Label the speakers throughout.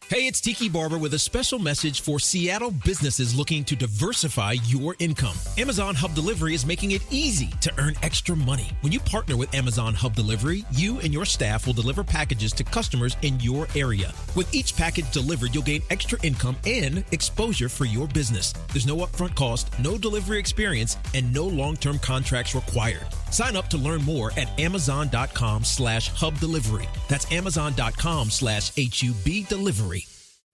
Speaker 1: Hey, it's Tiki Barber with a special message for Seattle businesses looking to diversify your income. Amazon Hub Delivery is making it easy to earn extra money. When you partner with Amazon Hub Delivery, you and your staff will deliver packages to customers in your area. With each package delivered, you'll gain extra income and exposure for your business. There's no upfront cost, no delivery experience, and no long-term contracts required. Sign up to learn more at amazon.com/hub delivery. That's amazon.com/HUB delivery.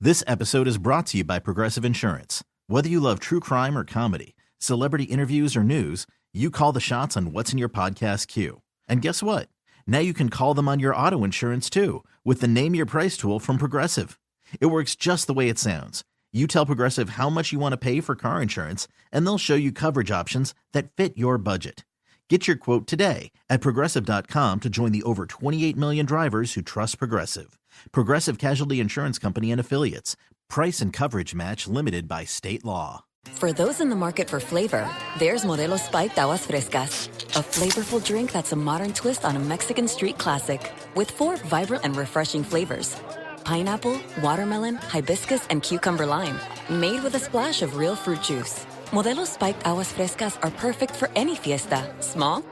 Speaker 2: This episode is brought to you by Progressive Insurance. Whether you love true crime or comedy, celebrity interviews or news, you call the shots on what's in your podcast queue. And guess what? Now you can call them on your auto insurance too with the Name Your Price tool from Progressive. It works just the way it sounds. You tell Progressive how much you want to pay for car insurance, and they'll show you coverage options that fit your budget. Get your quote today at Progressive.com to join the over 28 million drivers who trust Progressive. Progressive Casualty Insurance Company and Affiliates. Price and coverage match limited by state law.
Speaker 3: For those in the market for flavor, there's Modelo Spiked Aguas Frescas, a flavorful drink that's a modern twist on a Mexican street classic with 4 vibrant and refreshing flavors. Pineapple, watermelon, hibiscus, and cucumber lime, made with a splash of real fruit juice. Modelo Spiked Aguas Frescas are perfect for any fiesta, small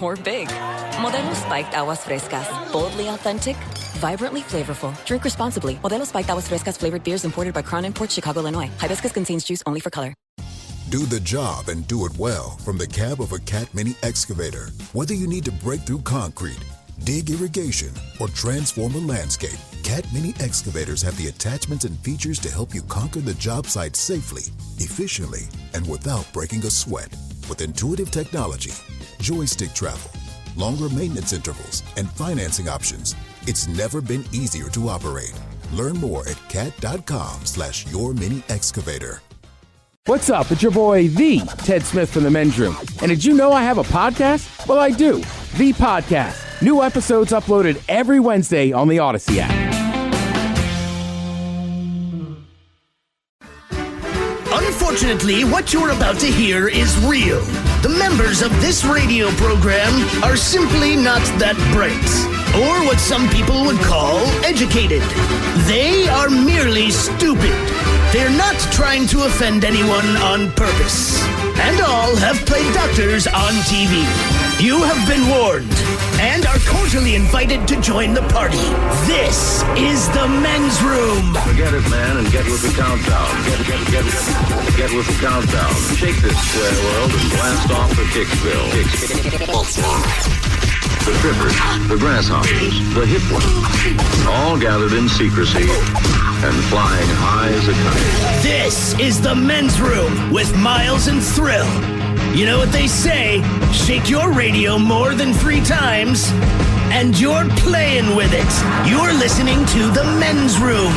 Speaker 3: or big. Modelo Spiked Aguas Frescas, boldly authentic, vibrantly flavorful. Drink responsibly. Modelo Spiked Aguas Frescas flavored beers imported by Crown Imports, Chicago, Illinois. Hibiscus contains juice only for color.
Speaker 4: Do the job and do it well from the cab of a Cat Mini excavator. Whether you need to break through concrete, dig irrigation, or transform a landscape, Cat Mini excavators have the attachments and features to help you conquer the job site safely, efficiently, and without breaking a sweat. With intuitive technology, joystick travel, longer maintenance intervals, and financing options, it's never been easier to operate. Learn more at cat.com/yourminiexcavator.
Speaker 5: What's up? It's your boy, the Ted Smith from the Men's Room. And did you know I have a podcast? Well, I do. The Podcast. New episodes uploaded every Wednesday on the Odyssey app.
Speaker 6: Unfortunately, what you're about to hear is real. The members of this radio program are simply not that bright, or what some people would call educated. They are merely stupid. They're not trying to offend anyone on purpose. And all have played doctors on TV. You have been warned and are cordially invited to join the party. This is the Men's Room.
Speaker 7: Forget it, man, and get with the countdown. Get with the countdown. Shake this square world and blast off for Kicksville. The trippers, the grasshoppers, the hip ones, all gathered in secrecy and flying high as a kite.
Speaker 6: This is the Men's Room with Miles and Thrill. You know what they say, shake your radio more than 3 times, and you're playing with it. You're listening to the Men's Room.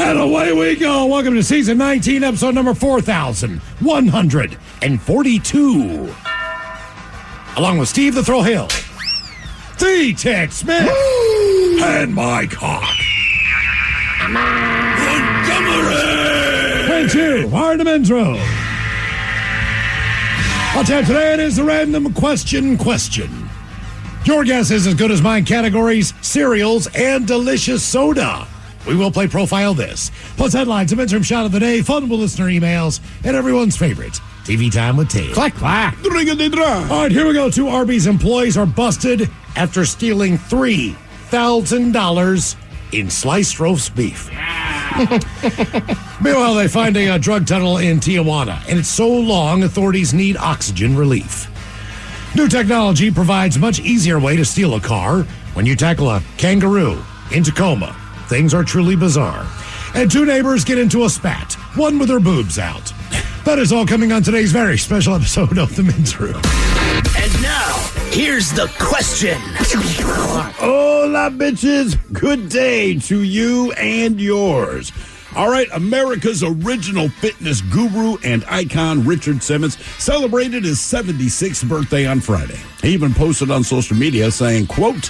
Speaker 8: And away we go. Welcome to season 19, episode number 4142. Along with Steve the Thrill Hill, the Ted Smith, and Mike Hawk. And you are the Men's Room. I'll tell you today it is the random question. Your guess is as good as mine. Categories, cereals, and delicious soda. We will play Profile This, plus headlines, a Men's Room shot of the day, fun with listener emails, and everyone's favorite, TV Time with Ted.
Speaker 5: Clack, clack.
Speaker 8: All right, here we go. 2 Arby's employees are busted after stealing $3,000 in sliced roast beef. Meanwhile, they find a drug tunnel in Tijuana, and it's so long authorities need oxygen relief. New technology provides much easier way to steal a car when you tackle a kangaroo in Tacoma. Things are truly bizarre. And 2 neighbors get into a spat, one with her boobs out. That is all coming on today's very special episode of The Men's Room.
Speaker 6: And now, here's the question.
Speaker 9: Hola, bitches. Good day to you and yours. All right, America's original fitness guru and icon, Richard Simmons, celebrated his 76th birthday on Friday. He even posted on social media saying, quote,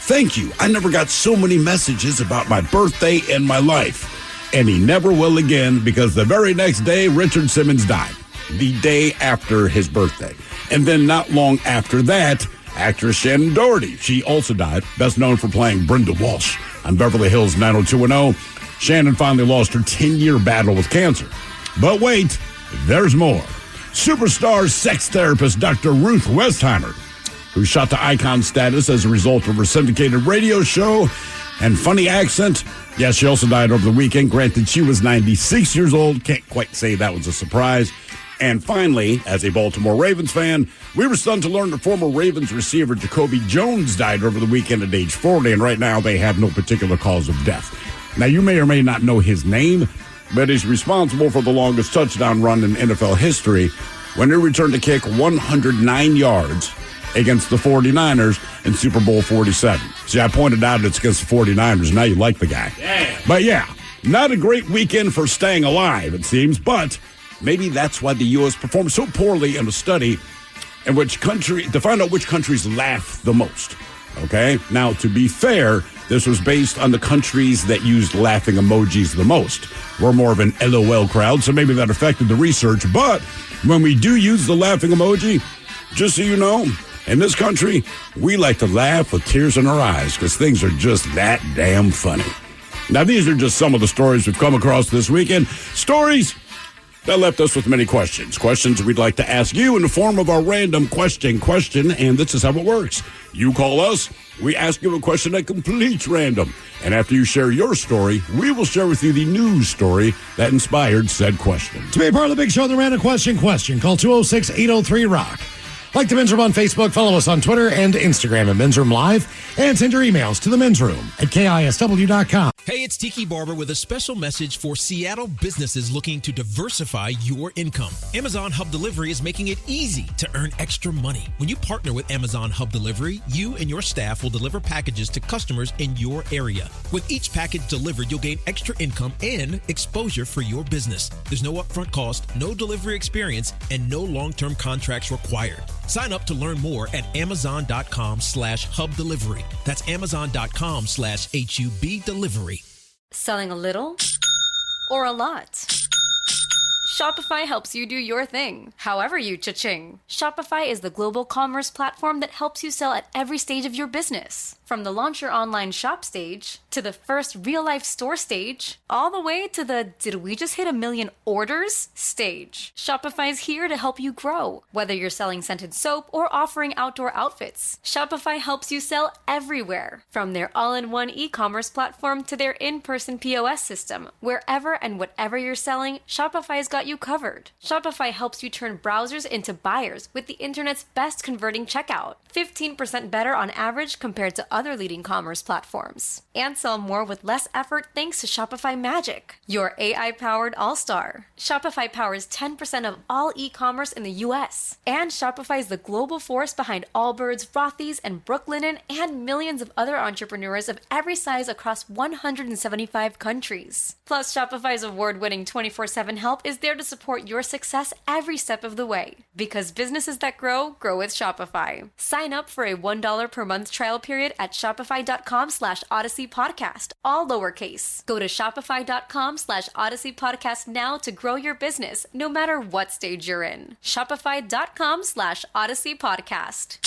Speaker 9: "Thank you. I never got so many messages about my birthday and my life." And he never will again, because the very next day, Richard Simmons died. The day after his birthday. And then not long after that, Actress Shannon Doherty, she also died, best known for playing Brenda Walsh on Beverly Hills 90210. Shannon finally lost her 10-year battle with cancer. But wait, there's more. Superstar sex therapist Dr. Ruth Westheimer, who shot to icon status as a result of her syndicated radio show and funny accent. Yes, she also died over the weekend. Granted, she was 96 years old. Can't quite say that was a surprise. And finally, as a Baltimore Ravens fan, we were stunned to learn that former Ravens receiver Jacoby Jones died over the weekend at age 40, and right now they have no particular cause of death. Now, you may or may not know his name, but he's responsible for the longest touchdown run in NFL history when he returned to kick 109 yards against the 49ers in Super Bowl 47. See, I pointed out it's against the 49ers. Now you like the guy. Yeah. But yeah, not a great weekend for staying alive, it seems, but maybe that's why the U.S. performed so poorly in a study in which country, to find out which countries laugh the most. Okay? Now, to be fair, this was based on the countries that used laughing emojis the most. We're more of an LOL crowd, so maybe that affected the research. But when we do use the laughing emoji, just so you know, in this country, we like to laugh with tears in our eyes because things are just that damn funny. Now, these are just some of the stories we've come across this weekend. Stories that left us with many questions. Questions we'd like to ask you in the form of our random question, and this is how it works. You call us, we ask you a question at complete random, and after you share your story, we will share with you the news story that inspired said question.
Speaker 8: To be a part of the big show, the random question, call 206-803-ROCK. Like the Men's Room on Facebook, follow us on Twitter and Instagram at Men's Room Live, and send your emails to the Men's Room at KISW.com.
Speaker 1: Hey, it's Tiki Barber with a special message for Seattle businesses looking to diversify your income. Amazon Hub Delivery is making it easy to earn extra money. When you partner with Amazon Hub Delivery, you and your staff will deliver packages to customers in your area. With each package delivered, you'll gain extra income and exposure for your business. There's no upfront cost, no delivery experience, and no long-term contracts required. Sign up to learn more at Amazon.com/Hub Delivery. That's Amazon.com/HUB Delivery.
Speaker 10: Selling a little or a lot? Shopify helps you do your thing, however you cha-ching. Shopify is the global commerce platform that helps you sell at every stage of your business. From the launch your online shop stage, to the first real-life store stage, all the way to the did we just hit 1 million orders stage. Shopify's here to help you grow. Whether you're selling scented soap or offering outdoor outfits, Shopify helps you sell everywhere. From their all-in-one e-commerce platform to their in-person POS system, wherever and whatever you're selling, Shopify's got you covered. Shopify helps you turn browsers into buyers with the internet's best converting checkout. 15% better on average compared to other leading commerce platforms. And sell more with less effort thanks to Shopify Magic, your AI-powered all-star. Shopify powers 10% of all e-commerce in the U.S. And Shopify is the global force behind Allbirds, Rothy's, and Brooklinen, and millions of other entrepreneurs of every size across 175 countries. Plus, Shopify's award-winning 24/7 help is there to support your success every step of the way. Because businesses that grow with Shopify. Sign up for a $1 per month trial period at Shopify.com/Odyssey Podcast, all lowercase. Go to Shopify.com/Odyssey Podcast now to grow your business, no matter what stage you're in. Shopify.com/Odyssey Podcast.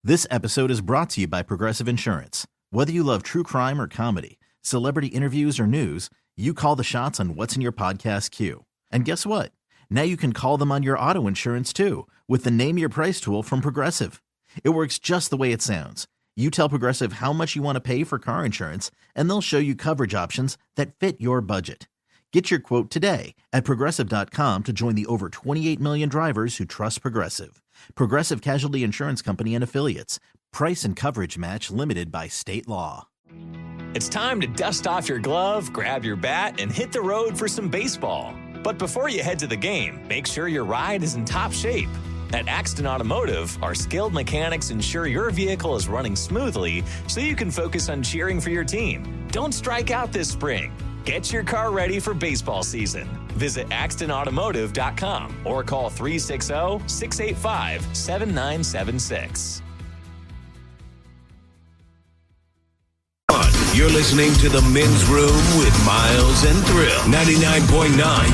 Speaker 2: This episode is brought to you by Progressive Insurance. Whether you love true crime or comedy, celebrity interviews or news, you call the shots on what's in your podcast queue. And guess what? Now you can call them on your auto insurance too, with the Name Your Price tool from Progressive. It works just the way it sounds. You tell Progressive how much you want to pay for car insurance, and they'll show you coverage options that fit your budget. Get your quote today at Progressive.com to join the over 28 million drivers who trust Progressive. Progressive Casualty Insurance Company and Affiliates. Price and coverage match limited by state law.
Speaker 11: It's time to dust off your glove, grab your bat, and hit the road for some baseball. But before you head to the game, make sure your ride is in top shape. At Axton Automotive, our skilled mechanics ensure your vehicle is running smoothly so you can focus on cheering for your team. Don't strike out this spring. Get your car ready for baseball season. Visit AxtonAutomotive.com or call 360-685-7976.
Speaker 12: You're listening to The Men's Room with Miles and Thrill. 99.9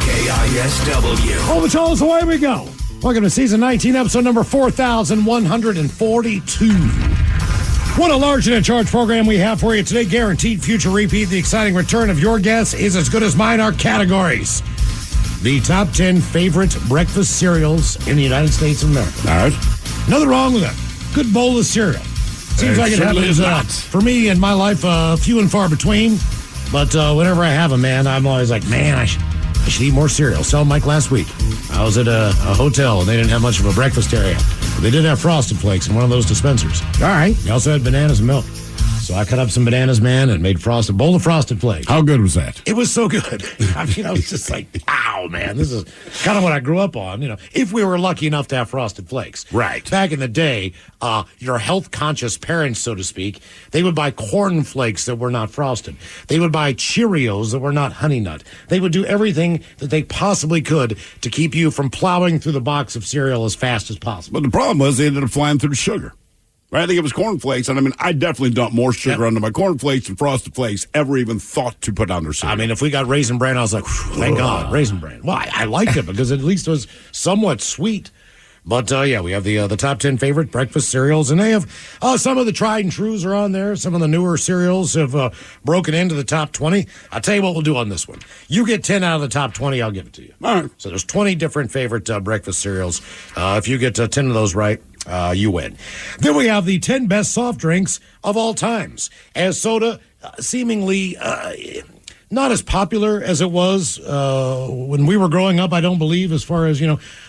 Speaker 12: KISW.
Speaker 8: Oh, Charles, away we go. Welcome to season 19, episode number 4142. What a large and in charge program we have for you today. Guaranteed future repeat. The exciting return of your guess is as good as mine. Our categories: the top 10 favorite breakfast cereals in the United States of America.
Speaker 9: All right.
Speaker 8: Nothing wrong with that. Good bowl of cereal. Seems like it happens for me in my life, few and far between. But whenever I have them, man, I'm always like, man, I should eat more cereal. Saw Mike last week. I was at a hotel, and they didn't have much of a breakfast area. But they did have Frosted Flakes in one of those dispensers.
Speaker 9: All right.
Speaker 8: They also had bananas and milk. So I cut up some bananas, man, and made a bowl of Frosted Flakes.
Speaker 9: How good was that?
Speaker 8: It was so good. I mean, I was just like, ow, man, this is kind of what I grew up on, if we were lucky enough to have Frosted Flakes.
Speaker 9: Right.
Speaker 8: Back in the day, your health-conscious parents, so to speak, they would buy Corn Flakes that were not frosted. They would buy Cheerios that were not Honey Nut. They would do everything that they possibly could to keep you from plowing through the box of cereal as fast as possible.
Speaker 9: But the problem was they ended up flying through the sugar. Right? I think it was Corn Flakes, and I mean, I definitely dumped more sugar under my Corn Flakes than Frosted Flakes ever even thought to put on their cereal.
Speaker 8: I mean, if we got Raisin Bran, I was like, thank God, Raisin Bran. Well, I liked it because at least it was somewhat sweet. But, we have the top 10 favorite breakfast cereals, and they have some of the tried and trues are on there. Some of the newer cereals have broken into the top 20. I'll tell you what we'll do on this one. You get 10 out of the top 20, I'll give it to you.
Speaker 9: All right.
Speaker 8: So there's 20 different favorite breakfast cereals. If you get 10 of those right, you win. Then we have the 10 best soft drinks of all times. As soda seemingly not as popular as it was when we were growing up, I don't believe, as far as,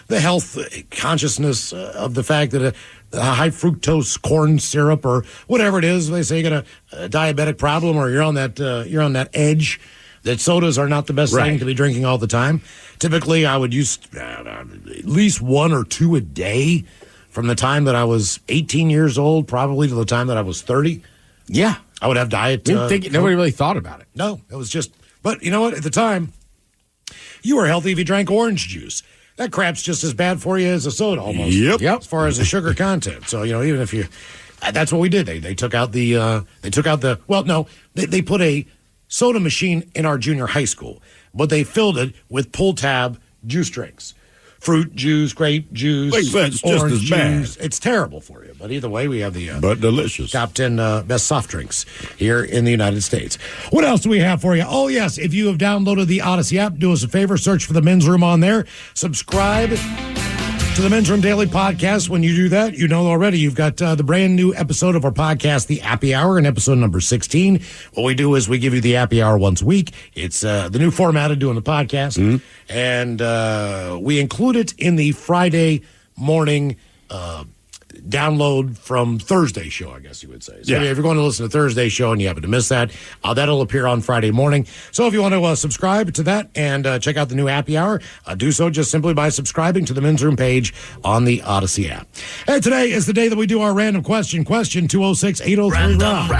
Speaker 8: the health consciousness of the fact that a high fructose corn syrup or whatever it is, they say you got a diabetic problem or you're on that edge, that sodas are not the best thing to be drinking all the time. Typically, I would use at least one or two a day from the time that I was 18 years old, probably to the time that I was 30.
Speaker 5: Yeah.
Speaker 8: I would have diet.
Speaker 5: Nobody really thought about it.
Speaker 8: No, it was just, but you know what? At the time, you were healthy if you drank orange juice. That crap's just as bad for you as a soda almost.
Speaker 9: Yep.
Speaker 8: As far as the sugar content. So, even if you, that's what we did. They took out they put a soda machine in our junior high school, but they filled it with pull tab juice drinks. Fruit juice, grape juice,
Speaker 9: just
Speaker 8: orange
Speaker 9: as bad.
Speaker 8: juice. It's terrible for you. But either way, we have the
Speaker 9: but delicious
Speaker 8: top 10 best soft drinks here in the United States. What else do we have for you? Oh, yes. If you have downloaded the Odyssey app, do us a favor. Search for the Men's Room on there. Subscribe to the Men's Room Daily Podcast. When you do that, you know already you've got the brand new episode of our podcast, The Appy Hour, in episode number 16. What we do is we give you the Appy Hour once a week. It's the new format of doing the podcast. Mm-hmm. And we include it in the Friday morning download from Thursday show, I guess you would say. So if you're going to listen to Thursday show and you happen to miss that, that'll appear on Friday morning. So if you want to subscribe to that and check out the new Happy Hour, do so just simply by subscribing to the Men's Room page on the Odyssey app. And today is the day that we do our random question. Question 206-803-ROB.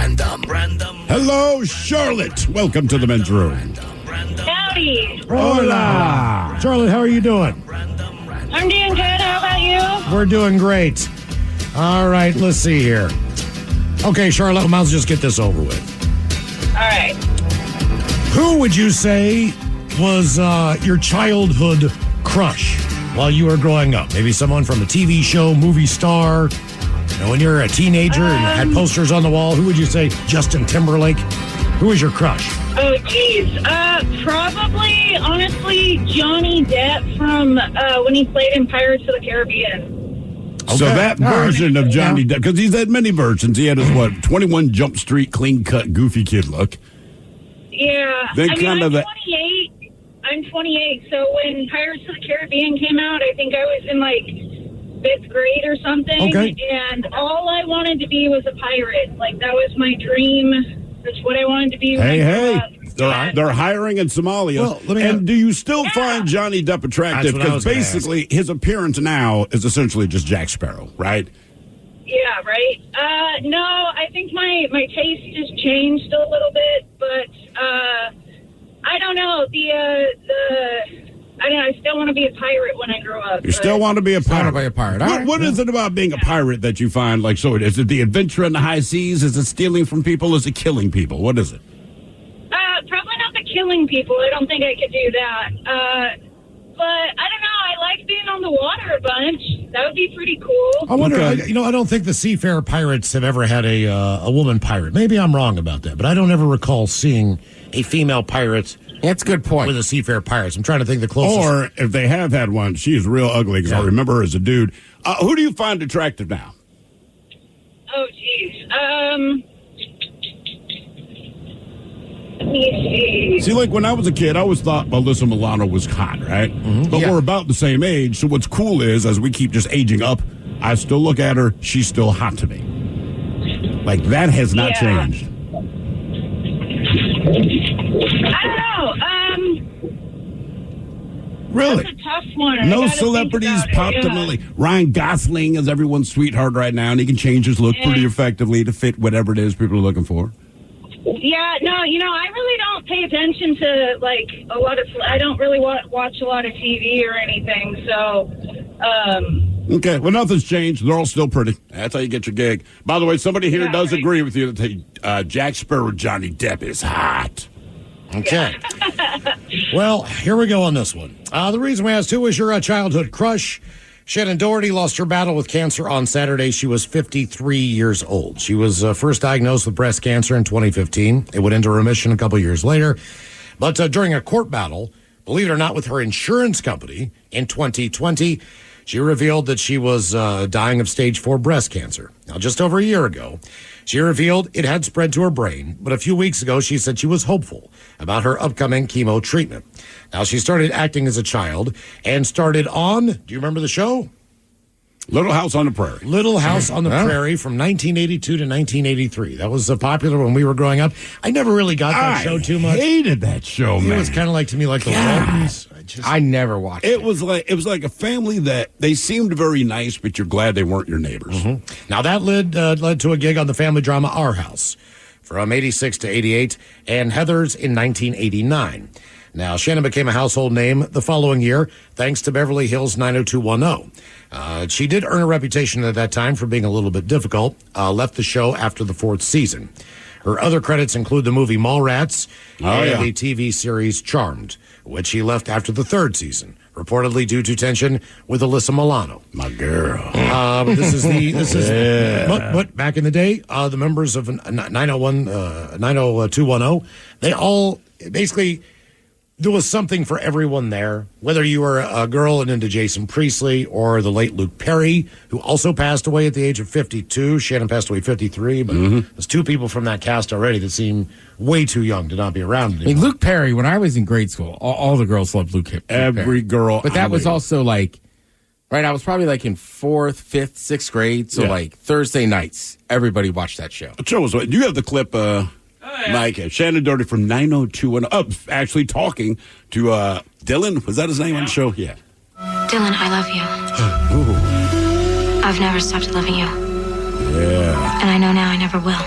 Speaker 6: Random.
Speaker 9: Hello, Charlotte. Welcome to the Men's Room.
Speaker 13: Howdy.
Speaker 8: Hola. Charlotte, how are you doing?
Speaker 13: I'm doing good. How about you?
Speaker 8: We're doing great. All right, let's see here. Okay, Charlotte, might as well just get this over with.
Speaker 13: All right.
Speaker 8: Who would you say was your childhood crush while you were growing up? Maybe someone from a TV show, movie star. When you were a teenager and had posters on the wall, who would you say? Justin Timberlake? Who was your crush?
Speaker 13: Oh, geez. Probably, honestly, Johnny Depp from when he played in Pirates of the Caribbean.
Speaker 9: Okay. So that version of Johnny Depp, because he's had many versions. He had his, 21 Jump Street, clean-cut, goofy kid look.
Speaker 13: Yeah. I'm 28. I'm 28, so when Pirates of the Caribbean came out, I think I was in, 5th grade or something.
Speaker 8: Okay.
Speaker 13: And all I wanted to be was a pirate. That was my dream. That's what I wanted to be when I grew up.
Speaker 9: They're hiring in Somalia. And do you still find Johnny Depp attractive? Because basically his appearance now is essentially just Jack Sparrow, right?
Speaker 13: Yeah, right. No, I think my taste has changed a little bit, but I don't know. I still want to be a pirate when I grow up.
Speaker 9: You still want to be a pirate? What is it about being a pirate that you find so? Is it the adventure in the high seas? Is it stealing from people? Is it killing people? What is it?
Speaker 13: Probably not the killing people. I don't think I could do that. But I don't know. I like being on the water a bunch. That would be pretty cool.
Speaker 8: I wonder. I don't think the Seafarer Pirates have ever had a woman pirate. Maybe I'm wrong about that, but I don't ever recall seeing a female pirate.
Speaker 5: That's a good point.
Speaker 8: With the Seafarer Pirates. I'm trying to think the closest.
Speaker 9: Or if they have had one, she's real ugly because I remember her as a dude. Who do you find attractive now?
Speaker 13: Oh, geez. Let me see.
Speaker 9: See, like when I was a kid, I always thought Alyssa Milano was hot, right?
Speaker 8: Mm-hmm.
Speaker 9: But we're about the same age, so what's cool is, as we keep just aging up, I still look at her, she's still hot to me. Like, that has not changed.
Speaker 13: I don't know.
Speaker 9: Really?
Speaker 13: That's a tough one.
Speaker 9: No celebrities popped to me. Ryan Gosling is everyone's sweetheart right now, and he can change his look pretty effectively to fit whatever it is people are looking for.
Speaker 13: Yeah, no, I really don't pay attention to, like, a lot of... I don't really watch a lot of TV or anything, so...
Speaker 9: Okay, well, nothing's changed. They're all still pretty. That's how you get your gig. By the way, somebody here does agree with you that Jack Sparrow Johnny Depp is hot.
Speaker 8: Okay. Well, here we go on this one. The reason we asked who was your childhood crush. Shannon Doherty lost her battle with cancer on Saturday. She was 53 years old. She was first diagnosed with breast cancer in 2015. It went into remission a couple years later. But during a court battle, believe it or not, with her insurance company in 2020, she revealed that she was dying of stage 4 breast cancer. Now, just over a year ago, she revealed it had spread to her brain, but a few weeks ago, she said she was hopeful about her upcoming chemo treatment. Now, she started acting as a child and started on, do you remember the show?
Speaker 9: Little House on the Prairie.
Speaker 8: Little House on the Prairie from 1982 to 1983. That was popular when we were growing up. I never really got that show too much.
Speaker 9: I hated that show, man.
Speaker 8: It was kind of like, to me, like the Waltons.
Speaker 5: I never watched
Speaker 9: it. It was like a family that they seemed very nice, but you're glad they weren't your neighbors.
Speaker 8: Mm-hmm. Now, that led to a gig on the family drama Our House from 86 to 88 and Heathers in 1989. Now, Shannon became a household name the following year thanks to Beverly Hills 90210. She did earn a reputation at that time for being a little bit difficult, left the show after the 4th season. Her other credits include the movie Mallrats and the TV series Charmed, which she left after the 3rd season, reportedly due to tension with Alyssa Milano.
Speaker 9: My girl.
Speaker 8: But back in the day, the members of 90210, they all basically... There was something for everyone there, whether you were a girl and into Jason Priestley or the late Luke Perry, who also passed away at the age of 52. Shannon passed away at 53, but there's 2 people from that cast already that seem way too young to not be around anymore.
Speaker 5: I mean, Luke Perry, when I was in grade school, all the girls loved Luke Perry.
Speaker 9: Every girl.
Speaker 5: But that was also like, right, I was probably like in 4th, 5th, 6th grade, so like Thursday nights, everybody watched that show.
Speaker 9: The show was, do you have the clip, Mike, Shannon Doherty from 90210, actually talking to Dylan. Was that his name on the show? Yeah.
Speaker 14: Dylan, I love you. I've never stopped loving you.
Speaker 9: Yeah.
Speaker 14: And I know now I never will.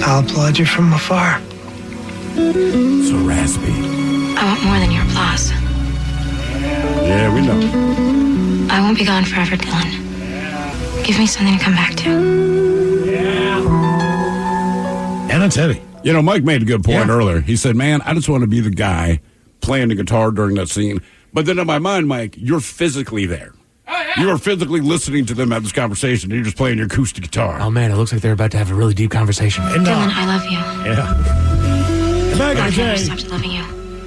Speaker 15: I'll applaud you from afar.
Speaker 9: So raspy.
Speaker 14: I want more than your applause.
Speaker 9: Yeah, we know.
Speaker 14: I won't be gone forever, Dylan. Give me something to come back to.
Speaker 8: And it's heavy.
Speaker 9: You know, Mike made a good point earlier. He said, man, I just want to be the guy playing the guitar during that scene. But then in my mind, Mike, you're physically there. You are physically listening to them have this conversation, and you're just playing your acoustic guitar.
Speaker 16: Oh, man, it looks like they're about to have a really deep conversation.
Speaker 14: And, Dylan, I love you.
Speaker 8: Yeah. And back in the day,
Speaker 14: I've never stopped loving you.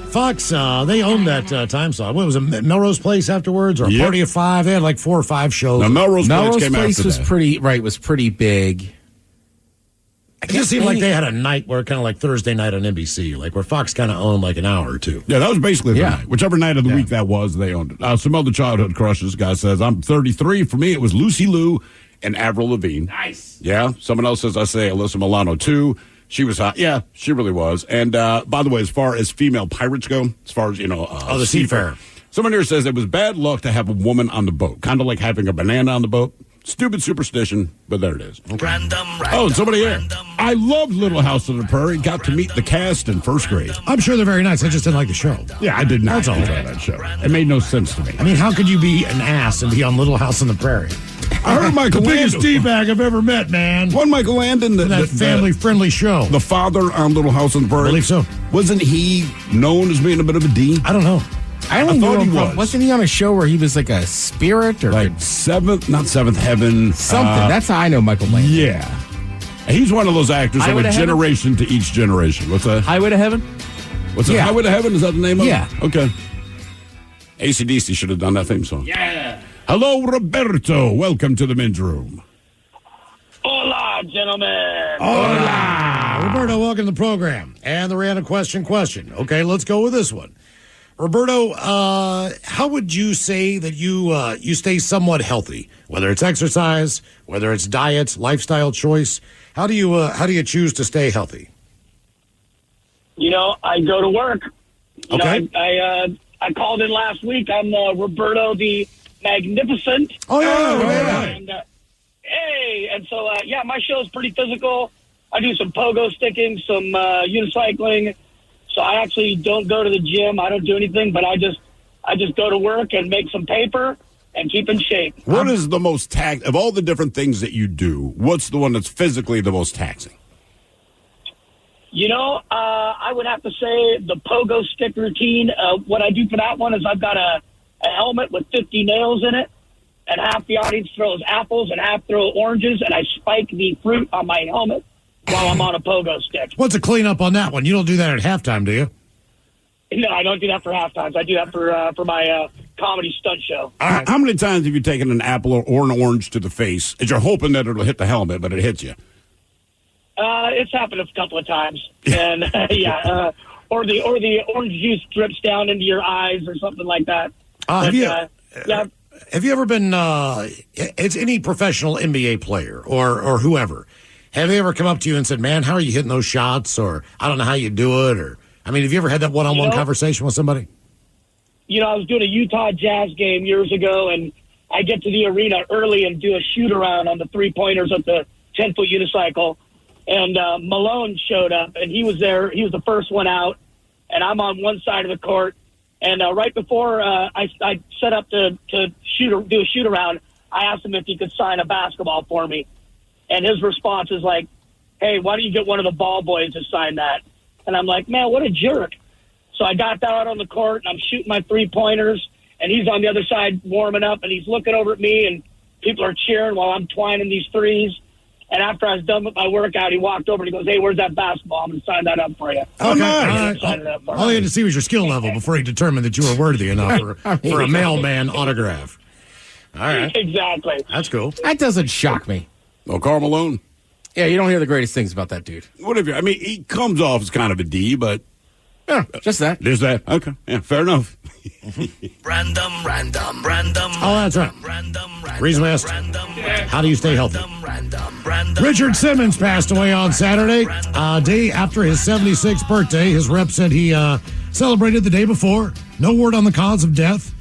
Speaker 8: Fox, they owned that time slot. What was it, Melrose Place afterwards, or Party of 5? They had like 4 or 5 shows.
Speaker 9: Now, Melrose Place came
Speaker 5: Place
Speaker 9: after
Speaker 5: was
Speaker 9: that.
Speaker 5: was pretty big.
Speaker 8: It just seemed like they had a night where kind of like Thursday night on NBC, like where Fox kind of owned like an hour or 2.
Speaker 9: Yeah, that was basically the night. Whichever night of the week that was, they owned it. Some other childhood crushes. Guy says, I'm 33. For me, it was Lucy Liu and Avril Lavigne.
Speaker 5: Nice.
Speaker 9: Yeah. Someone else says, I say Alyssa Milano, too. She was hot. Yeah, she really was. And by the way, as far as female pirates go, as far as,
Speaker 8: the Seafarer.
Speaker 9: Someone here says it was bad luck to have a woman on the boat, kind of like having a banana on the boat. Stupid superstition, but there it is.
Speaker 8: Okay.
Speaker 9: And somebody here. I loved Little House on the Prairie. Got to meet the cast in 1st grade.
Speaker 8: I'm sure they're very nice. I just didn't like the show.
Speaker 9: Yeah, I did not enjoy that show. It made no sense to me.
Speaker 8: I mean, how could you be an ass and be on Little House on the Prairie?
Speaker 9: I heard Michael Landon.
Speaker 8: Biggest D-bag I've ever met, man.
Speaker 9: Wasn't Michael Landon
Speaker 8: that family-friendly show?
Speaker 9: The father on Little House on the Prairie?
Speaker 8: I believe so.
Speaker 9: Wasn't he known as being a bit of a D?
Speaker 8: I don't know.
Speaker 5: I only knew him from, wasn't he on a show where he was like a spirit or
Speaker 9: like Seventh Heaven?
Speaker 5: Something. That's how I know Michael Landon.
Speaker 9: Yeah. He's one of those actors from a generation to each generation. What's that?
Speaker 5: Highway to Heaven?
Speaker 9: What's that? Highway to Heaven? Is that the name of it?
Speaker 5: Yeah.
Speaker 9: Okay. AC/DC should have done that theme song.
Speaker 6: Yeah.
Speaker 9: Hello, Roberto. Welcome to the men's room.
Speaker 6: Hola, gentlemen.
Speaker 8: Hola. Roberto, welcome to the program. And the random question. Okay, let's go with this one. Roberto, how would you say that you stay somewhat healthy? Whether it's exercise, whether it's diet, lifestyle choice, how do you choose to stay healthy?
Speaker 6: I go to work.
Speaker 8: Okay.
Speaker 6: I called in last week. I'm Roberto the Magnificent.
Speaker 8: Oh yeah.
Speaker 6: And, and so my show's pretty physical. I do some pogo sticking, some unicycling. So I actually don't go to the gym. I don't do anything, but I just go to work and make some paper and keep in shape.
Speaker 9: What is the most of all the different things that you do? What's the one that's physically the most taxing?
Speaker 6: I would have to say the pogo stick routine. What I do for that one is I've got a helmet with 50 nails in it, and half the audience throws apples and half throw oranges, and I spike the fruit on my helmet while I'm on a pogo stick.
Speaker 8: What's a cleanup on that one? You don't do that at halftime, do you?
Speaker 6: No, I don't do that for halftimes. I do that for my comedy stunt show.
Speaker 9: All right. How many times have you taken an apple or an orange to the face as you're hoping that it'll hit the helmet, but it hits you?
Speaker 6: It's happened a couple of times, and or the orange juice drips down into your eyes or something like that.
Speaker 8: Have you ever been? It's any professional NBA player or whoever. Have they ever come up to you and said, "Man, how are you hitting those shots?" Or I don't know how you do it. Or have you ever had that one-on-one conversation with somebody?
Speaker 6: I was doing a Utah Jazz game years ago, and I get to the arena early and do a shoot-around on the three-pointers at the 10-foot unicycle. And Malone showed up, and he was there. He was the first one out, and I'm on one side of the court. And right before I set up to do a shoot-around, I asked him if he could sign a basketball for me. And his response is like, "Hey, why don't you get one of the ball boys to sign that?" And I'm like, "Man, what a jerk." So I got that out on the court, and I'm shooting my three-pointers, and he's on the other side warming up, and he's looking over at me, and people are cheering while I'm twining these threes. And after I was done with my workout, he walked over and he goes, "Hey, where's that basketball? I'm going to sign that up for you."
Speaker 8: Oh, nice. All he had to see was your skill level before he determined that you were worthy enough for a mailman autograph. All right.
Speaker 6: Exactly.
Speaker 8: That's cool.
Speaker 5: That doesn't shock me.
Speaker 9: Oh, Karl Malone?
Speaker 5: Yeah, you don't hear the greatest things about that dude.
Speaker 9: Whatever. I mean, he comes off as kind of a D, but...
Speaker 5: Yeah, just that.
Speaker 9: There's that. Okay. Yeah, fair enough.
Speaker 6: Random.
Speaker 8: Oh, that's right. Reason I asked, how do you stay healthy? Richard Simmons passed away on Saturday, day after his 76th birthday. His rep said he celebrated the day before. No word on the cause of death.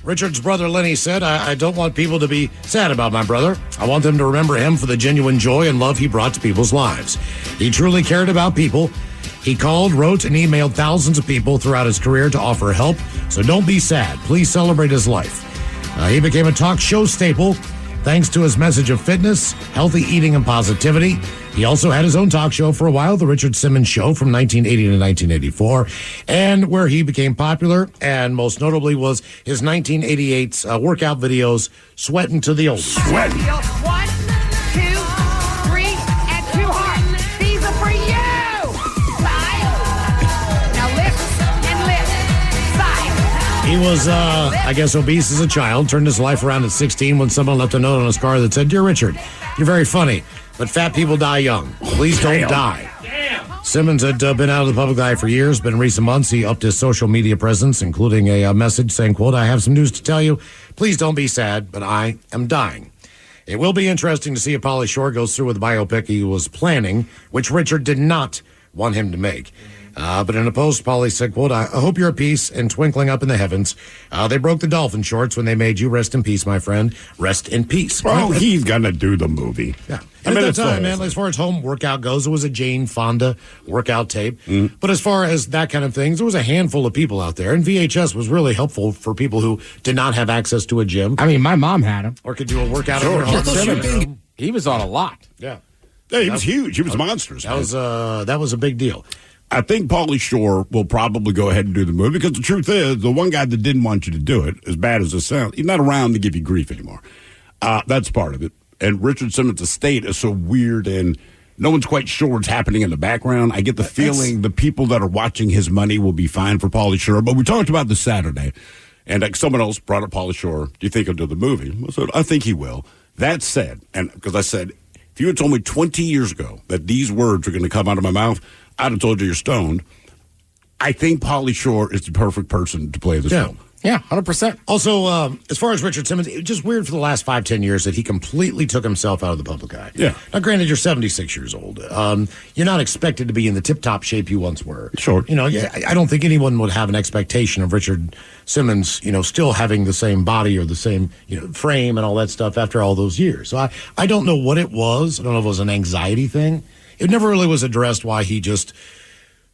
Speaker 8: Richard's brother Lenny said, I don't want people to be sad about my brother. I want them to remember him for the genuine joy and love he brought to people's lives. He truly cared about people. He called, wrote, and emailed thousands of people throughout his career to offer help. So don't be sad. Please celebrate his life. He became a talk show staple thanks to his message of fitness, healthy eating, and positivity. He also had his own talk show for a while, The Richard Simmons Show, from 1980 to 1984, and where he became popular, and most notably was his 1988 workout videos, Sweatin' to the Oldies.
Speaker 9: Sweatin'.
Speaker 17: 1, 2, 3, and 2 hearts. These are for you. Side. Now lift and lift. Side.
Speaker 8: He was, I guess, obese as a child, turned his life around at 16 when someone left a note on his car that said, "Dear Richard, you're very funny, but fat people die young. Please don't die." Simmons had been out of the public eye for years, but in recent months he upped his social media presence, including a message saying, quote, "I have some news to tell you. Please don't be sad, but I am dying." It will be interesting to see if Pauly Shore goes through with the biopic he was planning, which Richard did not want him to make. But in a post, Pauly said, quote, I hope you're at peace and twinkling up in the heavens. They broke the dolphin shorts when they made you. Rest in peace, my friend. Rest in peace.
Speaker 9: Well, he's going to do the movie.
Speaker 8: Yeah. And at that time, man, as far as home workout goes, it was a Jane Fonda workout tape. But as far as that kind of things, there was a handful of people out there. And VHS was really helpful for people who did not have access to a gym.
Speaker 5: I mean, my mom had him.
Speaker 8: Or could do a workout at their home.
Speaker 5: He was on a lot.
Speaker 8: Yeah.
Speaker 9: Yeah, he was huge. He was monstrous.
Speaker 8: That was a big deal.
Speaker 9: I think Pauly Shore will probably go ahead and do the movie because the truth is, the one guy that didn't want you to do it, as bad as it sounds, he's not around to give you grief anymore. That's part of it. And Richard Simmons' estate is so weird, and no one's quite sure what's happening in the background. I get the feeling the people that are watching his money will be fine for Pauly Shore. But we talked about this Saturday, and someone else brought up Pauly Shore. Do you think he'll do the movie? I said, I think he will. That said, and because I said, if you had told me 20 years ago that these words were going to come out of my mouth, I'd have told you you're stoned. I think Pauly Shore is the perfect person to play this film.
Speaker 5: Yeah, 100%.
Speaker 8: Also, as far as Richard Simmons, it was just weird for the last 5-10 years that he completely took himself out of the public eye.
Speaker 9: Yeah.
Speaker 8: Now, granted, you're 76 years old. You're not expected to be in the tip-top shape you once were.
Speaker 9: Sure.
Speaker 8: You know, I don't think anyone would have an expectation of Richard Simmons, still having the same body or the same, frame and all that stuff after all those years. So I don't know what it was. I don't know if it was an anxiety thing. It never really was addressed why he just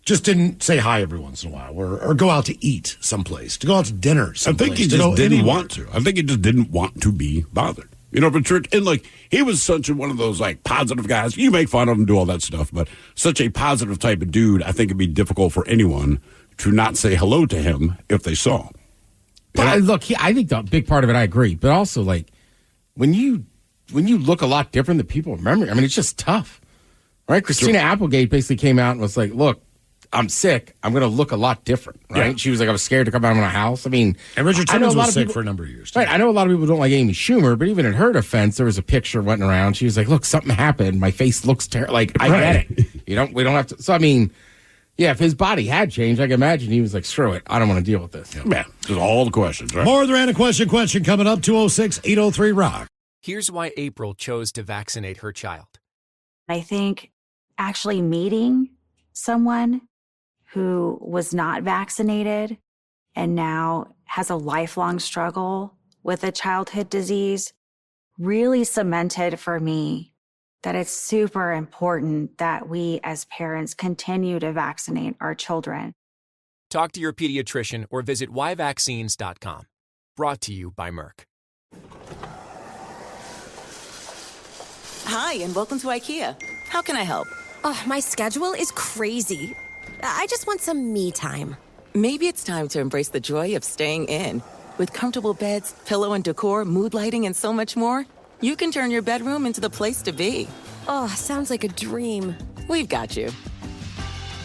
Speaker 8: didn't say hi every once in a while or go out to eat someplace, to go out to dinner someplace.
Speaker 9: I think he just didn't want to. I think he just didn't want to be bothered. Richard, and he was such one of those positive guys. You make fun of him, do all that stuff, but such a positive type of dude, I think it'd be difficult for anyone to not say hello to him if they saw him.
Speaker 5: But look, I think the big part of it, I agree. But also, when you look a lot different than people remember, I mean, it's just tough. Right? Christina Applegate basically came out and was like, look, I'm sick. I'm going to look a lot different, right? Yeah. She was like, I was scared to come out of my house. I mean,
Speaker 8: and Richard Simmons was sick for a number of years.
Speaker 5: Right. I know a lot of people don't like Amy Schumer, but even in her defense, there was a picture went around. She was like, look, something happened. My face looks terrible. I get it. We don't have to. So, I mean, yeah, if his body had changed, I can imagine he was like, screw it. I don't want to deal with this.
Speaker 9: Yeah. Just all the questions, right?
Speaker 8: More of the random question coming up, 206-803-ROCK.
Speaker 18: Here's why April chose to vaccinate her child.
Speaker 19: I think actually meeting someone who was not vaccinated and now has a lifelong struggle with a childhood disease really cemented for me that it's super important that we as parents continue to vaccinate our children.
Speaker 18: Talk to your pediatrician or visit yvaccines.com. Brought to you by Merck.
Speaker 20: Hi, and welcome to IKEA. How can I help?
Speaker 21: Oh, my schedule is crazy. I just want some me time.
Speaker 20: Maybe it's time to embrace the joy of staying in. With comfortable beds, pillow and decor, mood lighting, and so much more, you can turn your bedroom into the place to be.
Speaker 21: Oh, sounds like a dream.
Speaker 20: We've got you.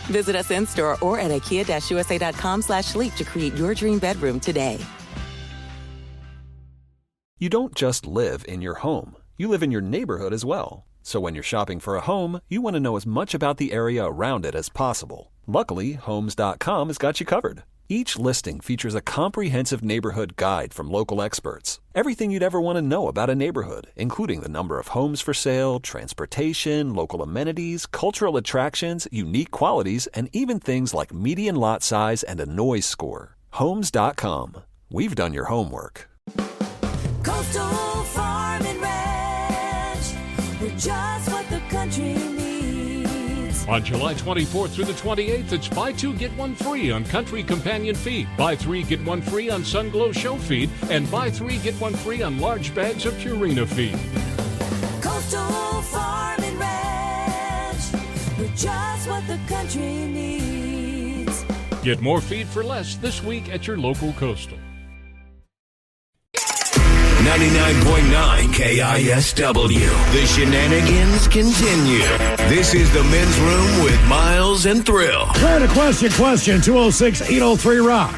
Speaker 20: Visit us in-store or at IKEA-USA.com/sleep to create your dream bedroom today.
Speaker 22: You don't just live in your home. You live in your neighborhood as well. So when you're shopping for a home, you want to know as much about the area around it as possible. Luckily, Homes.com has got you covered. Each listing features a comprehensive neighborhood guide from local experts. Everything you'd ever want to know about a neighborhood, including the number of homes for sale, transportation, local amenities, cultural attractions, unique qualities, and even things like median lot size and a noise score. Homes.com. We've done your homework.
Speaker 23: Coastal Farm and Ranch. We're just what the country needs.
Speaker 24: On July 24th through the 28th, it's buy two, get one free on Country Companion Feed. Buy three, get one free on Sunglow Show Feed. And buy three, get one free on large bags of Purina Feed.
Speaker 23: Coastal Farm and Ranch. We're just what the country needs.
Speaker 24: Get more feed for less this week at your local Coastal.
Speaker 12: 99.9 KISW. The shenanigans continue. This is the Men's Room with Miles and Thrill.
Speaker 8: Random question, 206-803-ROCK.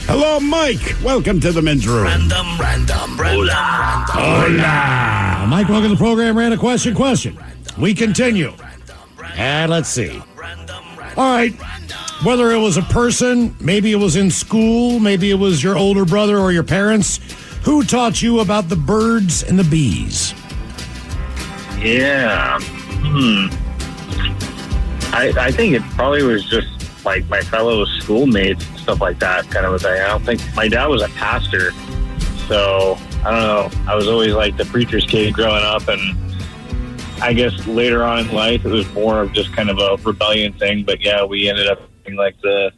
Speaker 9: Hello, Mike. Welcome to the Men's Room.
Speaker 6: Random.
Speaker 8: Hola. Mike, welcome to the program. Random question. We continue. And let's see. All right. Whether it was a person, maybe it was in school, maybe it was your older brother or your parents, who taught you about the birds and the bees?
Speaker 25: Yeah. I think it probably was just
Speaker 1: like my fellow schoolmates and stuff like that kind of a thing. I don't think my dad was a pastor, so I don't know. I was always like the preacher's kid growing up, and I guess later on in life it was more of just kind of a rebellion thing. But yeah, we ended up being like the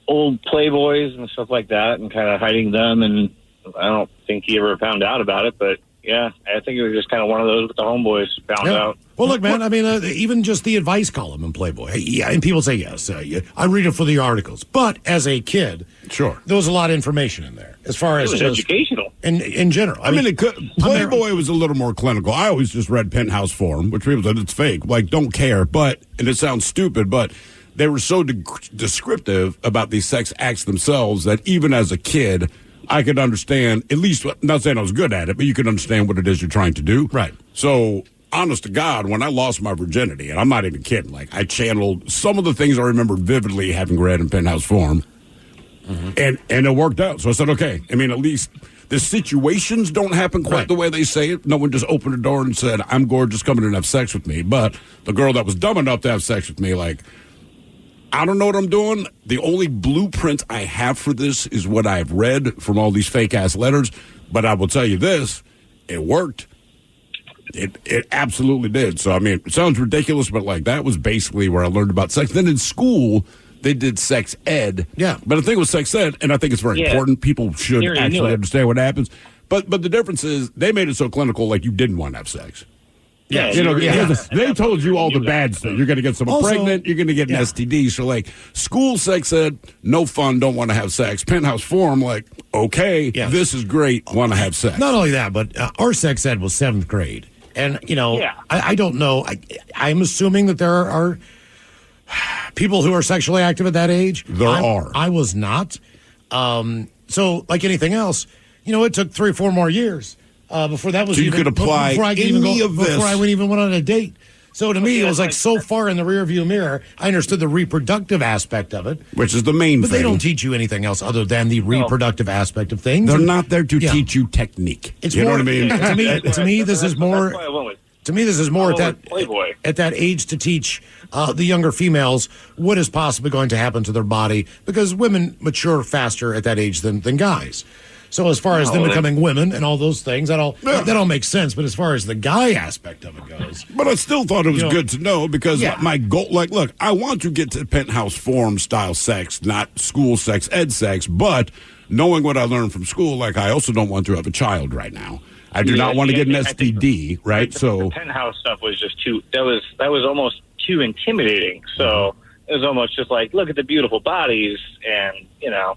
Speaker 1: old Playboys and stuff like that, and kind of hiding them. And I don't think he ever found out about it, but yeah, I think it was just kind of one of those with the homeboys found out.
Speaker 8: Well, look, man, I mean, even just the advice column in Playboy. Yeah, and people say, yes, I read it for the articles. But as a kid,
Speaker 9: sure,
Speaker 8: there was a lot of information in there as far as
Speaker 1: it was educational.
Speaker 8: In general.
Speaker 9: I mean, Playboy was a little more clinical. I always just read Penthouse Forum, which people said it's fake. Like, don't care. But, and it sounds stupid, but they were so descriptive about these sex acts themselves that even as a kid, I could understand, at least, not saying I was good at it, but you could understand what it is you're trying to do.
Speaker 8: Right.
Speaker 9: So, honest to God, when I lost my virginity, and I'm not even kidding, like, I channeled some of the things I remember vividly having read in Penthouse Forum, and it worked out. So I said, okay, I mean, at least the situations don't happen quite the way they say it. No one just opened the door and said, I'm gorgeous, come in and have sex with me. But the girl that was dumb enough to have sex with me, like, I don't know what I'm doing. The only blueprint I have for this is what I've read from all these fake-ass letters. But I will tell you this, it worked. It absolutely did. So, I mean, it sounds ridiculous, but, like, that was basically where I learned about sex. Then in school, they did sex ed.
Speaker 8: Yeah.
Speaker 9: But the thing with sex ed, and I think it's very important, people should actually understand what happens. But the difference is they made it so clinical, like you didn't want to have sex.
Speaker 1: Yeah,
Speaker 9: you know, they told you all the bad stuff. You're going to get someone pregnant. You're going to get an STD. So, like, school sex ed, no fun, don't want to have sex. Penthouse Forum, like, okay, this is great, want to have sex.
Speaker 8: Not only that, but our sex ed was 7th grade. And, you know, I don't know. I'm assuming that there are people who are sexually active at that age.
Speaker 9: There are.
Speaker 8: I was not. So, like anything else, you know, it took 3 or 4 more years. Before that was
Speaker 9: so you could apply
Speaker 8: before I could
Speaker 9: any of this.
Speaker 8: Before I even went on a date. So to me, it was like so far in the rearview mirror. I understood the reproductive aspect of it,
Speaker 9: which is the main
Speaker 8: but
Speaker 9: thing.
Speaker 8: they don't teach you anything else other than the reproductive aspect of things.
Speaker 9: They're not there to teach you technique.
Speaker 8: It's
Speaker 9: you
Speaker 8: more,
Speaker 9: know what I mean?
Speaker 8: To me, this is more. To me, this is more at that age to teach the younger females what is possibly going to happen to their body, because women mature faster at that age than guys. So as far as them becoming women and all those things, that all makes sense. But as far as the guy aspect of it goes,
Speaker 9: but I still thought it was good to know, because my goal, like, look, I want to get to Penthouse Forum style sex, not school sex, ed sex. But knowing what I learned from school, like, I also don't want to have a child right now. I do not want to get an STD, right? So
Speaker 1: the penthouse stuff was just too. That was almost too intimidating. So it was almost just like, look at the beautiful bodies, and you know.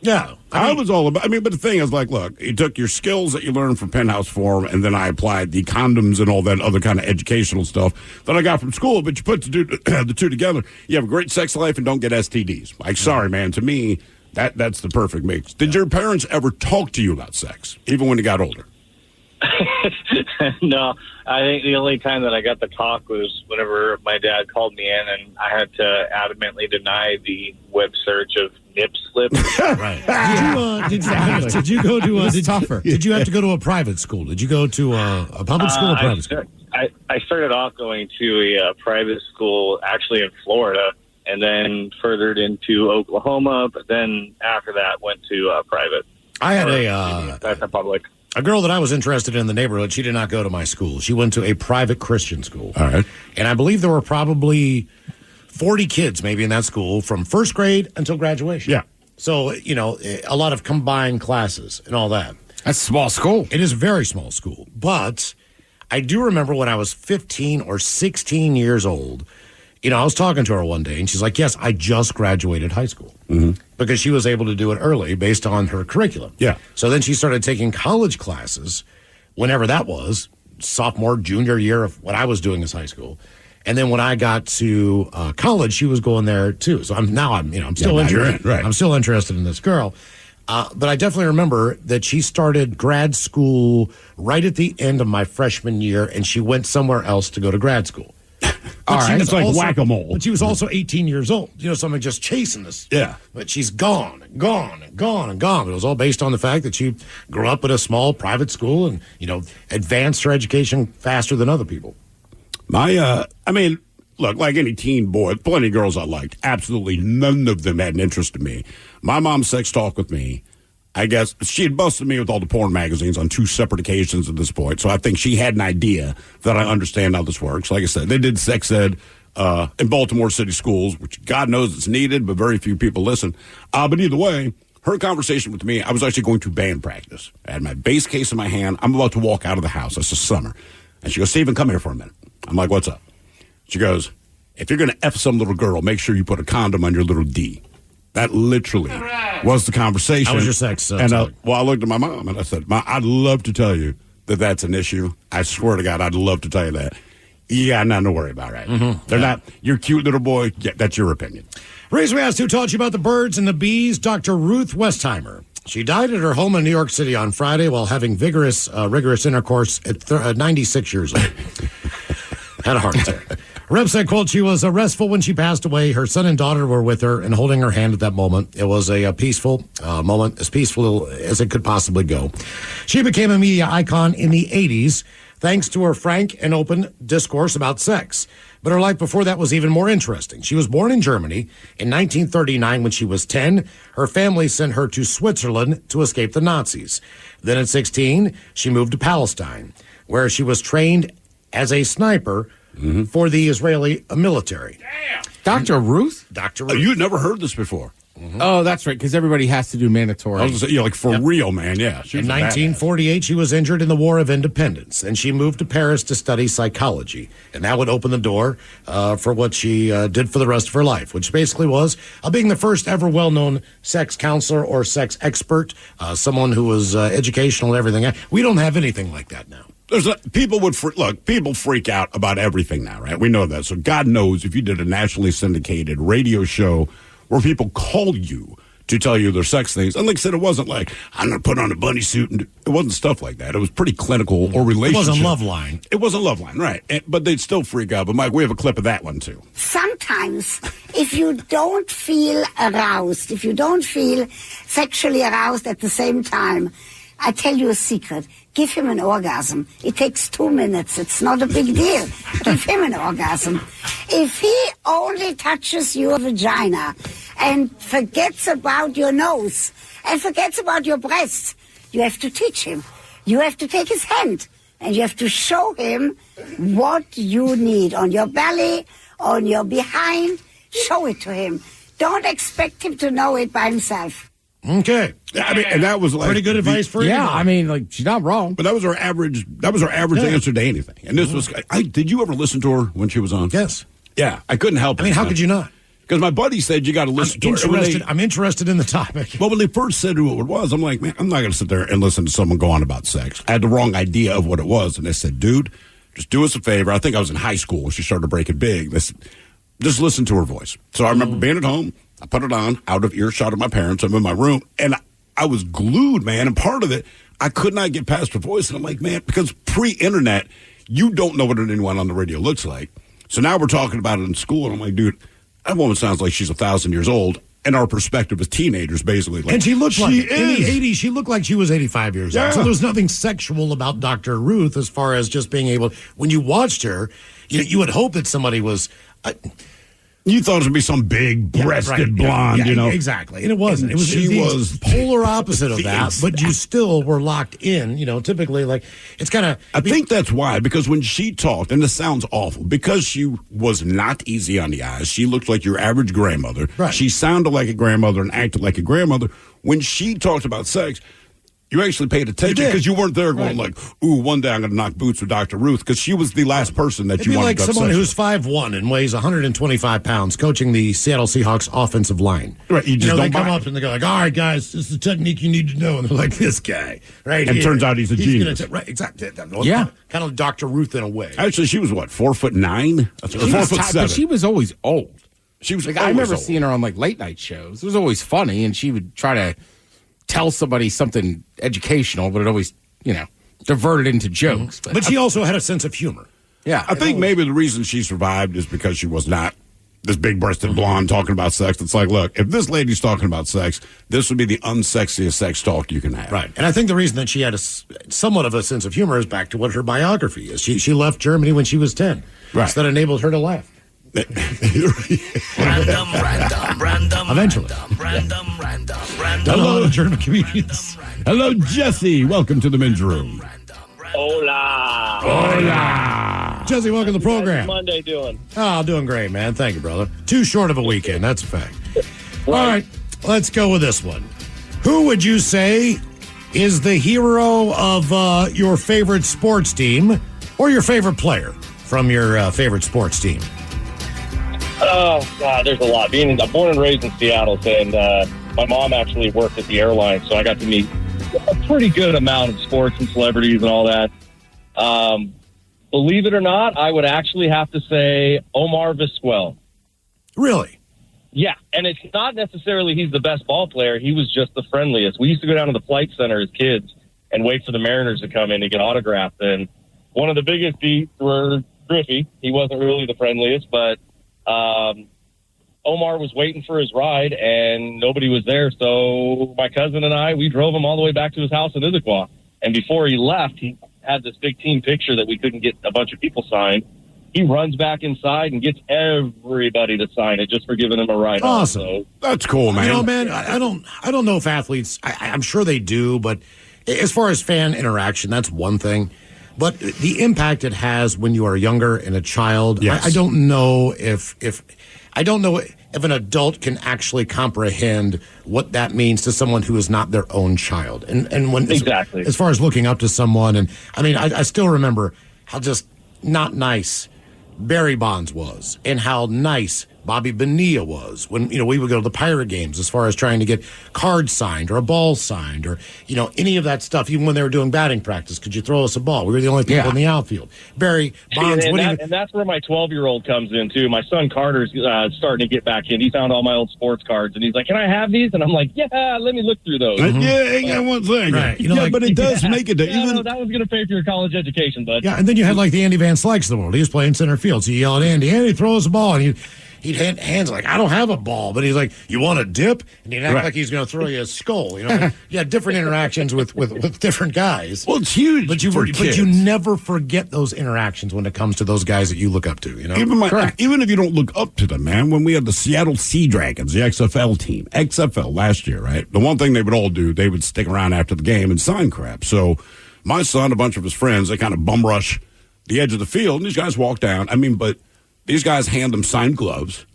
Speaker 8: Yeah,
Speaker 9: I was all about. I mean, but the thing is, like, look, you took your skills that you learned from Penthouse Forum, and then I applied the condoms and all that other kind of educational stuff that I got from school. But you put the two together, you have a great sex life and don't get STDs. Like, sorry, man, to me, that's the perfect mix. Did your parents ever talk to you about sex, even when you got older?
Speaker 1: No, I think the only time that I got the talk was whenever my dad called me in, and I had to adamantly deny the web search of nip slip.
Speaker 8: Right. Did you go to? Did you have to go to a private school? Did you go to a public school or private school?
Speaker 1: I started off going to a private school, actually in Florida, and then furthered into Oklahoma. But then after that, went to private.
Speaker 8: I had
Speaker 1: that's a public.
Speaker 8: A girl that I was interested in the neighborhood, she did not go to my school. She went to a private Christian school.
Speaker 9: All right.
Speaker 8: And I believe there were probably 40 kids maybe in that school from first grade until graduation.
Speaker 9: Yeah.
Speaker 8: So, you know, a lot of combined classes and all that.
Speaker 5: That's a small school.
Speaker 8: It is a very small school. But I do remember when I was 15 or 16 years old, you know, I was talking to her one day, and she's like, yes, I just graduated high school.
Speaker 9: Mm-hmm.
Speaker 8: Because she was able to do it early based on her curriculum.
Speaker 9: Yeah.
Speaker 8: So then she started taking college classes, whenever that was, sophomore, junior year of what I was doing as high school. And then when I got to college, she was going there too. So I'm still interested.
Speaker 9: Right.
Speaker 8: I'm still interested in this girl. But I definitely remember that she started grad school right at the end of my freshman year, and she went somewhere else to go to grad school.
Speaker 9: All right, it's like whack-a-mole.
Speaker 8: But she was also 18 years old. You know, so I'm just chasing this.
Speaker 9: Yeah.
Speaker 8: But she's gone. But it was all based on the fact that she grew up at a small private school and, you know, advanced her education faster than other people.
Speaker 9: I mean, look, like any teen boy, plenty of girls I liked. Absolutely none of them had an interest in me. My mom sex talked with me. I guess she had busted me with all the porn magazines on 2 separate occasions at this point. So I think she had an idea that I understand how this works. Like I said, they did sex ed in Baltimore City schools, which God knows it's needed, but very few people listen. But either way, her conversation with me, I was actually going to band practice. I had my bass case in my hand. I'm about to walk out of the house. It's the summer. And she goes, Stephen, come here for a minute. I'm like, what's up? She goes, if you're going to F some little girl, make sure you put a condom on your little D. That literally was the conversation.
Speaker 8: How was your sex?
Speaker 9: And I looked at my mom and I said, Ma, I'd love to tell you that that's an issue. I swear to God, I'd love to tell you that. Yeah, nothing to worry about, right? Mm-hmm. They're not, you're a cute little boy. Yeah, that's your opinion.
Speaker 8: Reason we asked who taught you about the birds and the bees, Dr. Ruth Westheimer. She died at her home in New York City on Friday while having rigorous intercourse at 96 years old. Had a heart attack. Rep said, quote, she was restful when she passed away. Her son and daughter were with her and holding her hand at that moment. It was a peaceful moment, as peaceful as it could possibly go. She became a media icon in the 80s thanks to her frank and open discourse about sex. But her life before that was even more interesting. She was born in Germany in 1939 when she was 10. Her family sent her to Switzerland to escape the Nazis. Then at 16, she moved to Palestine, where she was trained as a sniper for the Israeli military.
Speaker 5: Damn. Dr. Ruth?
Speaker 8: Dr. Ruth.
Speaker 9: You'd never heard this before.
Speaker 5: Mm-hmm. Oh, that's right, because everybody has to do mandatory.
Speaker 9: I was going to say, like for real, man, yeah.
Speaker 8: In 1948, she was injured in the War of Independence, and she moved to Paris to study psychology. And that would open the door for what she did for the rest of her life, which basically was being the first ever well-known sex counselor or sex expert, someone who was educational and everything. We don't have anything like that now.
Speaker 9: People freak out about everything now, right? We know that. So God knows if you did a nationally syndicated radio show where people call you to tell you their sex things. And like I said, it wasn't like, I'm going to put on a bunny suit. And it wasn't stuff like that. It was pretty clinical or relationship.
Speaker 8: It wasn't Loveline.
Speaker 9: It wasn't Loveline, right. But they'd still freak out. But Mike, we have a clip of that one too.
Speaker 3: Sometimes if you don't feel aroused, if you don't feel sexually aroused at the same time, I tell you a secret. Give him an orgasm. It takes 2 minutes. It's not a big deal. Give him an orgasm. If he only touches your vagina and forgets about your nose and forgets about your breasts, you have to teach him. You have to take his hand and you have to show him what you need on your belly, on your behind. Show it to him. Don't expect him to know it by himself.
Speaker 8: Okay.
Speaker 9: I mean, and that was like
Speaker 8: pretty good advice for you.
Speaker 5: Yeah, I mean, like, she's not wrong.
Speaker 9: But that was her average answer to anything. And this was, did you ever listen to her when she was on?
Speaker 8: Yes.
Speaker 9: Yeah, I couldn't help it.
Speaker 8: I mean, how could you not?
Speaker 9: Because my buddy said you got to listen to her.
Speaker 8: I'm interested in the topic.
Speaker 9: Well, when they first said who it was, I'm like, man, I'm not going to sit there and listen to someone go on about sex. I had the wrong idea of what it was. And they said, dude, just do us a favor. I think I was in high school when she started to break it big. They said, just listen to her voice. So I remember being at home. I put it on, out of earshot of my parents. I'm in my room, and I was glued, man. And part of it, I could not get past her voice. And I'm like, man, because pre-internet, you don't know what anyone on the radio looks like. So now we're talking about it in school, and I'm like, dude, that woman sounds like she's 1,000 years old. And our perspective as teenagers, basically. Like,
Speaker 8: and she looked like, in the 80s, she looked like she was 85 years old. So there's nothing sexual about Dr. Ruth as far as just being able, when you watched her, you would hope that somebody was...
Speaker 9: You thought it would be some big-breasted blonde, you know.
Speaker 8: Exactly. And it wasn't. She was the polar opposite of that, but you still were locked in, typically, like, it's kind of...
Speaker 9: I think that's why, because when she talked, and this sounds awful, because she was not easy on the eyes, she looked like your average grandmother.
Speaker 8: Right.
Speaker 9: She sounded like a grandmother and acted like a grandmother. When she talked about sex... You actually paid attention because you weren't there going like, ooh, one day I'm going to knock boots with Dr. Ruth, because she was the last person that you wanted to
Speaker 8: It'd be like someone who's 5'1" and weighs 125 pounds coaching the Seattle Seahawks offensive line.
Speaker 9: Right. You just don't
Speaker 8: they come up and they go like, all right, guys, this is the technique you need to know. And they're like, this guy, right?
Speaker 9: And turns out he's a genius.
Speaker 8: Right, exactly.
Speaker 5: Yeah.
Speaker 8: Kind of Dr. Ruth in a way.
Speaker 9: Actually, she was what, 4'9"? Or 4'7"?
Speaker 5: But she was always old.
Speaker 9: She was
Speaker 5: like, I remember seeing her on like late night shows. It was always funny, and she would try to tell somebody something educational, but it always, diverted into jokes.
Speaker 8: But she also had a sense of humor.
Speaker 5: Yeah.
Speaker 9: I think maybe the reason she survived is because she was not this big-breasted blonde talking about sex. It's like, look, if this lady's talking about sex, this would be the unsexiest sex talk you can have.
Speaker 8: Right. And I think the reason that she had somewhat of a sense of humor is back to what her biography is. She left Germany when she was 10.
Speaker 9: Right.
Speaker 8: So that enabled her to laugh. Eventually.
Speaker 9: Hello, German comedians. Hello, Jesse. Welcome to the men's room.
Speaker 2: Hola.
Speaker 8: Hola. Jesse, welcome to the program.
Speaker 2: How's Monday doing?
Speaker 8: Oh, doing great, man. Thank you, brother. Too short of a weekend, that's a fact. All right, let's go with this one. Who would you say is the hero of your favorite sports team or your favorite player from your favorite sports team?
Speaker 2: Oh, God, there's a lot. I'm born and raised in Seattle, and my mom actually worked at the airline, so I got to meet a pretty good amount of sports and celebrities and all that. Believe it or not, I would actually have to say Omar Vizquel.
Speaker 8: Really?
Speaker 2: Yeah, and it's not necessarily he's the best ball player. He was just the friendliest. We used to go down to the flight center as kids and wait for the Mariners to come in to get autographed. And one of the biggest beats were Griffey. He wasn't really the friendliest, but Omar was waiting for his ride, and nobody was there. So my cousin and I, we drove him all the way back to his house in Issaquah. And before he left, he had this big team picture that we couldn't get a bunch of people signed. He runs back inside and gets everybody to sign it just for giving him a ride.
Speaker 8: Awesome.
Speaker 2: So,
Speaker 9: that's cool, man.
Speaker 8: You know, man, I don't know if athletes, I'm sure they do, but as far as fan interaction, that's one thing. But the impact it has when you are younger and a child,
Speaker 9: yes.
Speaker 8: I don't know if an adult can actually comprehend what that means to someone who is not their own child. And when
Speaker 2: exactly
Speaker 8: as far as looking up to someone, and I mean, I still remember how just not nice Barry Bonds was, and how nice Bobby Bonilla was when, we would go to the Pirate games as far as trying to get cards signed or a ball signed or, any of that stuff. Even when they were doing batting practice, could you throw us a ball? We were the only people in the outfield. Barry Bonds.
Speaker 2: And that's where my 12-year-old comes in, too. My son Carter's starting to get back in. He found all my old sports cards, and he's like, can I have these? And I'm like, yeah, let me look through those.
Speaker 9: Hang on one thing. Right. But it does make it.
Speaker 2: No, that was going to pay for your college education, bud.
Speaker 8: Yeah, and then you had like the Andy Van Slykes of the world. He was playing center field, so you yell at Andy, throw us a ball, and he'd hands like, I don't have a ball, but he's like, you want a dip? And he'd act like he's going to throw you a skull. You had different interactions with different guys.
Speaker 9: Well, it's huge,
Speaker 8: but you never forget those interactions when it comes to those guys that you look up to.
Speaker 9: Even if you don't look up to them, man. When we had the Seattle Sea Dragons, the XFL last year, right? The one thing they would all do, they would stick around after the game and sign crap. So my son, a bunch of his friends, they kind of bum rush the edge of the field, and these guys walk down. But these guys hand them signed gloves,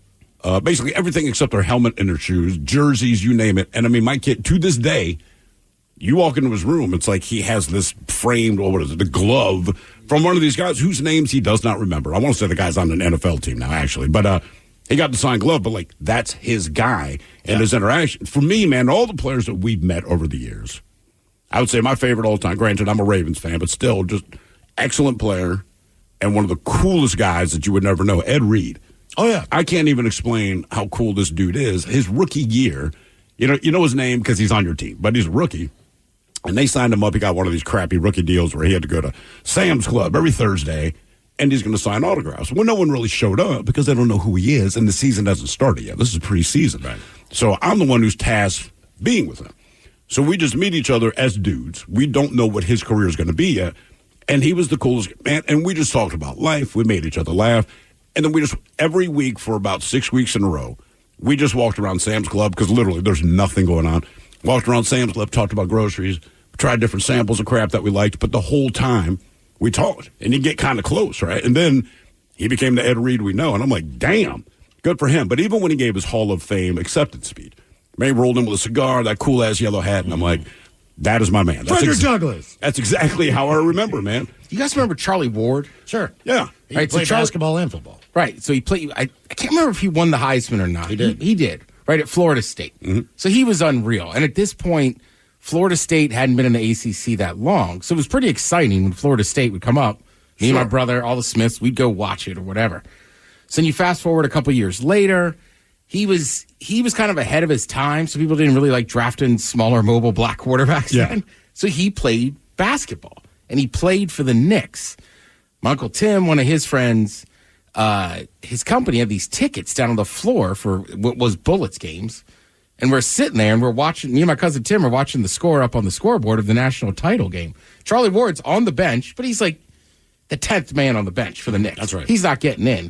Speaker 9: basically everything except their helmet and their shoes, jerseys, you name it. And my kid, to this day, you walk into his room, it's like he has this framed, the glove from one of these guys whose names he does not remember. I want to say the guy's on an NFL team now, actually. But he got the signed glove, but that's his guy and his interaction. For me, man, all the players that we've met over the years, I would say my favorite all time, granted, I'm a Ravens fan, but still just excellent player. And one of the coolest guys that you would never know, Ed Reed.
Speaker 8: Oh, yeah.
Speaker 9: I can't even explain how cool this dude is. His rookie year, you know his name because he's on your team, but he's a rookie. And they signed him up. He got one of these crappy rookie deals where he had to go to Sam's Club every Thursday, and he's going to sign autographs. Well, no one really showed up because they don't know who he is, and the season hasn't started yet. This is preseason. Right. So I'm the one who's tasked being with him. So we just meet each other as dudes. We don't know what his career is going to be yet. And he was the coolest man. And we just talked about life. We made each other laugh. And then we just, every week for about 6 weeks in a row, we just walked around Sam's Club because literally there's nothing going on. Walked around Sam's Club, talked about groceries, tried different samples of crap that we liked. But the whole time we talked. And you get kind of close, right? And then he became the Ed Reed we know. And I'm like, damn, good for him. But even when he gave his Hall of Fame acceptance speech, May rolled in with a cigar, that cool-ass yellow hat, and I'm like, that is my man.
Speaker 8: Frederick Douglass.
Speaker 9: That's exactly how I remember, man.
Speaker 5: You guys remember Charlie Ward?
Speaker 8: Sure.
Speaker 9: Yeah.
Speaker 8: He played basketball and football.
Speaker 5: Right. So he played, I can't remember if he won the Heisman or not.
Speaker 8: He did.
Speaker 5: He did, right, at Florida State.
Speaker 9: Mm-hmm.
Speaker 5: So he was unreal. And at this point, Florida State hadn't been in the ACC that long. So it was pretty exciting when Florida State would come up. Me and my brother, all the Smiths, we'd go watch it or whatever. So then you fast forward a couple years later, he was kind of ahead of his time. So people didn't really like drafting smaller, mobile black quarterbacks then. So he played basketball, and he played for the Knicks. My Uncle Tim, one of his friends, his company had these tickets down on the floor for what was Bullets games. And we're sitting there, and we're watching, me and my cousin Tim are watching the score up on the scoreboard of the national title game. Charlie Ward's on the bench, but he's like the 10th man on the bench for the Knicks.
Speaker 8: That's right.
Speaker 5: He's not getting in.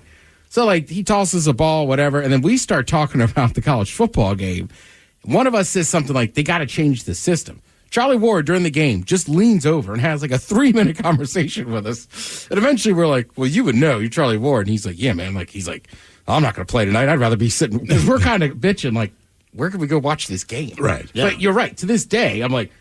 Speaker 5: So, like, he tosses a ball, whatever, and then we start talking about the college football game. One of us says something like, they got to change the system. Charlie Ward, during the game, just leans over and has, like, a 3-minute conversation with us. And eventually we're like, well, you would know. You're Charlie Ward. And he's like, yeah, man. Like, he's like, I'm not going to play tonight. I'd rather be sitting. Because we're kind of bitching, like, where can we go watch this game?
Speaker 9: Right.
Speaker 5: Yeah. But you're right. To this day, I'm like,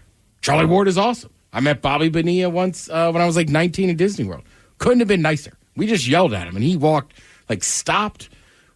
Speaker 5: Charlie Ward is awesome. I met Bobby Bonilla once when I was, like, 19 in Disney World. Couldn't have been nicer. We just yelled at him, and he walked, like, stopped,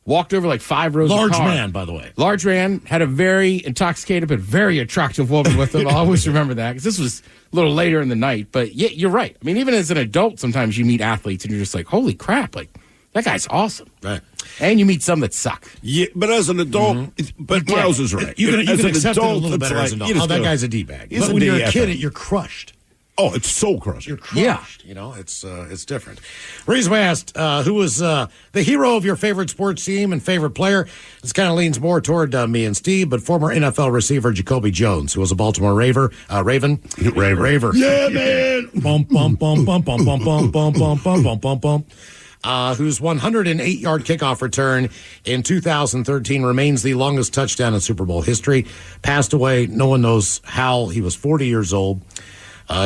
Speaker 5: walked over, like, 5 rows of cars.
Speaker 8: Large man, by the way.
Speaker 5: Large man, had a very intoxicated but very attractive woman with him. I'll always remember that, because this was a little later in the night. But, yeah, you're right. I mean, even as an adult, sometimes you meet athletes, and you're just like, holy crap, like, that guy's awesome.
Speaker 9: Right.
Speaker 5: And you meet some that suck.
Speaker 9: Yeah, but as an adult, but Miles is right.
Speaker 8: You can
Speaker 9: as an
Speaker 8: accept
Speaker 9: adult,
Speaker 8: it a little better as an adult. Oh, that guy's a D-bag. But when you're a kid, you're crushed.
Speaker 9: Oh, it's so crushed.
Speaker 8: You're crushed. Yeah. You know, it's different. Reason we asked, who was the hero of your favorite sports team and favorite player? This kind of leans more toward me and Steve, but former NFL receiver Jacoby Jones, who was a Baltimore Raven. Raver.
Speaker 9: Yeah, man.
Speaker 8: Bump, bump, bump, bump, bump, bump, bump, bump, bump, bump, bump, bump, bump. Whose 108-yard kickoff return in 2013 remains the longest touchdown in Super Bowl history. Passed away, no one knows how. He was 40 years old.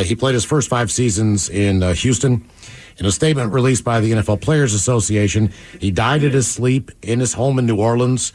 Speaker 8: He played his first 5 seasons in Houston. In a statement released by the NFL Players Association, he died at his sleep in his home in New Orleans.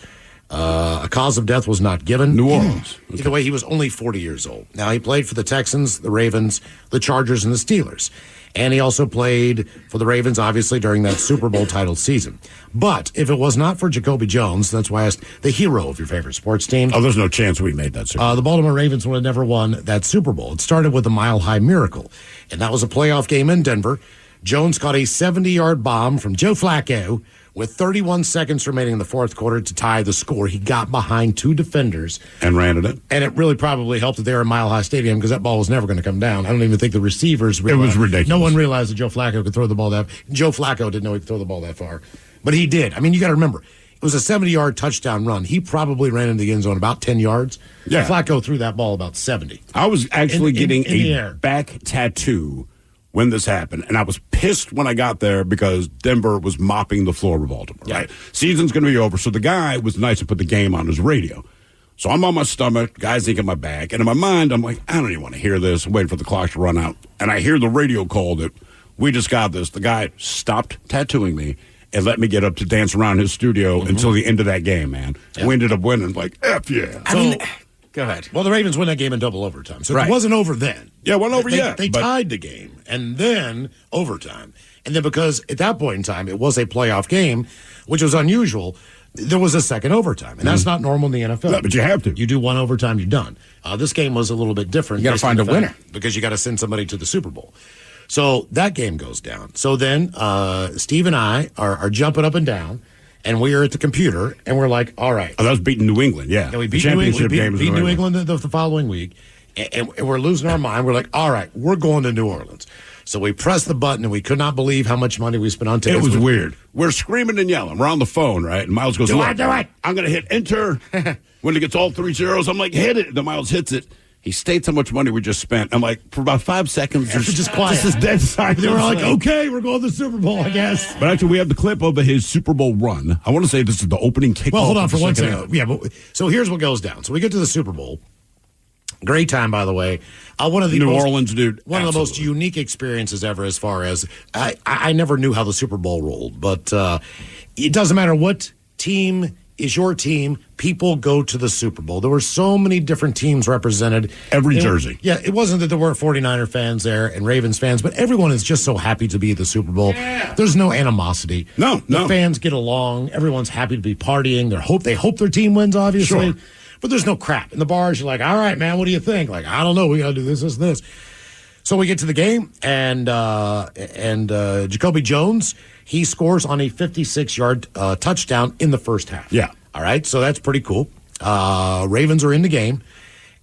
Speaker 8: A cause of death was not given.
Speaker 9: New Orleans.
Speaker 8: Okay. Either way, he was only 40 years old. Now, he played for the Texans, the Ravens, the Chargers, and the Steelers. And he also played for the Ravens, obviously, during that Super Bowl title season. But if it was not for Jacoby Jones, that's why I asked the hero of your favorite sports team.
Speaker 9: Oh, there's no chance we made that Super Bowl.
Speaker 8: The Baltimore Ravens would have never won that Super Bowl. It started with a mile-high miracle, and that was a playoff game in Denver. Jones caught a 70-yard bomb from Joe Flacco with 31 seconds remaining in the fourth quarter to tie the score. He got behind 2 defenders.
Speaker 9: And ran it in.
Speaker 8: And it really probably helped that they were in Mile High Stadium because that ball was never going to come down. I don't even think the receivers realized.
Speaker 9: It was ridiculous.
Speaker 8: No one realized that Joe Flacco could throw the ball that. Joe Flacco didn't know he could throw the ball that far. But he did. I mean, you got to remember, it was a 70-yard touchdown run. He probably ran into the end zone about 10 yards.
Speaker 9: Yeah.
Speaker 8: Flacco threw that ball about 70.
Speaker 9: I was actually getting
Speaker 8: a
Speaker 9: back tattoo when this happened, and I was pissed when I got there because Denver was mopping the floor of Baltimore.
Speaker 8: Yeah.
Speaker 9: Right, season's going to be over, so the guy was nice to put the game on his radio. So I'm on my stomach, guys think in my back, and in my mind, I'm like, I don't even want to hear this. I'm waiting for the clock to run out, and I hear the radio call that we just got this. The guy stopped tattooing me and let me get up to dance around his studio until the end of that game, man. Yeah. We ended up winning, like, F yeah.
Speaker 8: I mean, go ahead. Well, the Ravens win that game in double overtime, so it wasn't over then.
Speaker 9: Yeah, it wasn't over yet.
Speaker 8: They tied the game, and then overtime. And then because at that point in time, it was a playoff game, which was unusual, there was a second overtime. And that's not normal in the NFL.
Speaker 9: No, but you have to.
Speaker 8: You do one overtime, you're done. This game was a little bit different.
Speaker 5: You got to find a winner.
Speaker 8: Because you got to send somebody to the Super Bowl. So that game goes down. So then Steve and I are jumping up and down. And we are at the computer, and we're like, all right.
Speaker 9: Oh, that was beating New England, yeah.
Speaker 8: We beat New England, beat New England the following week, and we're losing our mind. We're like, all right, we're going to New Orleans. So we pressed the button, and we could not believe how much money we spent on tickets.
Speaker 9: It was weird. We're screaming and yelling. We're on the phone, right? And Miles goes,
Speaker 8: do it.
Speaker 9: I'm going to hit enter. When it gets all 3 zeros, I'm like, hit it. Then Miles hits it. He states how much money we just spent. I'm like, for about 5 seconds,
Speaker 8: it's just quiet.
Speaker 9: This is dead silence.
Speaker 8: They were like, okay, we're going to the Super Bowl, I guess.
Speaker 9: But actually, we have the clip of his Super Bowl run. I want to say this is the opening kickoff.
Speaker 8: Well, hold on for 1 second. Yeah, but so here's what goes down. So we get to the Super Bowl. Great time, by the way. One of the
Speaker 9: New Orleans, dude.
Speaker 8: One of the most unique experiences ever. As far as I never knew how the Super Bowl rolled, but it doesn't matter what team is your team. People go to the Super Bowl. There were so many different teams represented.
Speaker 9: Every jersey.
Speaker 8: Yeah, it wasn't that there weren't 49er fans there and Ravens fans, but everyone is just so happy to be at the Super Bowl. Yeah. There's no animosity.
Speaker 9: No.
Speaker 8: The fans get along. Everyone's happy to be partying. They hope their team wins, obviously.
Speaker 9: Sure.
Speaker 8: But there's no crap. In the bars, you're like, all right, man, what do you think? Like, I don't know. We got to do this. So we get to the game, and Jacoby Jones, he scores on a 56-yard touchdown in the first half.
Speaker 9: Yeah.
Speaker 8: All right, so that's pretty cool. Ravens are in the game.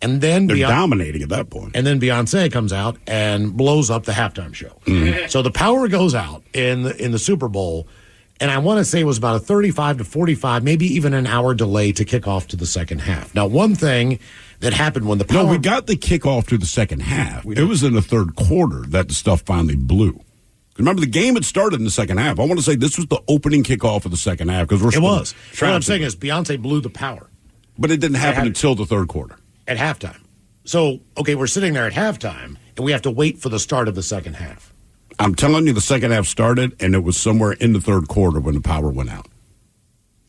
Speaker 8: And then
Speaker 9: they're dominating at that point.
Speaker 8: And then Beyonce comes out and blows up the halftime show. Mm-hmm. So the power goes out in the Super Bowl, and I want to say it was about a 35 to 45, maybe even an hour delay to kick off to the second half. Now, one thing that happened when the power...
Speaker 9: No, we got the kickoff to the second half. It was in the third quarter that the stuff finally blew. Remember, the game had started in the second half. I want to say this was the opening kickoff of the second half because
Speaker 8: it was. What I'm saying is Beyonce blew the power.
Speaker 9: But it didn't happen until the third quarter.
Speaker 8: At halftime. So, okay, we're sitting there at halftime, and we have to wait for the start of the second half.
Speaker 9: I'm telling you, the second half started, and it was somewhere in the third quarter when the power went out.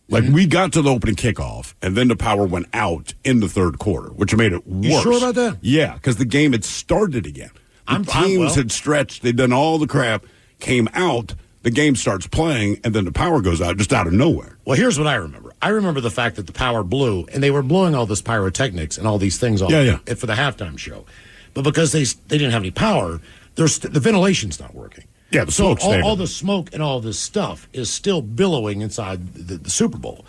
Speaker 9: Like, we got to the opening kickoff, and then the power went out in the third quarter, which made it worse.
Speaker 8: You sure about that?
Speaker 9: Yeah, because the game had started again. The teams had stretched. They'd done all the crap, came out, the game starts playing, and then the power goes out just out of nowhere.
Speaker 8: Well, here's what I remember. I remember the fact that the power blew, and they were blowing all this pyrotechnics and all these things for the halftime show. But because they didn't have any power, the ventilation's not working.
Speaker 9: Yeah,
Speaker 8: so all the smoke and all this stuff is still billowing inside the Super Bowl.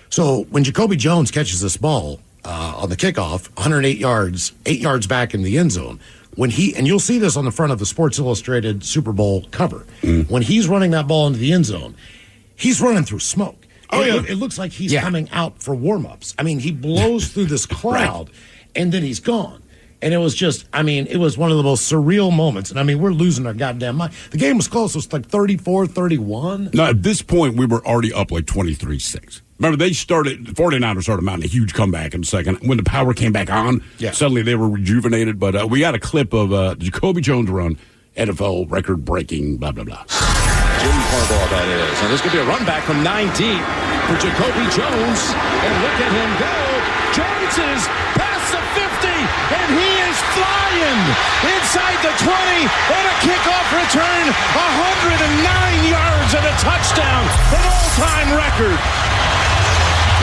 Speaker 8: So when Jacoby Jones catches this ball on the kickoff, 108 yards, 8 yards back in the end zone, and you'll see this on the front of the Sports Illustrated Super Bowl cover, when he's running that ball into the end zone, he's running through smoke. It looks like he's coming out for warm-ups. I mean, he blows through this cloud, and then he's gone. And it was just, it was one of the most surreal moments. And, we're losing our goddamn mind. The game was close. It was like 34-31.
Speaker 9: No, at this point, we were already up like 23-6. Remember, the 49ers started mounting a huge comeback in the second. When the power came back on, suddenly they were rejuvenated. But we got a clip of Jacoby Jones run, NFL record-breaking, blah, blah, blah.
Speaker 4: Jim Harbaugh, that is. And there's going to be a run back from 9 deep for Jacoby Jones. And look at him go. Jones is past the 50, and he is flying inside the 20 on a kickoff return. 109 yards and a touchdown. An all-time record.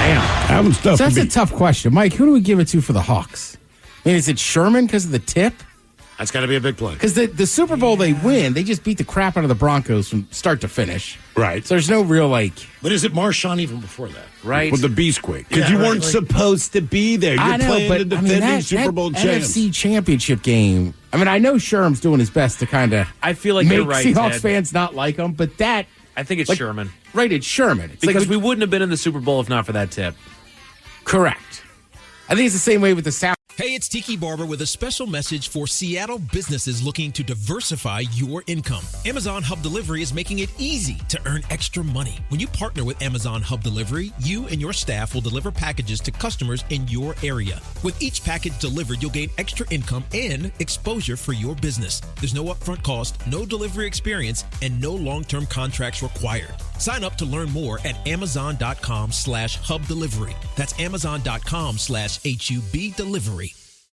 Speaker 5: Damn. So that's a tough question. Mike, who do we give it to for the Hawks? Is it Sherman because of the tip?
Speaker 8: That's got to be a big play.
Speaker 5: Because the Super Bowl they win, they just beat the crap out of the Broncos from start to finish.
Speaker 9: Right.
Speaker 5: So there's no real,
Speaker 8: But is it Marshawn even before that?
Speaker 5: Right.
Speaker 9: With the Beastquake. Because you weren't supposed to be there. You're playing the defending Super Bowl champs.
Speaker 5: NFC Championship game. I know Sherm's doing his best to kind of
Speaker 7: I feel like
Speaker 5: make
Speaker 7: you're right,
Speaker 5: Seahawks
Speaker 7: Ted.
Speaker 5: fans not like him, but that...
Speaker 7: I think it's Sherman.
Speaker 5: Right, it's Sherman. It's
Speaker 7: because we wouldn't have been in the Super Bowl if not for that tip.
Speaker 5: Correct. I think it's the same way with the South.
Speaker 10: Hey, it's Tiki Barber with a special message for Seattle businesses looking to diversify your income. Amazon Hub Delivery is making it easy to earn extra money. When you partner with Amazon Hub Delivery, you and your staff will deliver packages to customers in your area. With each package delivered, you'll gain extra income and exposure for your business. There's no upfront cost, no delivery experience, and no long-term contracts required. Sign up to learn more at amazon.com/hub delivery. That's amazon.com/HUB delivery.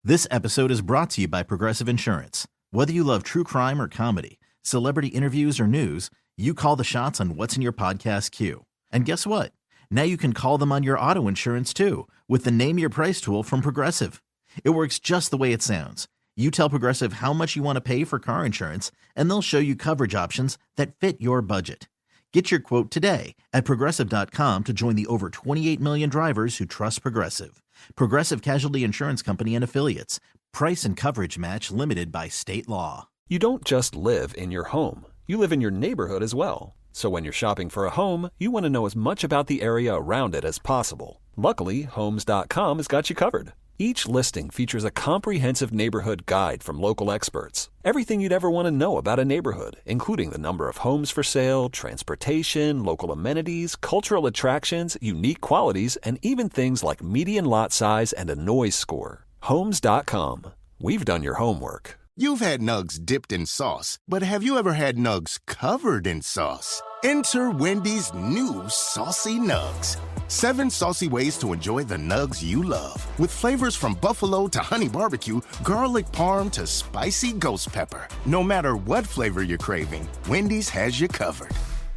Speaker 11: This episode is brought to you by Progressive Insurance. Whether you love true crime or comedy, celebrity interviews or news, you call the shots on what's in your podcast queue. And guess what? Now you can call them on your auto insurance too with the Name Your Price tool from Progressive. It works just the way it sounds. You tell Progressive how much you want to pay for car insurance, and they'll show you coverage options that fit your budget. Get your quote today at Progressive.com to join the over 28 million drivers who trust Progressive. Progressive Casualty Insurance Company and Affiliates. Price and coverage match limited by state law.
Speaker 22: You don't just live in your home. You live in your neighborhood as well. So when you're shopping for a home, you want to know as much about the area around it as possible. Luckily, Homes.com has got you covered. Each listing features a comprehensive neighborhood guide from local experts. Everything you'd ever want to know about a neighborhood, including the number of homes for sale, transportation, local amenities, cultural attractions, unique qualities, and even things like median lot size and a noise score. Homes.com. We've done your homework.
Speaker 25: You've had nugs dipped in sauce, but have you ever had nugs covered in sauce? Enter Wendy's new Saucy Nugs. 7 saucy ways to enjoy the nugs you love. With flavors from buffalo to honey barbecue, garlic parm to spicy ghost pepper. No matter what flavor you're craving, Wendy's has you covered.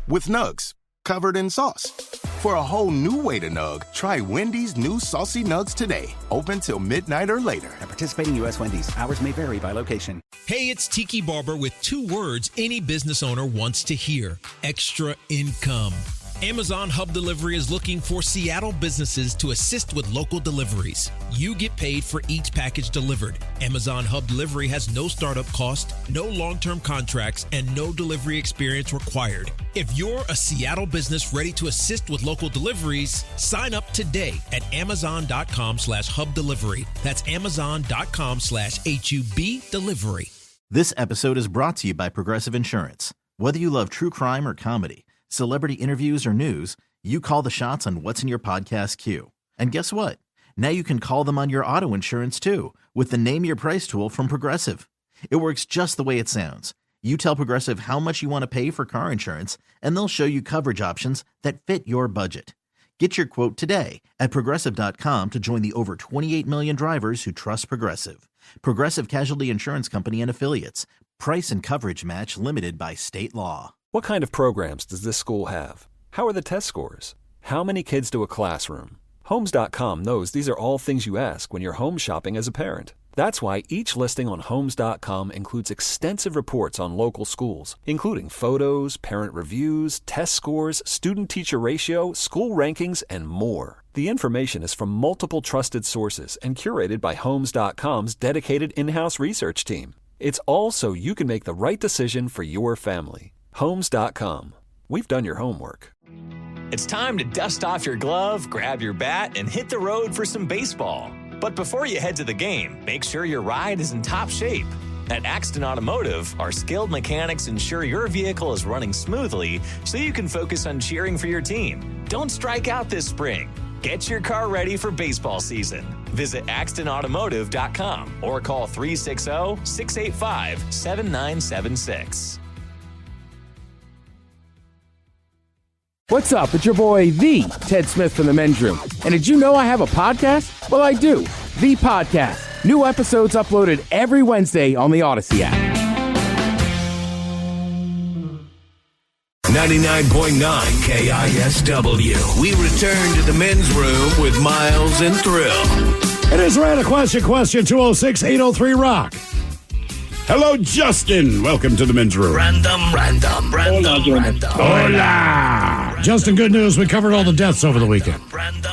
Speaker 25: With nugs covered in sauce. For a whole new way to nug, try Wendy's new Saucy Nugs today. Open till midnight or later.
Speaker 26: At participating U.S. Wendy's, hours may vary by location.
Speaker 10: Hey, it's Tiki Barber with 2 words any business owner wants to hear: extra income. Amazon Hub Delivery is looking for Seattle businesses to assist with local deliveries. You get paid for each package delivered. Amazon Hub Delivery has no startup cost, no long-term contracts, and no delivery experience required. If you're a Seattle business ready to assist with local deliveries, sign up today at amazon.com/hub delivery. That's amazon.com/HUB delivery.
Speaker 11: This episode is brought to you by Progressive Insurance. Whether you love true crime or comedy, celebrity interviews or news, you call the shots on what's in your podcast queue. And guess what? Now you can call them on your auto insurance too with the Name Your Price tool from Progressive. It works just the way it sounds. You tell Progressive how much you want to pay for car insurance, and they'll show you coverage options that fit your budget. Get your quote today at Progressive.com to join the over 28 million drivers who trust Progressive. Progressive Casualty Insurance Company and Affiliates. Price and coverage match limited by state law.
Speaker 22: What kind of programs does this school have? How are the test scores? How many kids to a classroom? Homes.com knows these are all things you ask when you're home shopping as a parent. That's why each listing on Homes.com includes extensive reports on local schools, including photos, parent reviews, test scores, student-teacher ratio, school rankings, and more. The information is from multiple trusted sources and curated by Homes.com's dedicated in-house research team. It's all so you can make the right decision for your family. Homes.com. We've done your homework.
Speaker 13: It's time to dust off your glove, grab your bat, and hit the road for some baseball. But before you head to the game, make sure your ride is in top shape. At Axton Automotive, our skilled mechanics ensure your vehicle is running smoothly so you can focus on cheering for your team. Don't strike out this spring. Get your car ready for baseball season. Visit AxtonAutomotive.com or call 360-685-7976.
Speaker 5: What's up? It's your boy, the Ted Smith from the Men's Room. And did you know I have a podcast? Well, I do. The Podcast. New episodes uploaded every Wednesday on the Odyssey app.
Speaker 12: 99.9 KISW. We return to the Men's Room with Miles and Thrill.
Speaker 8: It is Random Question 206-803-ROCK.
Speaker 9: Hello, Justin. Welcome to the Men's Room.
Speaker 6: Random.
Speaker 8: Hola. Justin, good news. We covered all the deaths over the weekend.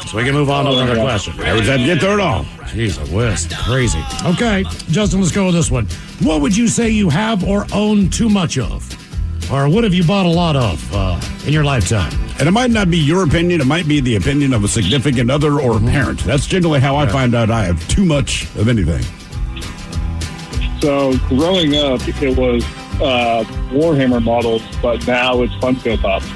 Speaker 8: So we can move on to another question.
Speaker 9: I was had to get through it all.
Speaker 8: Jeez, a list. Crazy. Okay, Justin, let's go with this one. What would you say you have or own too much of? Or what have you bought a lot of in your lifetime?
Speaker 9: And it might not be your opinion. It might be the opinion of a significant other or a parent. That's generally how I find out I have too much of anything.
Speaker 1: So growing up, it was Warhammer models, but now it's Funko Pops.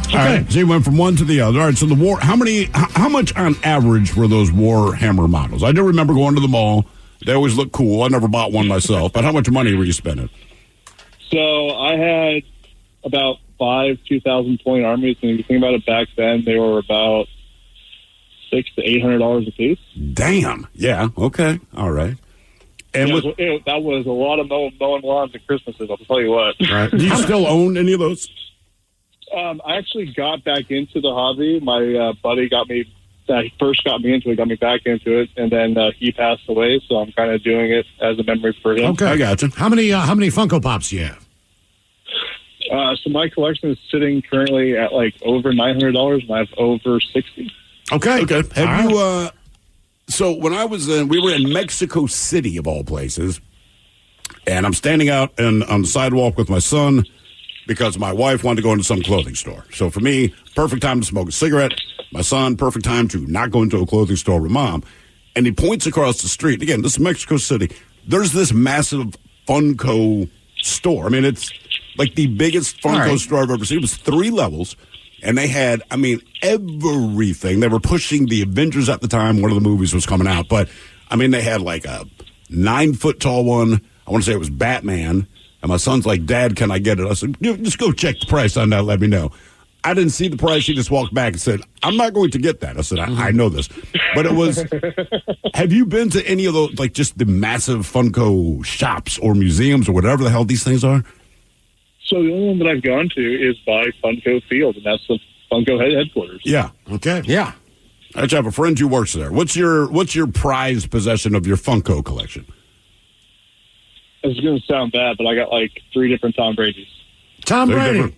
Speaker 9: Okay. All right, so you went from one to the other. All right, so how much on average were those Warhammer models? I do remember going to the mall. They always look cool. I never bought one myself, but how much money were you spending?
Speaker 1: So I had about 5 2,000-point armies, and if you think about it, back then they were about $600 to $800 a piece.
Speaker 9: Damn. Yeah. Okay. All right. And
Speaker 1: that was a lot of mowing lawns at Christmases, I'll tell you what.
Speaker 9: Right. Do you still own any of those?
Speaker 1: I actually got back into the hobby. My buddy he first got me into it, got me back into it, and then he passed away, so I'm kind of doing it as a memory for him.
Speaker 8: Okay, I got you. How many Funko Pops do you have?
Speaker 1: So my collection is sitting currently at like over $900, and I have over 60.
Speaker 9: Okay. Have you? So when I was we were in Mexico City of all places, and I'm standing out on the sidewalk with my son because my wife wanted to go into some clothing store. So for me, perfect time to smoke a cigarette. My son, perfect time to not go into a clothing store with mom. And he points across the street. Again, this is Mexico City. There's this massive Funko store. I mean, it's like the biggest Funko store I've ever seen. It was 3 levels. And they had, everything. They were pushing the Avengers at the time. One of the movies was coming out. But, they had like a 9-foot-tall one. I want to say it was Batman. And my son's like, Dad, can I get it? I said, just go check the price on that. Let me know. I didn't see the price. He just walked back and said, I'm not going to get that. I said, I know this. But it was, have you been to any of those, like just the massive Funko shops or museums or whatever the hell these things are?
Speaker 1: So the only one that I've gone to is by Funko Field, and that's the Funko headquarters.
Speaker 9: Yeah. Okay. Yeah. I have a friend who works there. What's your prized possession of your Funko collection?
Speaker 1: It's going to sound bad, but I got like 3 different Tom Brady's.
Speaker 8: Tom Brady.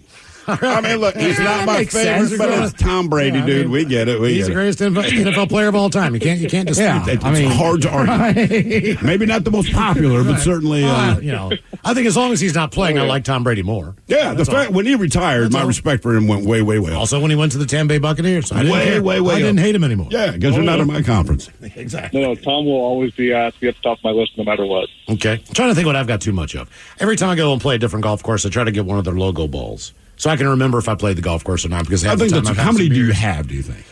Speaker 9: I mean, look, he's not my favorite, but it's Tom Brady, dude. We get it.
Speaker 8: He's the greatest NFL player of all time. You can't dispute that.
Speaker 9: It's hard to argue. Maybe not the most popular, but certainly.
Speaker 8: I think as long as he's not playing, I like Tom Brady more.
Speaker 9: Yeah, the fact when he retired, my respect for him went way, way, way up.
Speaker 8: Also, when he went to the Tampa Bay Buccaneers, I
Speaker 9: didn't
Speaker 8: hate him anymore.
Speaker 9: Yeah, because you're not in my conference.
Speaker 8: Exactly.
Speaker 2: No, Tom will always be at the top of my list no matter what.
Speaker 8: Okay. I'm trying to think what I've got too much of. Every time I go and play a different golf course, I try to get one of their logo balls. So I can remember if I played the golf course or not. Because
Speaker 9: I think that's how many do you have, do you think?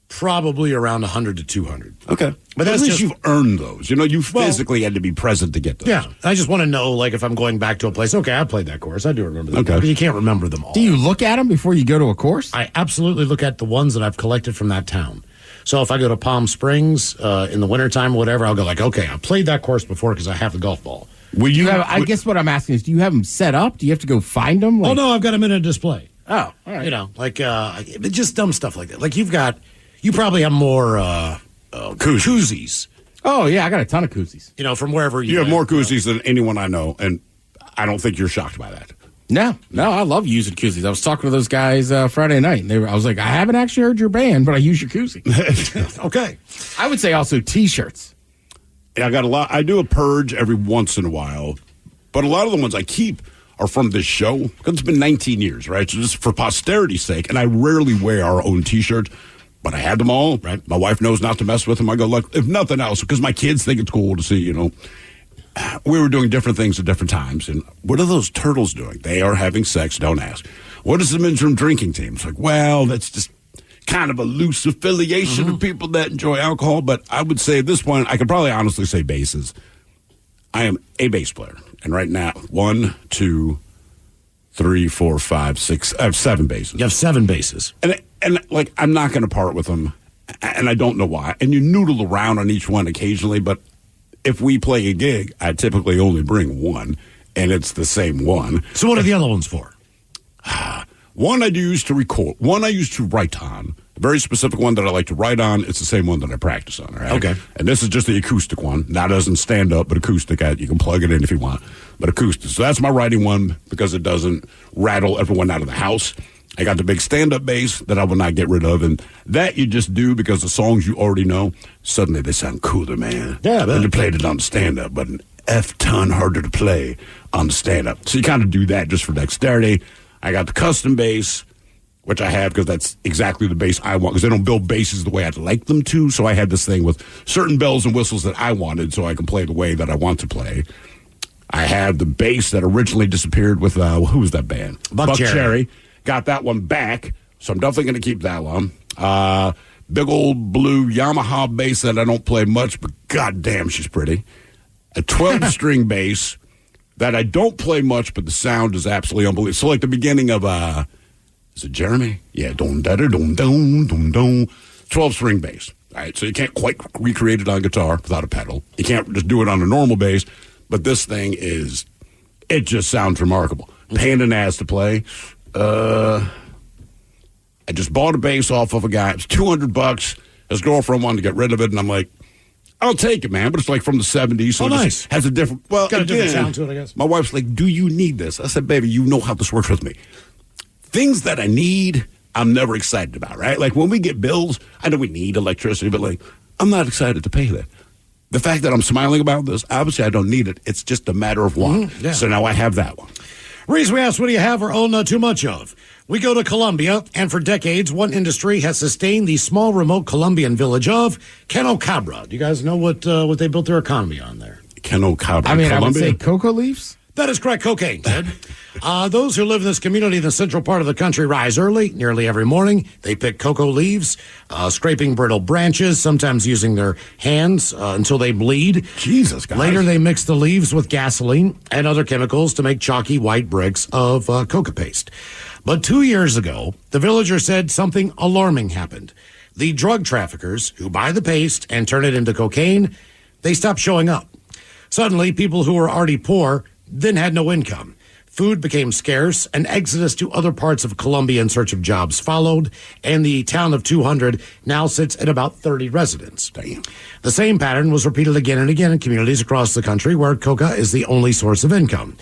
Speaker 8: Probably around 100 to 200.
Speaker 9: Okay.
Speaker 8: But
Speaker 9: at least you've earned those. You physically had to be present to get those.
Speaker 8: Yeah. I just want to know, like, if I'm going back to a place, okay, I played that course. I do remember that.
Speaker 9: Okay.
Speaker 8: But you can't remember them all.
Speaker 5: Do you look at them before you go to a course?
Speaker 8: I absolutely look at the ones that I've collected from that town. So if I go to Palm Springs in the wintertime or whatever, I'll go like, okay, I played that course before because I have the golf ball.
Speaker 5: I guess what I'm asking is, do you have them set up? Do you have to go find them?
Speaker 8: Oh, no, I've got them in a display.
Speaker 5: Oh, all right.
Speaker 8: Like just dumb stuff like that. Like you probably have more koozies.
Speaker 5: Oh, yeah, I got a ton of koozies.
Speaker 8: From wherever
Speaker 9: you have more koozies than anyone I know, and I don't think you're shocked by that.
Speaker 5: No, I love using koozies. I was talking to those guys Friday night, and I was like, I haven't actually heard your band, but I use your koozie.
Speaker 8: Okay.
Speaker 5: I would say also T-shirts.
Speaker 9: Yeah, I got a lot. I do a purge every once in a while, but a lot of the ones I keep are from this show because it's been 19 years, right? So just for posterity's sake, and I rarely wear our own T-shirts, but I had them all. Right? My wife knows not to mess with them. I go, look, if nothing else, because my kids think it's cool to see, we were doing different things at different times. And what are those turtles doing? They are having sex. Don't ask. What is the men's room drinking team? It's like, well, that's just kind of a loose affiliation of people that enjoy alcohol. But I would say at this point, I could probably honestly say bases. I am a bass player. And right now, 1, 2, 3, 4, 5, 6, I have 7 bases.
Speaker 8: You have 7 bases.
Speaker 9: And like, I'm not going to part with them. And I don't know why. And you noodle around on each one occasionally, but if we play a gig, I typically only bring one, and it's the same one.
Speaker 8: So what are the other ones for?
Speaker 9: One I use to record. One I use to write on. A very specific one that I like to write on. It's the same one that I practice on. Right?
Speaker 8: Okay.
Speaker 9: And this is just the acoustic one. Now, it doesn't stand up, but acoustic. You can plug it in if you want. But acoustic. So that's my writing one because it doesn't rattle everyone out of the house. I got the big stand-up bass that I will not get rid of, and that you just do because the songs you already know, suddenly they sound cooler, man.
Speaker 8: Yeah,
Speaker 9: when you played it on the stand-up, but an F-ton harder to play on the stand-up. So you kind of do that just for dexterity. I got the custom bass, which I have because that's exactly the bass I want, because they don't build basses the way I'd like them to, so I had this thing with certain bells and whistles that I wanted so I can play the way that I want to play. I have the bass that originally disappeared with, who was that band?
Speaker 8: Buck Cherry.
Speaker 9: Got that one back, so I'm definitely going to keep that one. Big old blue Yamaha bass that I don't play much, but goddamn, she's pretty. A 12-string bass that I don't play much, but the sound is absolutely unbelievable. So like the beginning of, is it Jeremy? Yeah, dum-da-da-dum-dum, dum-dum. 12-string bass. All right, so you can't quite recreate it on guitar without a pedal. You can't just do it on a normal bass, but this thing it just sounds remarkable. Pain in the ass to play. I just bought a bass off of a guy. It was $200. His girlfriend wanted to get rid of it, and I'm like, I'll take it, man. But it's like from the 70s, so
Speaker 8: nice.
Speaker 9: Has a different. Well,
Speaker 8: got a different sound to it, I guess.
Speaker 9: My wife's like, "Do you need this?" I said, "Baby, you know how this works with me. Things that I need, I'm never excited about, right? Like when we get bills, I know we need electricity, but like I'm not excited to pay that. The fact that I'm smiling about this, obviously, I don't need it. It's just a matter of want.
Speaker 8: Yeah.
Speaker 9: So now I have that one."
Speaker 8: Reese, we asked, what do you have or own too much of? We go to Colombia, and for decades, one industry has sustained the small, remote Colombian village of Canocabra. Do you guys know what they built their economy on there?
Speaker 9: Canocabra,
Speaker 5: I mean,
Speaker 9: Colombia?
Speaker 5: I would say cocoa leaves.
Speaker 8: That is correct, cocaine, Ted. Those who live in this community in the central part of the country rise early, nearly every morning. They pick cocoa leaves, scraping brittle branches, sometimes using their hands until they bleed.
Speaker 9: Jesus, guys.
Speaker 8: Later, they mix the leaves with gasoline and other chemicals to make chalky white bricks of coca paste. But 2 years ago, the villager said something alarming happened. The drug traffickers who buy the paste and turn it into cocaine, they stopped showing up. Suddenly, people who were already poor then had no income. Food became scarce, and exodus to other parts of Colombia in search of jobs followed, and the town of 200 now sits at about 30 residents.
Speaker 9: Damn.
Speaker 8: The same pattern was repeated again and again in communities across the country where coca is the only source of income.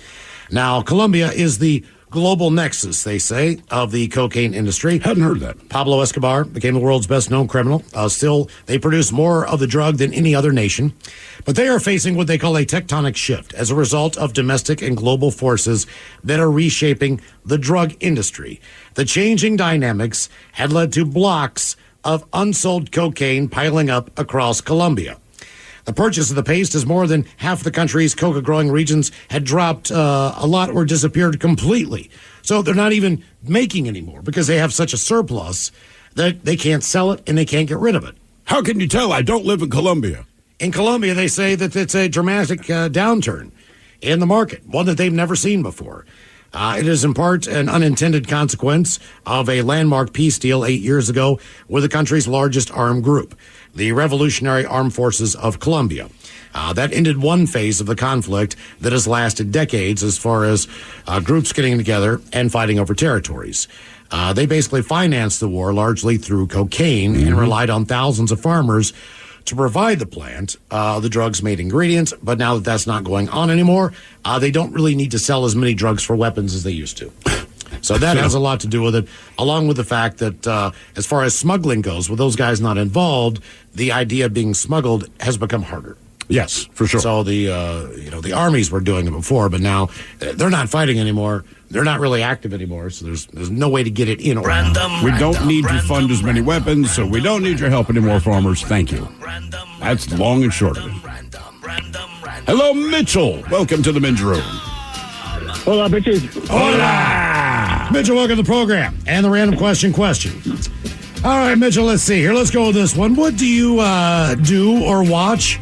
Speaker 8: Now, Colombia is the global nexus, they say, of the cocaine industry.
Speaker 9: Hadn't heard that.
Speaker 8: Pablo Escobar became the world's best-known criminal. Still, they produce more of the drug than any other nation. But they are facing what they call a tectonic shift as a result of domestic and global forces that are reshaping the drug industry. The changing dynamics had led to blocks of unsold cocaine piling up across Colombia. The purchase of the paste, as more than half the country's coca-growing regions had dropped a lot or disappeared completely. So they're not even making anymore because they have such a surplus that they can't sell it and they can't get rid of it.
Speaker 9: How can you tell? I don't live in Colombia.
Speaker 8: In Colombia, they say that it's a dramatic downturn in the market, one that they've never seen before. It is in part an unintended consequence of a landmark peace deal 8 years ago with the country's largest armed group, the Revolutionary Armed Forces of Colombia. That ended one phase of the conflict that has lasted decades as far as groups getting together and fighting over territories. They basically financed the war largely through cocaine and relied on thousands of farmers to provide the plant the drugs-made ingredients. But now that that's not going on anymore, they don't really need to sell as many drugs for weapons as they used to. So that has a lot to do with it, along with the fact that as far as smuggling goes, with those guys not involved, the idea of being smuggled has become harder.
Speaker 9: Yes, for sure.
Speaker 8: So the armies were doing it before, but now they're not fighting anymore. They're not really active anymore, so there's no way to get it in or out.
Speaker 9: We don't need to fund as many weapons, so we don't need your help anymore, farmers. Thank you. That's long and short of it. Hello, Mitchell. Welcome to the men's room.
Speaker 14: Hola, bitches.
Speaker 8: Hola! Mitchell, welcome to the program. And the random question. All right, Mitchell, let's see here. Let's go with this one. What do you do or watch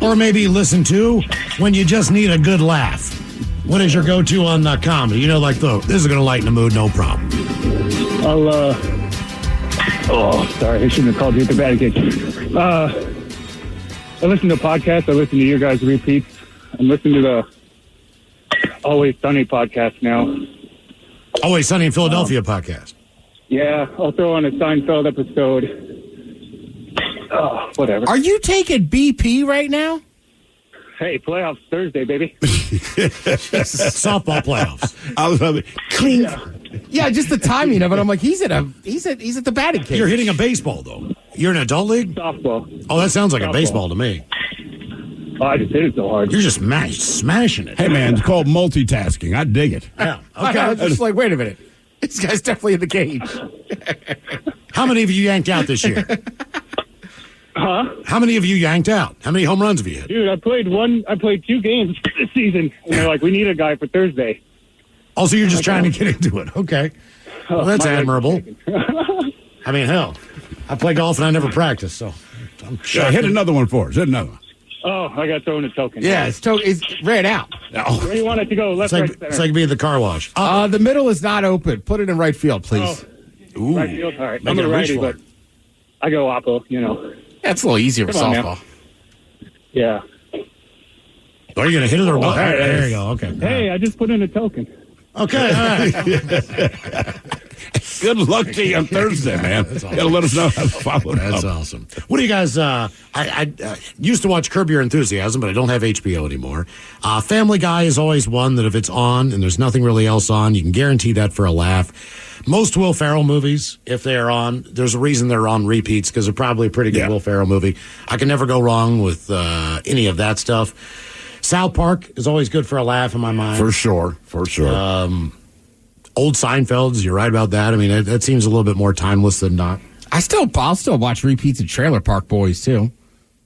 Speaker 8: or maybe listen to when you just need a good laugh? What is your go-to on comedy? You know, like, this is going to lighten the mood, no problem.
Speaker 14: Sorry, I shouldn't have called you the bad kid. I listen to podcasts. I listen to your guys' repeats. I'm listening to the Always Sunny podcast now.
Speaker 8: Always Sunny in Philadelphia podcast.
Speaker 14: Yeah, I'll throw on a Seinfeld episode. Whatever.
Speaker 5: Are you taking BP right now?
Speaker 14: Hey, playoffs Thursday, baby.
Speaker 8: Softball playoffs.
Speaker 9: I love it.
Speaker 8: Clean.
Speaker 5: Yeah, just the timing of it. I'm like, he's at the batting cage.
Speaker 8: You're hitting a baseball though. You're in an adult league?
Speaker 14: Softball.
Speaker 8: Oh, that sounds like a baseball to me.
Speaker 14: Oh, I just hit it so hard.
Speaker 8: You're just smashing it.
Speaker 9: Hey, man, it's called multitasking. I dig it.
Speaker 8: Yeah. Okay.
Speaker 5: I was just like, wait a minute. This guy's definitely in the cage.
Speaker 8: How many of you yanked out this year?
Speaker 14: Huh?
Speaker 8: How many of you yanked out? How many home runs have you hit?
Speaker 14: Dude, I played 2 games this season. And they're like, we need a guy for Thursday.
Speaker 8: Oh, so you're just trying to get into it. Okay. Well, that's admirable. I mean, hell, I play golf and I never practice, so I'm shocked.
Speaker 9: Hit another one for us. Hit another one.
Speaker 14: Oh, I got thrown a token.
Speaker 5: Yeah, it's ran out.
Speaker 8: Oh.
Speaker 14: Where do you want it to go? Left, right, center?
Speaker 8: It's like being at the car wash.
Speaker 5: The middle is not open. Put it in right field, please.
Speaker 14: Ooh. Right field? All right. I'm a righty, but I go oppo, you know.
Speaker 5: That's a little easier for softball.
Speaker 14: Yeah.
Speaker 8: Are you going to hit it or what? There you go. Okay.
Speaker 14: Hey, I just put in a token.
Speaker 8: Okay, all right.
Speaker 9: Good luck to you on Thursday, man.
Speaker 8: That's awesome.
Speaker 9: Gotta let us know how to follow it up.
Speaker 8: That's awesome. What do you guys, I used to watch Curb Your Enthusiasm, but I don't have HBO anymore. Family Guy is always one that if it's on and there's nothing really else on, you can guarantee that for a laugh. Most Will Ferrell movies, if they are on, there's a reason they're on repeats because they're probably a pretty good Will Ferrell movie. I can never go wrong with any of that stuff. South Park is always good for a laugh in my mind.
Speaker 9: For sure.
Speaker 8: Old Seinfelds, you're right about that. I mean, that seems a little bit more timeless than not.
Speaker 5: I'll still watch repeats of Trailer Park Boys too.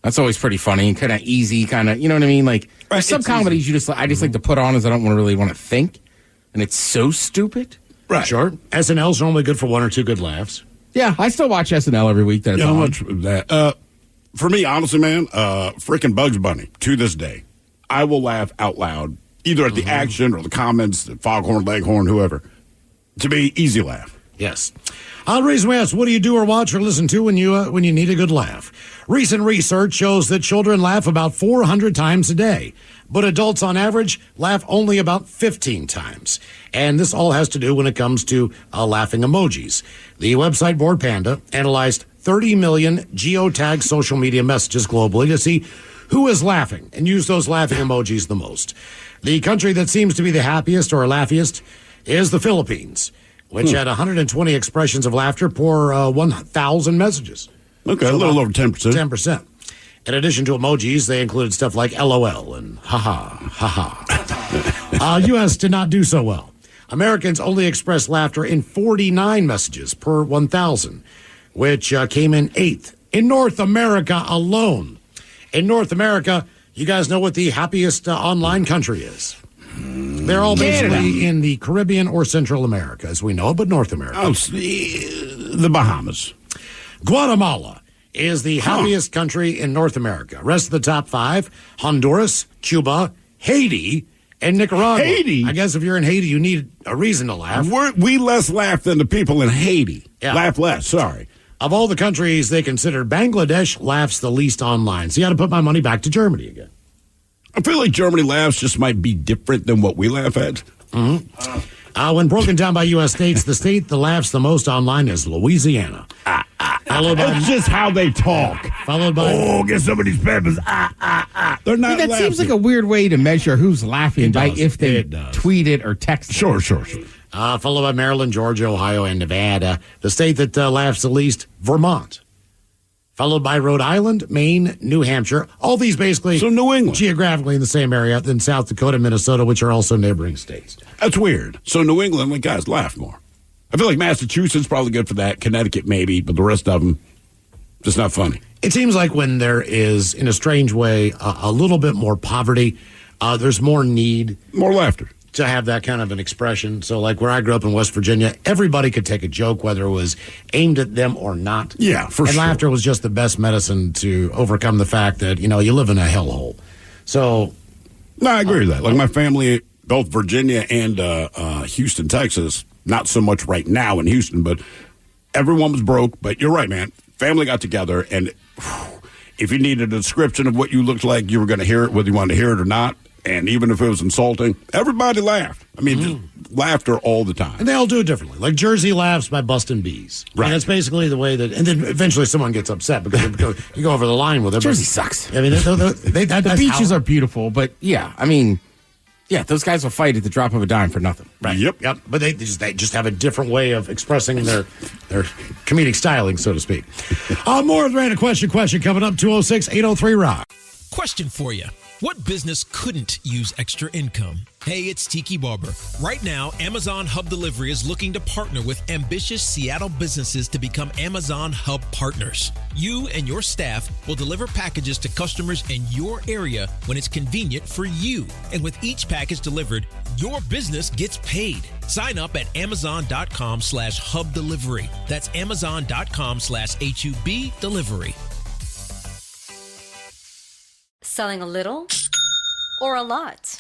Speaker 5: That's always pretty funny and kind of easy, kind of, you know what I mean? Like there's some comedies I just like to put on as I don't really want to think, and it's so stupid.
Speaker 8: Right. Sure. SNL's normally good for 1 or 2 good laughs.
Speaker 5: Yeah, I still watch SNL every week. That it's
Speaker 9: how
Speaker 5: on.
Speaker 9: much of that? For me, honestly, man, freaking Bugs Bunny to this day, I will laugh out loud either at the action or the comments, the Foghorn, Leghorn, whoever. To me, easy laugh.
Speaker 8: Yes. The reason we ask, what do you do or watch or listen to when you need a good laugh? Recent research shows that children laugh about 400 times a day, but adults on average laugh only about 15 times. And this all has to do when it comes to laughing emojis. The website Bored Panda analyzed 30 million geotagged social media messages globally to see who is laughing and use those laughing emojis the most. The country that seems to be the happiest or laughiest is the Philippines, which had 120 expressions of laughter per 1,000 messages.
Speaker 9: Okay, so a little over 10%.
Speaker 8: 10%. In addition to emojis, they included stuff like LOL and haha, haha. U.S. did not do so well. Americans only expressed laughter in 49 messages per 1,000, which came in 8th in North America alone. In North America, you guys know what the happiest online country is. They're all basically in the Caribbean or Central America, as we know, but North America.
Speaker 9: Oh, the Bahamas.
Speaker 8: Guatemala is the happiest country in North America. Rest of the top 5, Honduras, Cuba, Haiti, and Nicaragua.
Speaker 9: Haiti?
Speaker 8: I guess if you're in Haiti, you need a reason to laugh.
Speaker 9: We less laugh than the people in Haiti.
Speaker 8: Yeah.
Speaker 9: Laugh less, sorry.
Speaker 8: Of all the countries they consider, Bangladesh laughs the least online. So you got to put my money back to Germany again.
Speaker 9: I feel like Germany laughs just might be different than what we laugh at.
Speaker 8: Mm-hmm. When broken down by U.S. states, the state that laughs the most online is Louisiana.
Speaker 9: That's just how they talk.
Speaker 8: Followed by...
Speaker 9: get some of these peppers. They're not
Speaker 5: that
Speaker 9: laughing.
Speaker 5: seems like a weird way to measure who's laughing by if they
Speaker 9: does.
Speaker 5: tweet it or text it.
Speaker 9: Sure.
Speaker 8: Followed by Maryland, Georgia, Ohio, and Nevada. The state that laughs the least, Vermont. Followed by Rhode Island, Maine, New Hampshire. All these basically
Speaker 9: New England.
Speaker 8: Geographically in the same area than South Dakota, Minnesota, which are also neighboring states.
Speaker 9: That's weird. So New England, like, guys, laugh more. I feel like Massachusetts probably good for that. Connecticut maybe, but the rest of them, just not funny.
Speaker 8: It seems like when there is, in a strange way, a little bit more poverty, there's more need.
Speaker 9: More laughter.
Speaker 8: To have that kind of an expression. So like where I grew up in West Virginia, everybody could take a joke, whether it was aimed at them or not.
Speaker 9: Yeah, for
Speaker 8: and
Speaker 9: sure.
Speaker 8: laughter was just the best medicine to overcome the fact that, you live in a hellhole. So.
Speaker 9: No, I agree with that. Like my family, both Virginia and Houston, Texas, not so much right now in Houston, but everyone was broke. But you're right, man. Family got together, and if you needed a description of what you looked like, you were going to hear it, whether you wanted to hear it or not. And even if it was insulting, everybody laughed. I mean, just laughter all the time.
Speaker 8: And they all do it differently. Like Jersey laughs by busting bees.
Speaker 9: Right.
Speaker 8: And that's basically the way that, and then eventually someone gets upset because you go over the line with it.
Speaker 5: Jersey sucks.
Speaker 8: I mean,
Speaker 5: the beaches are beautiful, but yeah, I mean, yeah, those guys will fight at the drop of a dime for nothing.
Speaker 8: Right. Yep. But they just have a different way of expressing their comedic styling, so to speak. More of the random question coming up, 206-803-ROCK.
Speaker 10: Question for you. What business couldn't use extra income? Hey, it's Tiki Barber. Right now, Amazon Hub Delivery is looking to partner with ambitious Seattle businesses to become Amazon Hub partners. You and your staff will deliver packages to customers in your area when it's convenient for you. And with each package delivered, your business gets paid. Sign up at amazon.com/hub delivery. That's amazon.com/HUB delivery.
Speaker 15: Selling a little or a lot?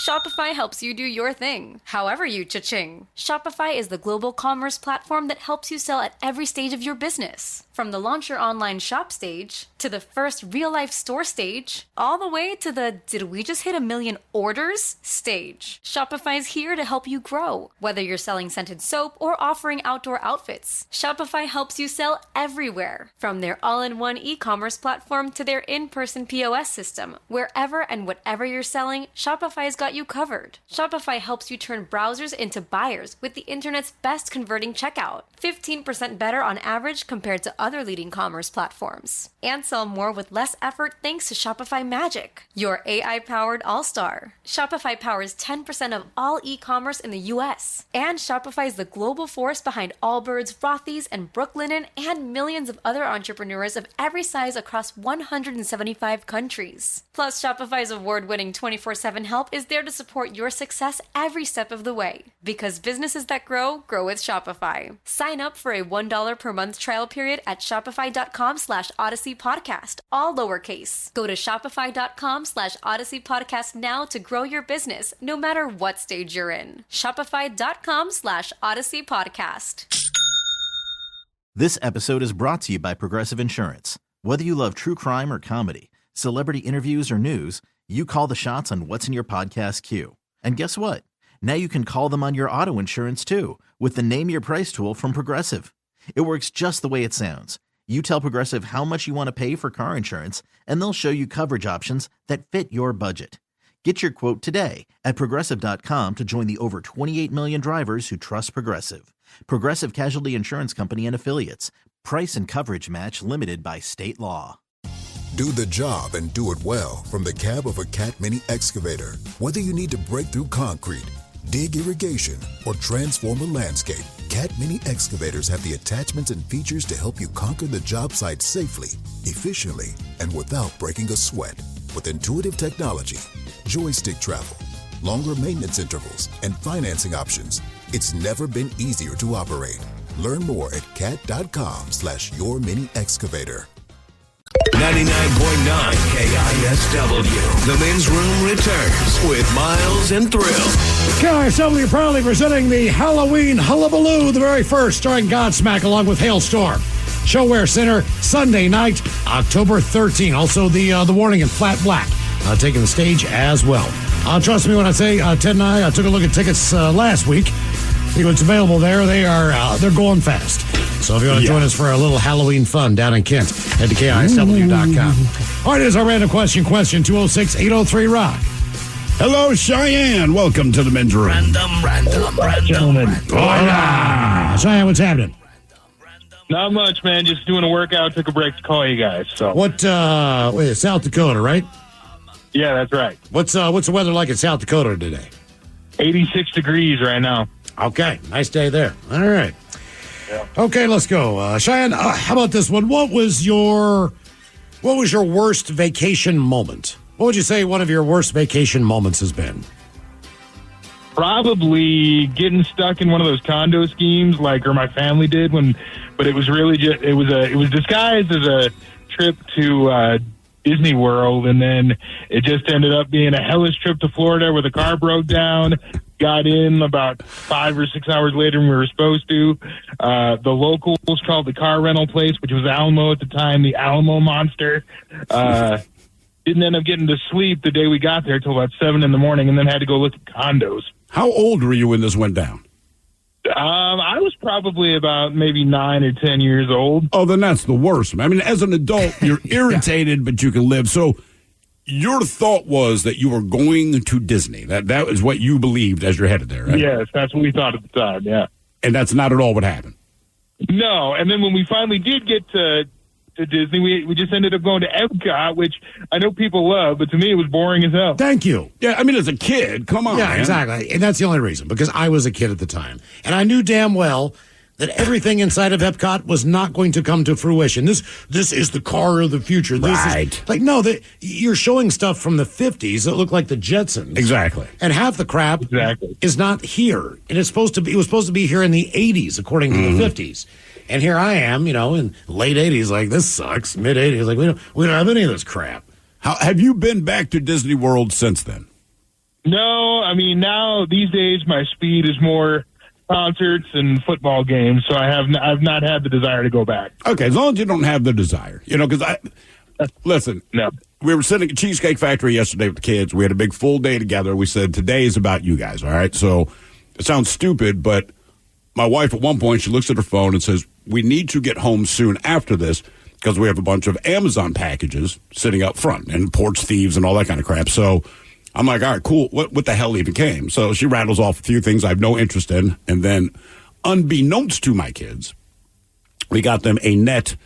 Speaker 15: Shopify helps you do your thing, however you cha-ching. Shopify is the global commerce platform that helps you sell at every stage of your business. From the launch your online shop stage, to the first real-life store stage, all the way to the did we just hit 1 million orders stage. Shopify is here to help you grow. Whether you're selling scented soap or offering outdoor outfits, Shopify helps you sell everywhere. From their all-in-one e-commerce platform to their in-person POS system, wherever and whatever you're selling, Shopify's got you covered. Shopify helps you turn browsers into buyers with the internet's best converting checkout. 15% better on average compared to other leading commerce platforms. And sell more with less effort thanks to Shopify Magic, your AI-powered all-star. Shopify powers 10% of all e-commerce in the U.S. And Shopify is the global force behind Allbirds, Rothy's, and Brooklinen, and millions of other entrepreneurs of every size across 175 countries. Plus, Shopify's award-winning 24/7 help is there to support your success every step of the way. Because businesses that grow with Shopify. Sign up for a $1 per month trial period at shopify.com/Odyssey Podcast, all lowercase. Go to shopify.com/Odyssey Podcast now to grow your business, no matter what stage you're in. Shopify.com/Odyssey Podcast.
Speaker 11: This episode is brought to you by Progressive Insurance. Whether you love true crime or comedy, celebrity interviews or news, you call the shots on what's in your podcast queue. And guess what? Now you can call them on your auto insurance too with the Name Your Price tool from Progressive. It works just the way it sounds. You tell Progressive how much you want to pay for car insurance, and they'll show you coverage options that fit your budget. Get your quote today at Progressive.com to join the over 28 million drivers who trust Progressive. Progressive Casualty Insurance Company and Affiliates. Price and coverage match limited by state law.
Speaker 16: Do the job and do it well from the cab of a Cat Mini excavator. Whether you need to break through concrete, dig irrigation, or transform a landscape, Cat Mini excavators have the attachments and features to help you conquer the job site safely, efficiently, and without breaking a sweat. With intuitive technology, joystick travel, longer maintenance intervals, and financing options, it's never been easier to operate. Learn more at cat.com/yourmini excavator.
Speaker 12: 99.9 KISW. The men's room returns with Miles and Thrill.
Speaker 8: KISW proudly presenting the Halloween Hullabaloo, the very first, starring Godsmack along with Hailstorm. Showwear Center, Sunday night, October 13. Also, the Warning in Flat Black taking the stage as well. Trust me when I say Ted and I took a look at tickets last week. See what's available there. They're going fast. So if you want to join us for a little Halloween fun down in Kent, head to KISW.com. All right, here's our random question, 206-803-ROCK.
Speaker 9: Hello, Cheyenne. Welcome to the men's room.
Speaker 2: Random, gentlemen.
Speaker 8: Hola. Cheyenne, what's happening?
Speaker 2: Not much, man. Just doing a workout. Took a break to call you guys. So
Speaker 8: What, South Dakota, right?
Speaker 2: Yeah, that's right.
Speaker 8: What's the weather like in South Dakota today?
Speaker 2: 86 degrees right now.
Speaker 8: Okay, nice day there. All right. Yeah. Okay, let's go. Cheyenne, how about this one? What was your worst vacation moment? What would you say one of your worst vacation moments has been?
Speaker 2: Probably getting stuck in one of those condo schemes, or my family did but it was really just it was disguised as a trip to Disney World, and then it just ended up being a hellish trip to Florida where the car broke down. Got in about 5 or 6 hours later than we were supposed to. The locals called the car rental place, which was Alamo at the time, the Alamo Monster. Didn't end up getting to sleep the day we got there till about 7 in the morning, and then had to go look at condos.
Speaker 9: How old were you when this went down?
Speaker 2: I was probably about maybe 9 or 10 years old.
Speaker 9: Oh, then that's the worst. I mean, as an adult, you're irritated, but you can live. So your thought was that you were going to Disney. That was what you believed as you're headed there, right?
Speaker 2: Yes, that's what we thought at the time, yeah.
Speaker 9: And that's not at all what happened?
Speaker 2: No, and then when we finally did get to Disney, we just ended up going to Epcot, which I know people love, but to me it was boring as hell.
Speaker 8: Thank you.
Speaker 9: Yeah, I mean, as a kid, come on.
Speaker 8: Yeah,
Speaker 9: man.
Speaker 8: exactly. And that's the only reason, because I was a kid at the time. And I knew damn well that everything inside of Epcot was not going to come to fruition. This is the car of the future.
Speaker 9: Right.
Speaker 8: You're showing stuff from the 50s that look like the Jetsons.
Speaker 9: Exactly.
Speaker 8: And half the crap is not here. And it was supposed to be here in the 80s, according to the 50s. And here I am, in late 80s, this sucks. Mid 80s, we don't have any of this crap.
Speaker 9: How have you been back to Disney World since then?
Speaker 2: No, I mean, now these days my speed is more concerts and football games, so I've not had the desire to go back.
Speaker 9: Okay, as long as you don't have the desire, because listen.
Speaker 2: No.
Speaker 9: We were sitting at Cheesecake Factory yesterday with the kids. We had a big full day together. We said, today is about you guys, all right? So it sounds stupid, but my wife at one point, she looks at her phone and says, we need to get home soon after this because we have a bunch of Amazon packages sitting up front and porch thieves and all that kind of crap. So I'm like, all right, cool. What the hell even came? So she rattles off a few things I have no interest in. And then unbeknownst to my kids, we got them a net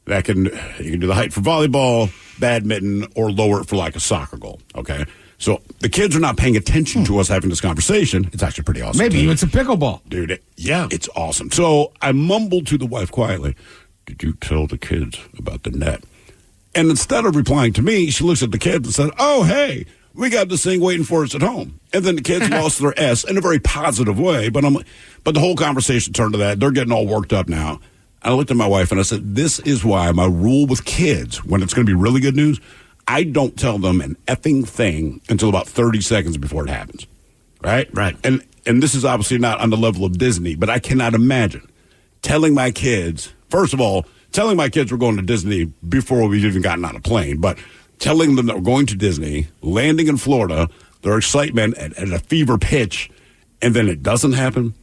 Speaker 9: that you can do the height for volleyball, badminton, or lower it for a soccer goal. Okay. So the kids are not paying attention to us having this conversation. It's actually pretty awesome.
Speaker 5: Maybe even some pickleball.
Speaker 9: Dude, it's awesome. So I mumbled to the wife quietly, did you tell the kids about the net? And instead of replying to me, she looks at the kids and said, oh, hey, we got this thing waiting for us at home. And then the kids lost their S in a very positive way. But the whole conversation turned to that. They're getting all worked up now. I looked at my wife and I said, this is why my rule with kids, when it's going to be really good news, I don't tell them an effing thing until about 30 seconds before it happens. Right?
Speaker 8: Right.
Speaker 9: And this is obviously not on the level of Disney, but I cannot imagine telling my kids, first of all, telling my kids we're going to Disney before we've even gotten on a plane, but telling them that we're going to Disney, landing in Florida, their excitement at a fever pitch, and then it doesn't happen.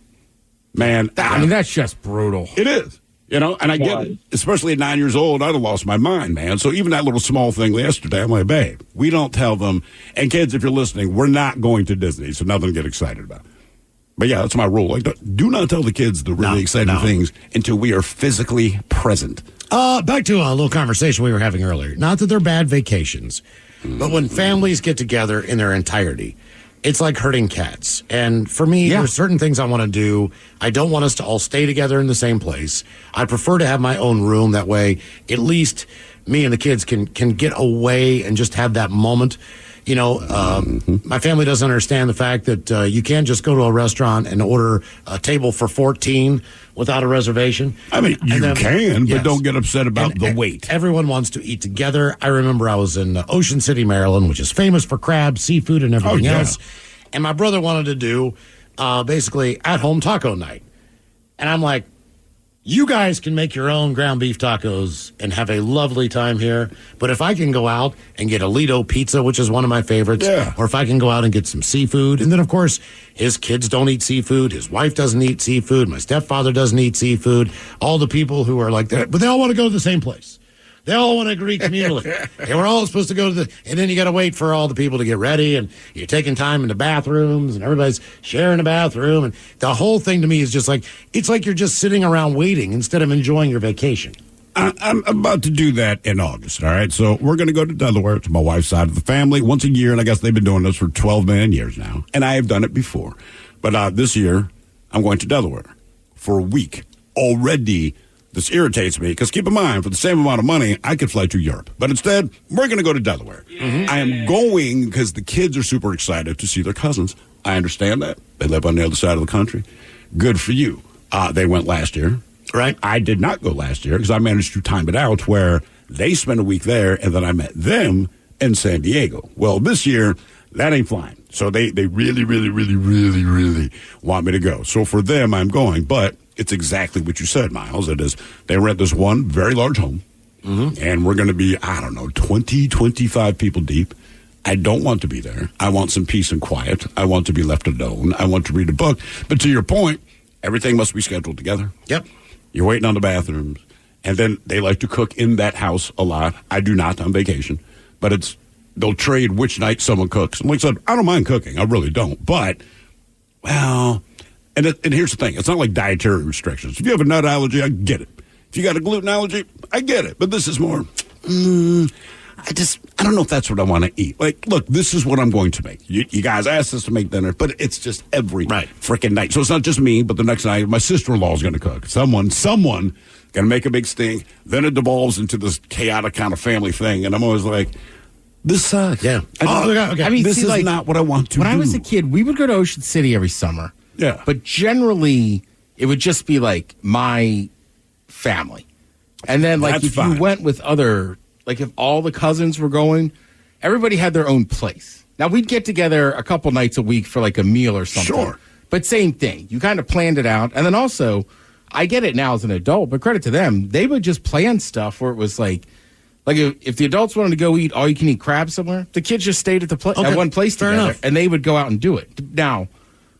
Speaker 9: Man,
Speaker 5: I mean, that's just brutal.
Speaker 9: It is. You know, and I get it. Especially at 9 years old, I'd have lost my mind, man. So even that little small thing yesterday, I'm like, babe, we don't tell them. And kids, if you're listening, we're not going to Disney, so nothing to get excited about. But yeah, that's my rule. Like, do not tell the kids the really exciting things until we are physically present.
Speaker 8: Back to a little conversation we were having earlier. Not that they're bad vacations, but when families get together in their entirety, it's like herding cats. And for me, there's certain things I want to do. I don't want us to all stay together in the same place. I prefer to have my own room. That way, at least me and the kids can get away and just have that moment. You know, my family doesn't understand the fact that you can't just go to a restaurant and order a table for 14 without a reservation.
Speaker 9: I mean, but don't get upset about the wait.
Speaker 8: Everyone wants to eat together. I remember I was in Ocean City, Maryland, which is famous for crabs, seafood, and everything else. And my brother wanted to do basically at-home taco night. And I'm like, you guys can make your own ground beef tacos and have a lovely time here. But if I can go out and get a Lido pizza, which is one of my favorites, or if I can go out and get some seafood, and then, of course, his kids don't eat seafood, his wife doesn't eat seafood, my stepfather doesn't eat seafood, all the people who are like that, but they all want to go to the same place. They all want to agree communally. And we're all supposed to go to and then you got to wait for all the people to get ready, and you're taking time in the bathrooms, and everybody's sharing a bathroom. And the whole thing to me is just like, it's like you're just sitting around waiting instead of enjoying your vacation.
Speaker 9: I'm about to do that in August, all right? So we're going to go to Delaware to my wife's side of the family once a year, and I guess they've been doing this for 12 million years now. And I have done it before. But this year, I'm going to Delaware for a week already. This irritates me because keep in mind, for the same amount of money, I could fly to Europe. But instead, we're going to go to Delaware. I am going because the kids are super excited to see their cousins. I understand that. They live on the other side of the country. Good for you. They went last year. Right. I did not go last year because I managed to time it out where they spent a week there and then I met them in San Diego. Well, this year, that ain't flying. So they really, really, really, really, really want me to go. So for them, I'm going. But it's exactly what you said, Miles. It is, they rent this one very large home, and we're going to be, 20, 25 people deep. I don't want to be there. I want some peace and quiet. I want to be left alone. I want to read a book. But to your point, everything must be scheduled together.
Speaker 8: Yep.
Speaker 9: You're waiting on the bathrooms. And then they like to cook in that house a lot. I do not on vacation. But they'll trade which night someone cooks. And like I said, I don't mind cooking. I really don't. But, well... And here's the thing. It's not like dietary restrictions. If you have a nut allergy, I get it. If you got a gluten allergy, I get it. But this is more, I don't know if that's what I want to eat. Like, look, this is what I'm going to make. You guys asked us to make dinner, but it's just every freaking night. So it's not just me, but the next night, my sister-in-law is going to cook. Someone going to make a big stink. Then it devolves into this chaotic kind of family thing. And I'm always like, this sucks.
Speaker 8: Yeah.
Speaker 5: I mean,
Speaker 9: this is not what I want to do.
Speaker 5: When I was a kid, we would go to Ocean City every summer.
Speaker 9: Yeah.
Speaker 5: But generally, it would just be like my family. And then, like, if you went with like, if all the cousins were going, everybody had their own place. Now, we'd get together a couple nights a week for, like, a meal or something.
Speaker 9: Sure.
Speaker 5: But same thing. You kind of planned it out. And then also, I get it now as an adult, but credit to them, they would just plan stuff where it was like if the adults wanted to go eat all-you-can-eat crab somewhere, the kids just stayed at one place together, and they would go out and do it. Now,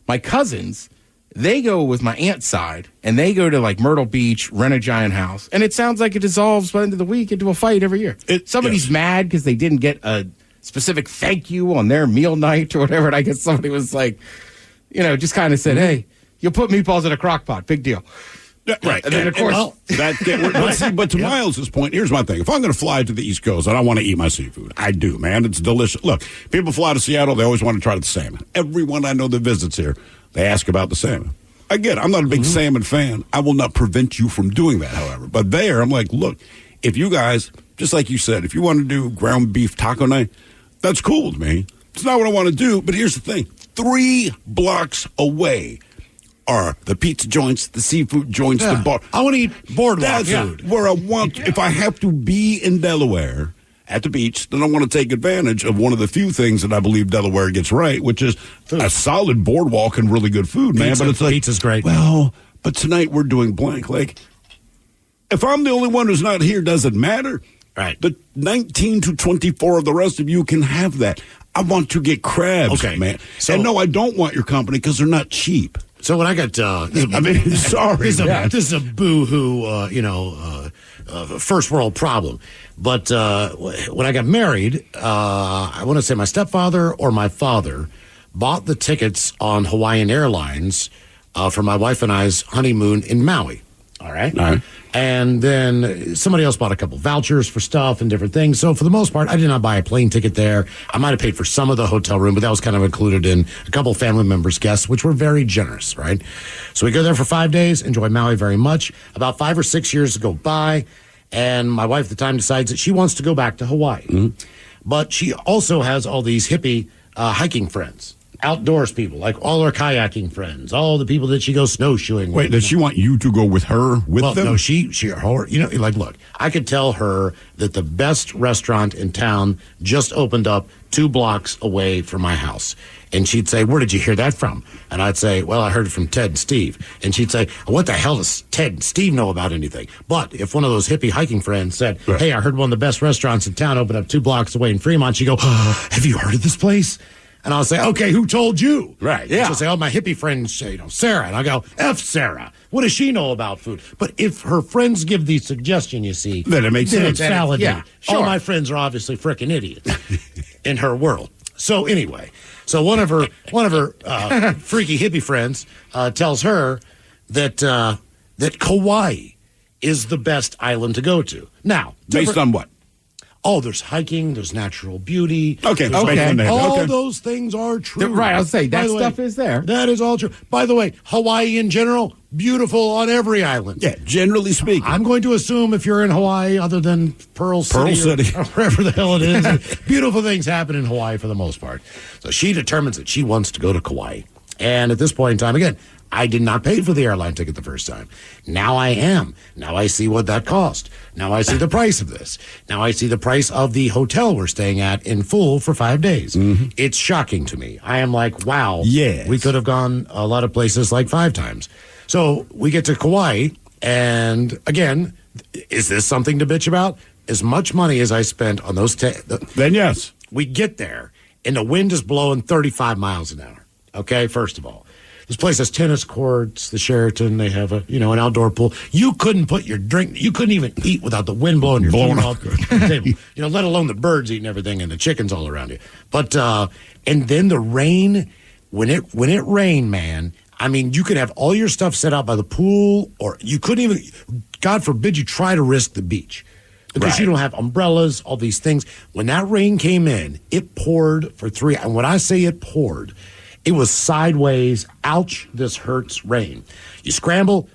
Speaker 5: my cousins, they go with my aunt's side, and they go to, like, Myrtle Beach, rent a giant house, and it sounds like it dissolves by the end of the week into a fight every year. Somebody's mad because they didn't get a specific thank you on their meal night or whatever, and I guess somebody was like, just kind of said, hey, you'll put meatballs in a crock pot, big deal.
Speaker 9: Right.
Speaker 5: And then, of course,
Speaker 9: but to Miles's point, here's my thing. If I'm going to fly to the East Coast, I don't want to eat my seafood. I do, man. It's delicious. Look, people fly to Seattle, they always want to try the salmon. Everyone I know that visits here, they ask about the salmon. I get it. I'm not a big salmon fan. I will not prevent you from doing that, however. But there, I'm like, look, if you guys, just like you said, if you want to do ground beef taco night, that's cool with me. It's not what I want to do, but here's the thing. 3 blocks away are the pizza joints, the seafood joints, the bar.
Speaker 8: I want to eat boardwalk
Speaker 9: food. Where I want, if I have to be in Delaware at the beach, then I want to take advantage of one of the few things that I believe Delaware gets right, which is a solid boardwalk and really good food, man.
Speaker 8: Pizza,
Speaker 9: but it's like,
Speaker 8: pizza's great.
Speaker 9: Well, but tonight we're doing blank. Like, if I'm the only one who's not here, does it matter?
Speaker 8: Right.
Speaker 9: The 19 to 24 of the rest of you can have that. I want to get crabs, man. So, and no, I don't want your company because they're not cheap.
Speaker 8: So when I got,
Speaker 9: sorry,
Speaker 8: this is a boo-hoo, first world problem. But when I got married, I want to say my stepfather or my father bought the tickets on Hawaiian Airlines for my wife and I's honeymoon in Maui. All right. And then somebody else bought a couple vouchers for stuff and different things. So for the most part, I did not buy a plane ticket there. I might have paid for some of the hotel room, but that was kind of included in a couple family members' guests, which were very generous, right? So we go there for 5 days, enjoy Maui very much. About 5 or 6 years go by, and my wife at the time decides that she wants to go back to Hawaii. Mm-hmm. But she also has all these hippie hiking friends. Outdoors people, like all her kayaking friends, all the people that she goes snowshoeing with.
Speaker 9: Wait, does she want you to go with her with them?
Speaker 8: No, look, I could tell her that the best restaurant in town just opened up 2 blocks away from my house. And she'd say, where did you hear that from? And I'd say, well, I heard it from Ted and Steve. And she'd say, what the hell does Ted and Steve know about anything? But if one of those hippie hiking friends said, hey, I heard one of the best restaurants in town opened up 2 blocks away in Fremont, she'd go, have you heard of this place? And I'll say, okay, who told you?
Speaker 9: Right.
Speaker 8: Yeah. She'll say, oh, my hippie friend, Sarah. And I go, F Sarah. What does she know about food? But if her friends give the suggestion, you see,
Speaker 9: then it makes sense.
Speaker 8: It's validated.
Speaker 9: Yeah, sure.
Speaker 8: All my friends are obviously frickin' idiots in her world. So anyway, one of her freaky hippie friends tells her that Kauai is the best island to go to. Now,
Speaker 9: based on what?
Speaker 8: Oh, there's hiking, there's natural beauty.
Speaker 9: Okay.
Speaker 8: All those things are true.
Speaker 5: Right, I'll say that stuff is there.
Speaker 8: That is all true. By the way, Hawaii in general, beautiful on every island.
Speaker 9: Yeah, generally speaking.
Speaker 8: I'm going to assume if you're in Hawaii, other than Pearl City. Or wherever the hell it is, beautiful things happen in Hawaii for the most part. So she determines that she wants to go to Kauai. And at this point in time, again, I did not pay for the airline ticket the first time. Now I am. Now I see what that cost. Now I see the price of this. Now I see the price of the hotel we're staying at in full for 5 days. Mm-hmm. It's shocking to me. I am like, wow.
Speaker 9: Yes.
Speaker 8: We could have gone a lot of places like 5 times. So we get to Kauai, and again, is this something to bitch about? As much money as I spent on those
Speaker 9: then yes.
Speaker 8: We get there, and the wind is blowing 35 miles an hour. Okay, first of all. This place has tennis courts, the Sheraton. They have an outdoor pool. You couldn't put your drink. You couldn't even eat without the wind blowing your food off the table. Let alone the birds eating everything and the chickens all around you. But and then the rain, when it rained, man. I mean, you could have all your stuff set out by the pool, or you couldn't even. God forbid you try to risk the beach because you don't have umbrellas, all these things. When that rain came in, it poured for 3. And when I say it poured, it was sideways, ouch, this hurts rain. You scramble,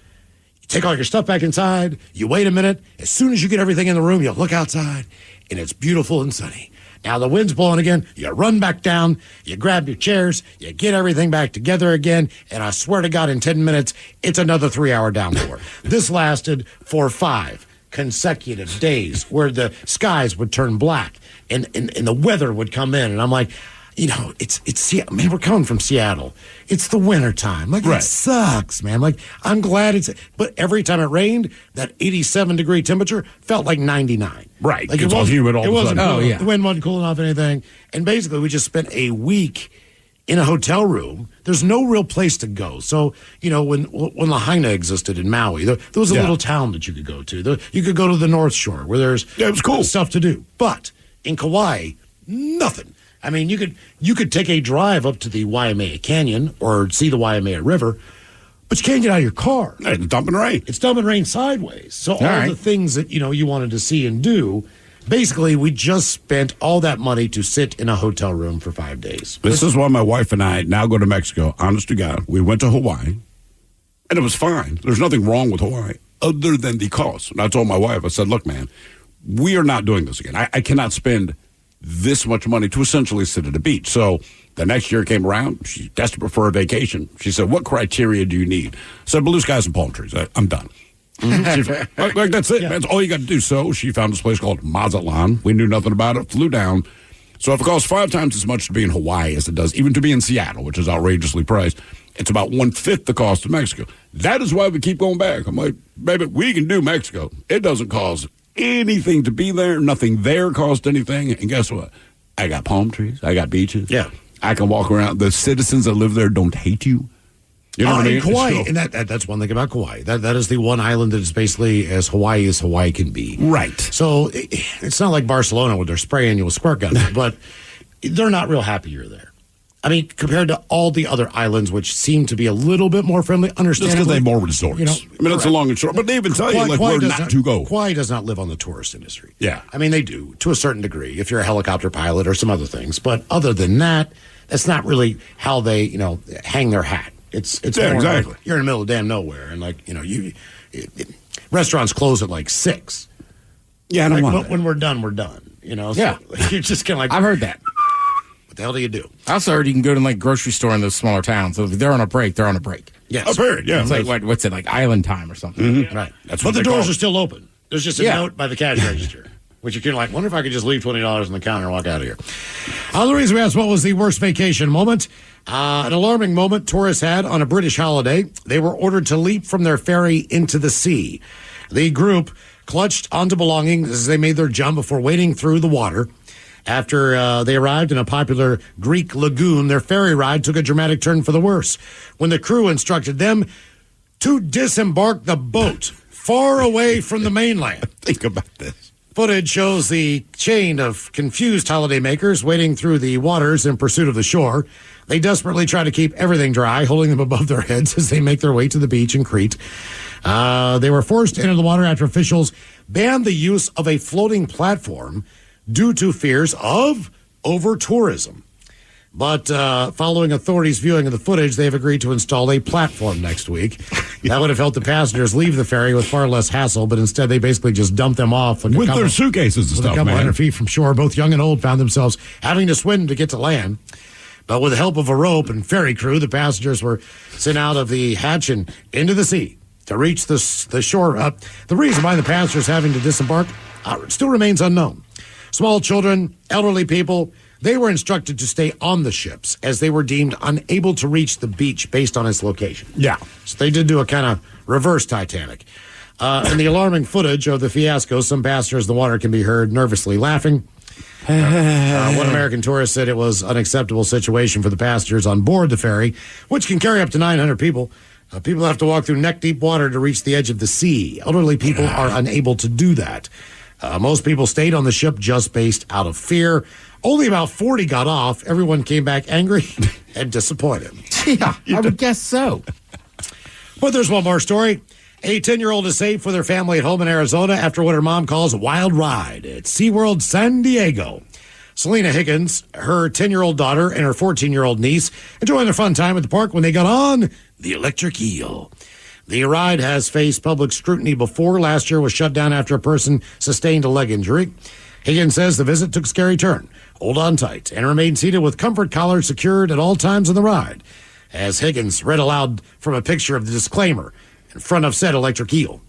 Speaker 8: you take all your stuff back inside, you wait a minute. As soon as you get everything in the room, you look outside, and it's beautiful and sunny. Now the wind's blowing again, you run back down, you grab your chairs, you get everything back together again, and I swear to God, in 10 minutes, it's another 3-hour downpour. This lasted for 5 consecutive days where the skies would turn black and the weather would come in, and I'm like, it's man, we're coming from Seattle. It's the winter time. It sucks, man. I'm glad but every time it rained, that 87-degree temperature felt like 99.
Speaker 9: Right. It's all humid all the time.
Speaker 8: Oh, yeah. The wind wasn't cooling off anything. And basically, we just spent a week in a hotel room. There's no real place to go. So, when Lahaina existed in Maui, there was a little town that you could go to. You could go to the North Shore where there's
Speaker 9: it was cool
Speaker 8: stuff to do. But in Kauai, nothing. I mean, you could take a drive up to the Waimea Canyon or see the Waimea River, but you can't get out of your car.
Speaker 9: It's dumping rain.
Speaker 8: It's dumping rain sideways. So all the things that, you wanted to see and do, basically we just spent all that money to sit in a hotel room for 5 days.
Speaker 9: This is why my wife and I now go to Mexico. Honest to God, we went to Hawaii, and it was fine. There's nothing wrong with Hawaii other than the cost. And I told my wife, I said, look, man, we are not doing this again. I cannot spend this much money to essentially sit at a beach. So the next year came around. She's desperate for a vacation. She said, what criteria do you need? I said, blue skies and palm trees. I'm done. That's it. Yeah. That's all you got to do. So she found this place called Mazatlan. We knew nothing about it. Flew down. So if it costs 5 times as much to be in Hawaii as it does even to be in Seattle, which is outrageously priced, it's about 1/5 the cost of Mexico. That is why we keep going back. I'm like, baby, we can do Mexico. It doesn't cost anything to be there. Nothing there cost anything. And guess what? I got palm trees. I got beaches.
Speaker 8: Yeah.
Speaker 9: I can walk around. The citizens that live there don't hate you. You know what I mean?
Speaker 8: In Kauai,
Speaker 9: So-
Speaker 8: and that's one thing about Kauai. That is the one island that is basically as Hawaii can be.
Speaker 9: Right.
Speaker 8: So it's not like Barcelona where they're spraying you with squirt guns, but they're not real happy you're there. I mean, compared to all the other islands, which seem to be a little bit more friendly,
Speaker 9: Just
Speaker 8: understandably.
Speaker 9: because they have more resorts.
Speaker 8: You know,
Speaker 9: I mean, it's a long and short. But they even tell you, like,
Speaker 8: Kauai
Speaker 9: where
Speaker 8: does
Speaker 9: not to go.
Speaker 8: Kauai does not live on the tourist industry.
Speaker 9: Yeah.
Speaker 8: I mean, they do to a certain degree if you're a helicopter pilot or some other things. But other than that, that's not really how they, hang their hat. It's
Speaker 9: Yeah,
Speaker 8: more
Speaker 9: exactly.
Speaker 8: like you're in the middle of damn nowhere, and restaurants close at like 6.
Speaker 9: Yeah, I don't want that.
Speaker 8: When we're done, we're done. So
Speaker 5: Yeah.
Speaker 8: you're just kind of like,
Speaker 5: I've heard that.
Speaker 8: what the hell do you do?
Speaker 5: I also heard you can go to like grocery store in those smaller towns. So if they're on a break, they're on a break.
Speaker 8: Yes,
Speaker 9: I've heard, yeah.
Speaker 5: It's like what's it like island time or something?
Speaker 8: right.
Speaker 9: That's
Speaker 8: But
Speaker 9: what
Speaker 8: the
Speaker 9: they
Speaker 8: doors
Speaker 9: call
Speaker 8: are
Speaker 9: it.
Speaker 8: still open. There's just a
Speaker 5: Yeah.
Speaker 8: note by the cash register, which you can like, wonder if I could just leave $20 on the counter and walk out of here. The reason we asked what was the worst vacation moment, an alarming moment tourists had on a British holiday. They were ordered to leap from their ferry into the sea. The group clutched onto belongings as they made their jump before wading through the water. After they arrived in a popular Greek lagoon, their ferry ride took a dramatic turn for the worse when the crew instructed them to disembark the boat far away from the mainland.
Speaker 9: Think about this.
Speaker 8: Footage shows the chain of confused holidaymakers wading through the waters in pursuit of the shore. They desperately try to keep everything dry, holding them above their heads as they make their way to the beach in Crete. They were forced to enter the water after officials banned the use of a floating platform due to fears of over-tourism. But following authorities' viewing of the footage, they have agreed to install a platform next week. That would have helped the passengers leave the ferry with far less hassle, but instead they basically just dumped them off. Like
Speaker 9: With their suitcases and
Speaker 8: with
Speaker 9: stuff,
Speaker 8: a couple
Speaker 9: man.
Speaker 8: hundred feet from shore. Both young and old found themselves having to swim to get to land. But with the help of a rope and ferry crew, the passengers were sent out of the hatch and into the sea to reach the shore. The reason why the passengers having to disembark still remains unknown. Small children, elderly people, they were instructed to stay on the ships as they were deemed unable to reach the beach based on its location.
Speaker 9: Yeah.
Speaker 8: So they did do a kind of reverse Titanic. In the alarming footage of the fiasco, some passengers in the water can be heard nervously laughing. One American tourist said it was an unacceptable situation for the passengers on board the ferry, which can carry up to 900 people. People have to walk through neck-deep water to reach the edge of the sea. Elderly people are unable to do that. Most people stayed on the ship just based out of fear. Only about 40 got off. Everyone came back angry and disappointed.
Speaker 5: Yeah, I would guess so.
Speaker 8: But there's one more story. A 10-year-old is safe with her family at home in Arizona after what her mom calls a wild ride at SeaWorld San Diego. Selena Higgins, her 10-year-old daughter, and her 14-year-old niece enjoying their fun time at the park when they got on the electric eel. The ride has faced public scrutiny before. Last year was shut down after a person sustained a leg injury. Higgins says the visit took a scary turn. Hold on tight and remain seated with comfort collars secured at all times on the ride. As Higgins read aloud from a picture of the disclaimer in front of said electric eel.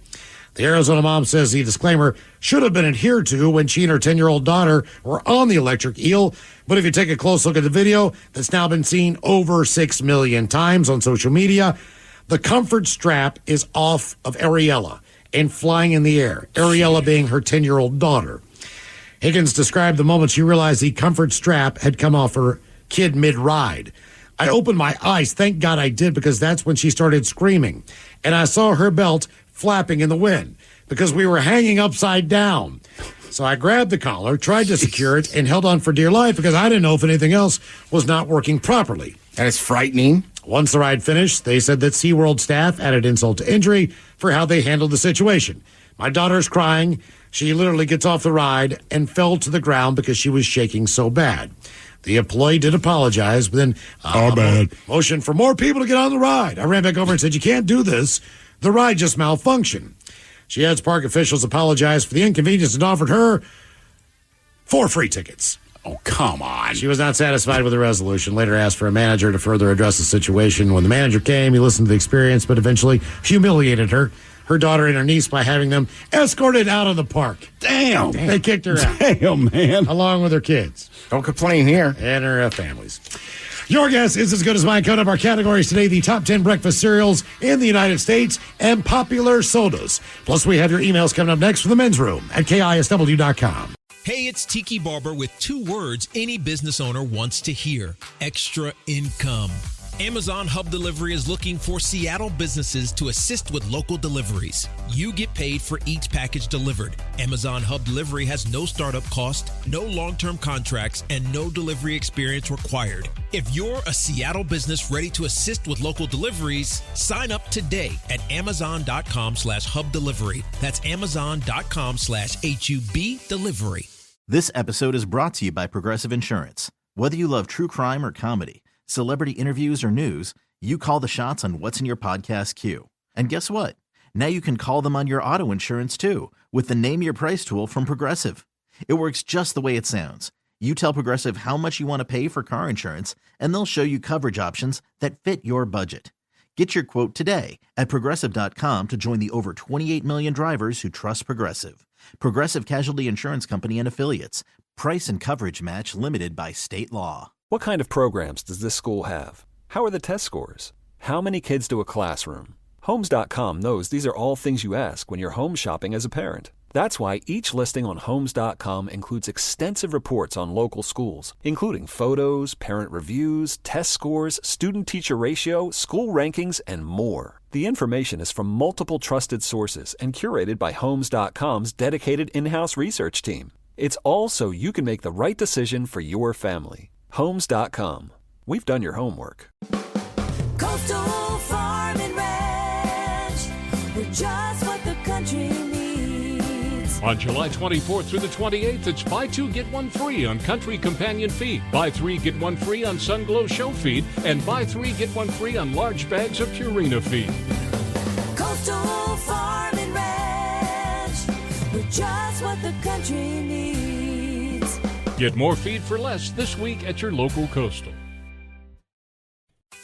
Speaker 8: The Arizona mom says the disclaimer should have been adhered to when she and her 10-year-old daughter were on the electric eel. But if you take a close look at the video that's now been seen over 6 million times on social media, the comfort strap is off of Ariella and flying in the air, Ariella being her 10-year-old daughter. Higgins described the moment she realized the comfort strap had come off her kid mid-ride. I opened my eyes, thank God I did, because that's when she started screaming. And I saw her belt flapping in the wind because we were hanging upside down. So I grabbed the collar, tried to secure it, and held on for dear life because I didn't know if anything else was not working properly.
Speaker 5: That is frightening.
Speaker 8: Once the ride finished, they said that SeaWorld staff added insult to injury for how they handled the situation. My daughter's crying. She literally gets off the ride and fell to the ground because she was shaking so bad. The employee did apologize, but then motioned for more people to get on the ride. I ran back over and said, you can't do this. The ride just malfunctioned. She adds park officials apologized for the inconvenience and offered her 4 free tickets.
Speaker 9: Oh, come on.
Speaker 8: She was not satisfied with the resolution, later asked for a manager to further address the situation. When the manager came, he listened to the experience, but eventually humiliated her daughter and her niece by having them escorted out of the park.
Speaker 9: Damn.
Speaker 8: They kicked her out.
Speaker 9: Damn, man.
Speaker 8: Along with her kids.
Speaker 5: Don't complain here.
Speaker 8: And her families. Your guess is as good as mine. Coming up, our categories today: the top 10 breakfast cereals in the United States and popular sodas. Plus, we have your emails coming up next from the men's room at KISW.com.
Speaker 10: Hey, it's Tiki Barber with 2 words any business owner wants to hear: extra income. Amazon Hub Delivery is looking for Seattle businesses to assist with local deliveries. You get paid for each package delivered. Amazon Hub Delivery has no startup cost, no long-term contracts, and no delivery experience required. If you're a Seattle business ready to assist with local deliveries, sign up today at amazon.com/hub delivery. That's amazon.com/HUB delivery.
Speaker 11: This episode is brought to you by Progressive Insurance. Whether you love true crime or comedy, celebrity interviews or news, you call the shots on what's in your podcast queue. And guess what? Now you can call them on your auto insurance too with the Name Your Price tool from Progressive. It works just the way it sounds. You tell Progressive how much you want to pay for car insurance, and they'll show you coverage options that fit your budget. Get your quote today at Progressive.com to join the over 28 million drivers who trust Progressive. Progressive Casualty Insurance Company and Affiliates. Price and coverage match limited by state law.
Speaker 22: What kind of programs does this school have? How are the test scores? How many kids do a classroom? Homes.com knows these are all things you ask when you're home shopping as a parent. That's why each listing on Homes.com includes extensive reports on local schools, including photos, parent reviews, test scores, student-teacher ratio, school rankings, and more. The information is from multiple trusted sources and curated by Homes.com's dedicated in-house research team. It's all so you can make the right decision for your family. Homes.com. We've done your homework.
Speaker 17: Coastal Farm and Ranch. We're just what the country needs.
Speaker 24: On July 24th through the 28th, it's buy two, get one free on Country Companion Feed. Buy three, get one free on Sunglow Show Feed. And buy three, get one free on large bags of Purina Feed.
Speaker 17: Coastal Farm and Ranch. We're just what the country needs.
Speaker 24: Get more feed for less this week at your local Coastal.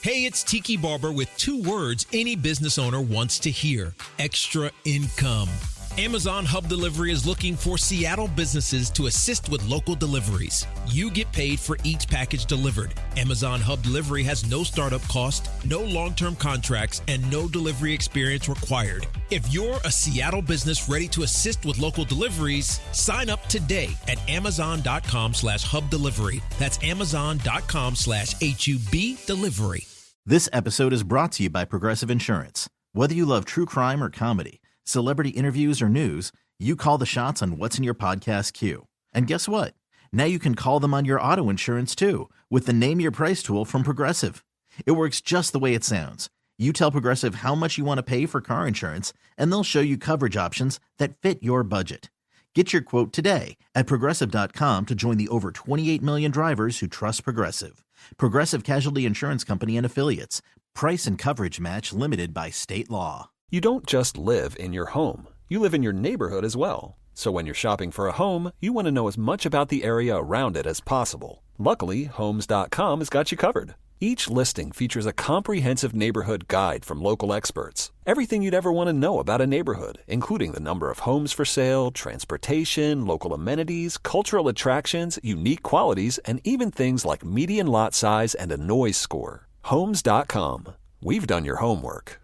Speaker 10: Hey, it's Tiki Barber with 2 words any business owner wants to hear: extra income. Amazon Hub Delivery is looking for Seattle businesses to assist with local deliveries. You get paid for each package delivered. Amazon Hub Delivery has no startup cost, no long-term contracts, and no delivery experience required. If you're a Seattle business ready to assist with local deliveries, sign up today at amazon.com/hub delivery. That's amazon.com/HUB delivery.
Speaker 11: This episode is brought to you by Progressive Insurance. Whether you love true crime or comedy, celebrity interviews or news, you call the shots on what's in your podcast queue. And guess what? Now you can call them on your auto insurance too with the Name Your Price tool from Progressive. It works just the way it sounds. You tell Progressive how much you want to pay for car insurance, and they'll show you coverage options that fit your budget. Get your quote today at Progressive.com to join the over 28 million drivers who trust Progressive. Progressive Casualty Insurance Company and Affiliates. Price and coverage match limited by state law.
Speaker 22: You don't just live in your home. You live in your neighborhood as well. So when you're shopping for a home, you want to know as much about the area around it as possible. Luckily, Homes.com has got you covered. Each listing features a comprehensive neighborhood guide from local experts. Everything you'd ever want to know about a neighborhood, including the number of homes for sale, transportation, local amenities, cultural attractions, unique qualities, and even things like median lot size and a noise score. Homes.com. We've done your homework.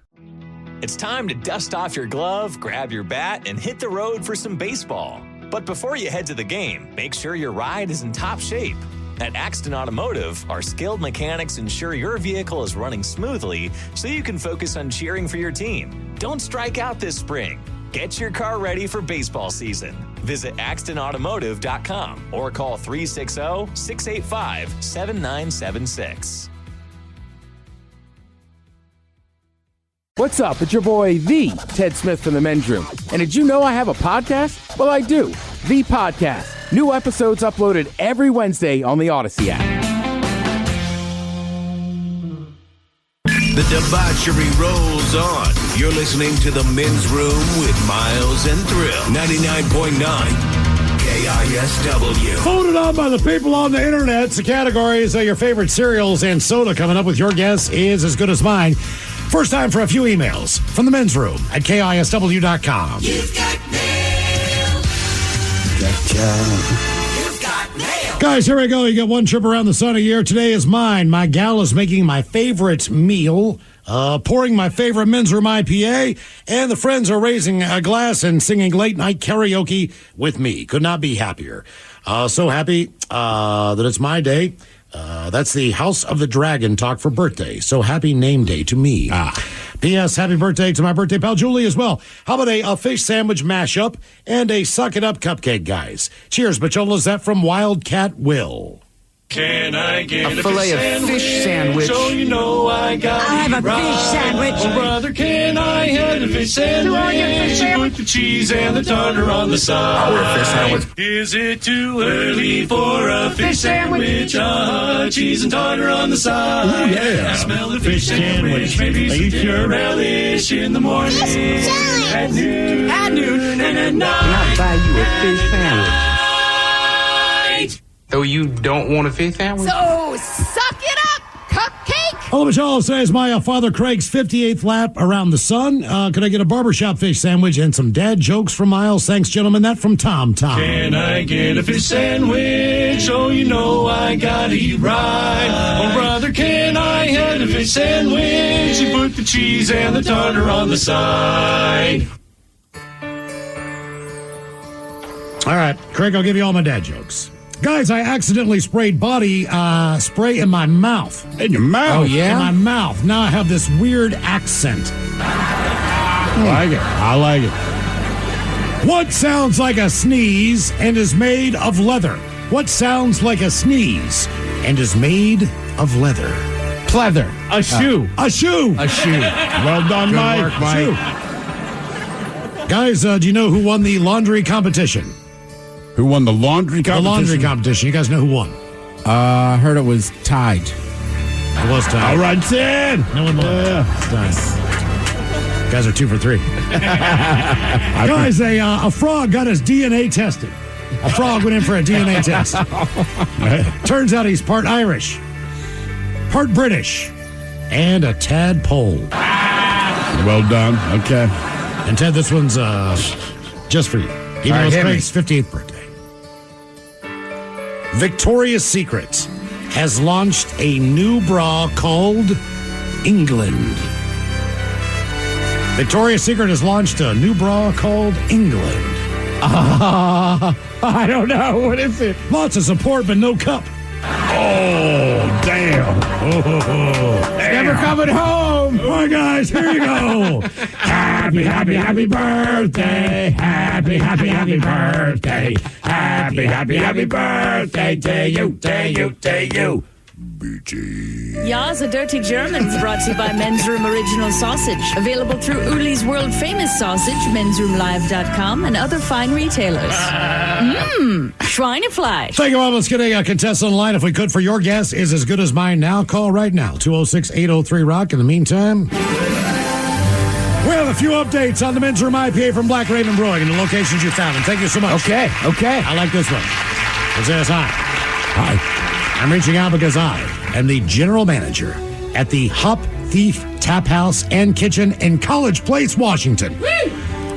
Speaker 13: It's time to dust off your glove, grab your bat, and hit the road for some baseball. But before you head to the game, make sure your ride is in top shape. At Axton Automotive, our skilled mechanics ensure your vehicle is running smoothly so you can focus on cheering for your team. Don't strike out this spring. Get your car ready for baseball season. Visit AxtonAutomotive.com or call 360-685-7976.
Speaker 5: What's up? It's your boy, the Ted Smith from the Men's Room. And did you know I have a podcast? Well, I do. The Podcast. New episodes uploaded every Wednesday on the Odyssey app.
Speaker 12: The debauchery rolls on. You're listening to the Men's Room with Miles and Thrill. 99.9 KISW.
Speaker 8: Voted on by the people on the internet. The categories are your favorite cereals and soda. Coming up with your guess is as good as mine. First time for a few emails from the Men's Room at KISW.com.
Speaker 17: You've got mail. You've got mail.
Speaker 8: Guys, here we go. You get one trip around the sun a year. Today is mine. My gal is making my favorite meal, pouring my favorite Men's Room IPA, and the friends are raising a glass and singing late night karaoke with me. Could not be happier. So happy that it's my day. That's the House of the Dragon talk for birthday. So happy name day to me. P.S. Happy birthday to my birthday pal Julie as well. How about a fish sandwich mashup and a suck it up cupcake, guys? Cheers, Bacholas. That from Wildcat Will.
Speaker 12: Can I get
Speaker 3: a fillet of fish sandwich?
Speaker 12: So you know I got
Speaker 3: I'll have a fish sandwich.
Speaker 12: Oh, brother, can I have a fish sandwich? Put the cheese and the tartar on the side.
Speaker 3: I'll have a fish sandwich.
Speaker 12: Is it too early for a fish sandwich? Cheese and tartar on the side.
Speaker 9: Oh, yeah.
Speaker 12: I smell the fish sandwich. Maybe some dinner relish in the morning. At noon and at night.
Speaker 3: Can I buy you a fish sandwich? So you don't want a fish sandwich?
Speaker 18: So suck it up, cupcake.
Speaker 8: Hello, Michelle says my father Craig's 58th lap around the sun. Could I get a barbershop fish sandwich and some dad jokes from Miles? Thanks, gentlemen. That from Tom.
Speaker 12: Can I get a fish sandwich? Oh, you know I gotta eat right. Oh, brother, can I have a fish sandwich? You put the cheese and the tartar on the side.
Speaker 8: All right, Craig, I'll give you all my dad jokes. Guys, I accidentally sprayed body spray in my mouth.
Speaker 9: In your mouth?
Speaker 8: Oh, yeah? In my mouth. Now I have this weird accent.
Speaker 9: I like it. I like it.
Speaker 8: What sounds like a sneeze and is made of leather? What sounds like a sneeze and is made of leather?
Speaker 5: Pleather.
Speaker 7: A shoe.
Speaker 8: A shoe.
Speaker 5: A shoe.
Speaker 9: Well done,
Speaker 5: Good
Speaker 9: Mike.
Speaker 5: work, Mike.
Speaker 8: Shoe. Guys, do you know who won the laundry competition?
Speaker 9: Who won the laundry competition?
Speaker 8: The laundry competition. You guys know who won?
Speaker 5: I heard it was tied.
Speaker 8: It was tied.
Speaker 9: All right, Ted.
Speaker 8: No one won. It's nice. Guys are 2 for 3. Guys, a frog got his DNA tested. A frog went in for a DNA test. Turns out he's part Irish, part British, and a tadpole.
Speaker 9: Well done. Okay.
Speaker 8: And Ted, this one's just for you. Even though it's Craig's 58th birthday. Victoria's Secret has launched a new bra called England. Victoria's Secret has launched a new bra called England.
Speaker 5: I don't know. What is it?
Speaker 8: Lots of support, but no cup.
Speaker 9: Oh, damn.
Speaker 8: Oh,
Speaker 5: Never coming home.
Speaker 8: All right, guys, here you go. Happy, happy, happy birthday. Happy, happy, happy birthday. Happy, happy, happy birthday to you, to you, to you.
Speaker 18: Ya's a Dirty Germans brought to you by Men's Room Original Sausage. Available through Uli's world famous sausage, mensroomlive.com, and other fine retailers. Schweinefleisch.
Speaker 8: Thank you all. Let's get a contestant on the line, if we could, for your guess is as good as mine now. Call right now, 206-803-ROCK. In the meantime, we have a few updates on the Men's Room IPA from Black Raven Brewing and the locations you found. And thank you so much.
Speaker 5: Okay.
Speaker 8: I like this one. It says, hi. I'm reaching out because I am the general manager at the Hop Thief Tap House and Kitchen in College Place, Washington.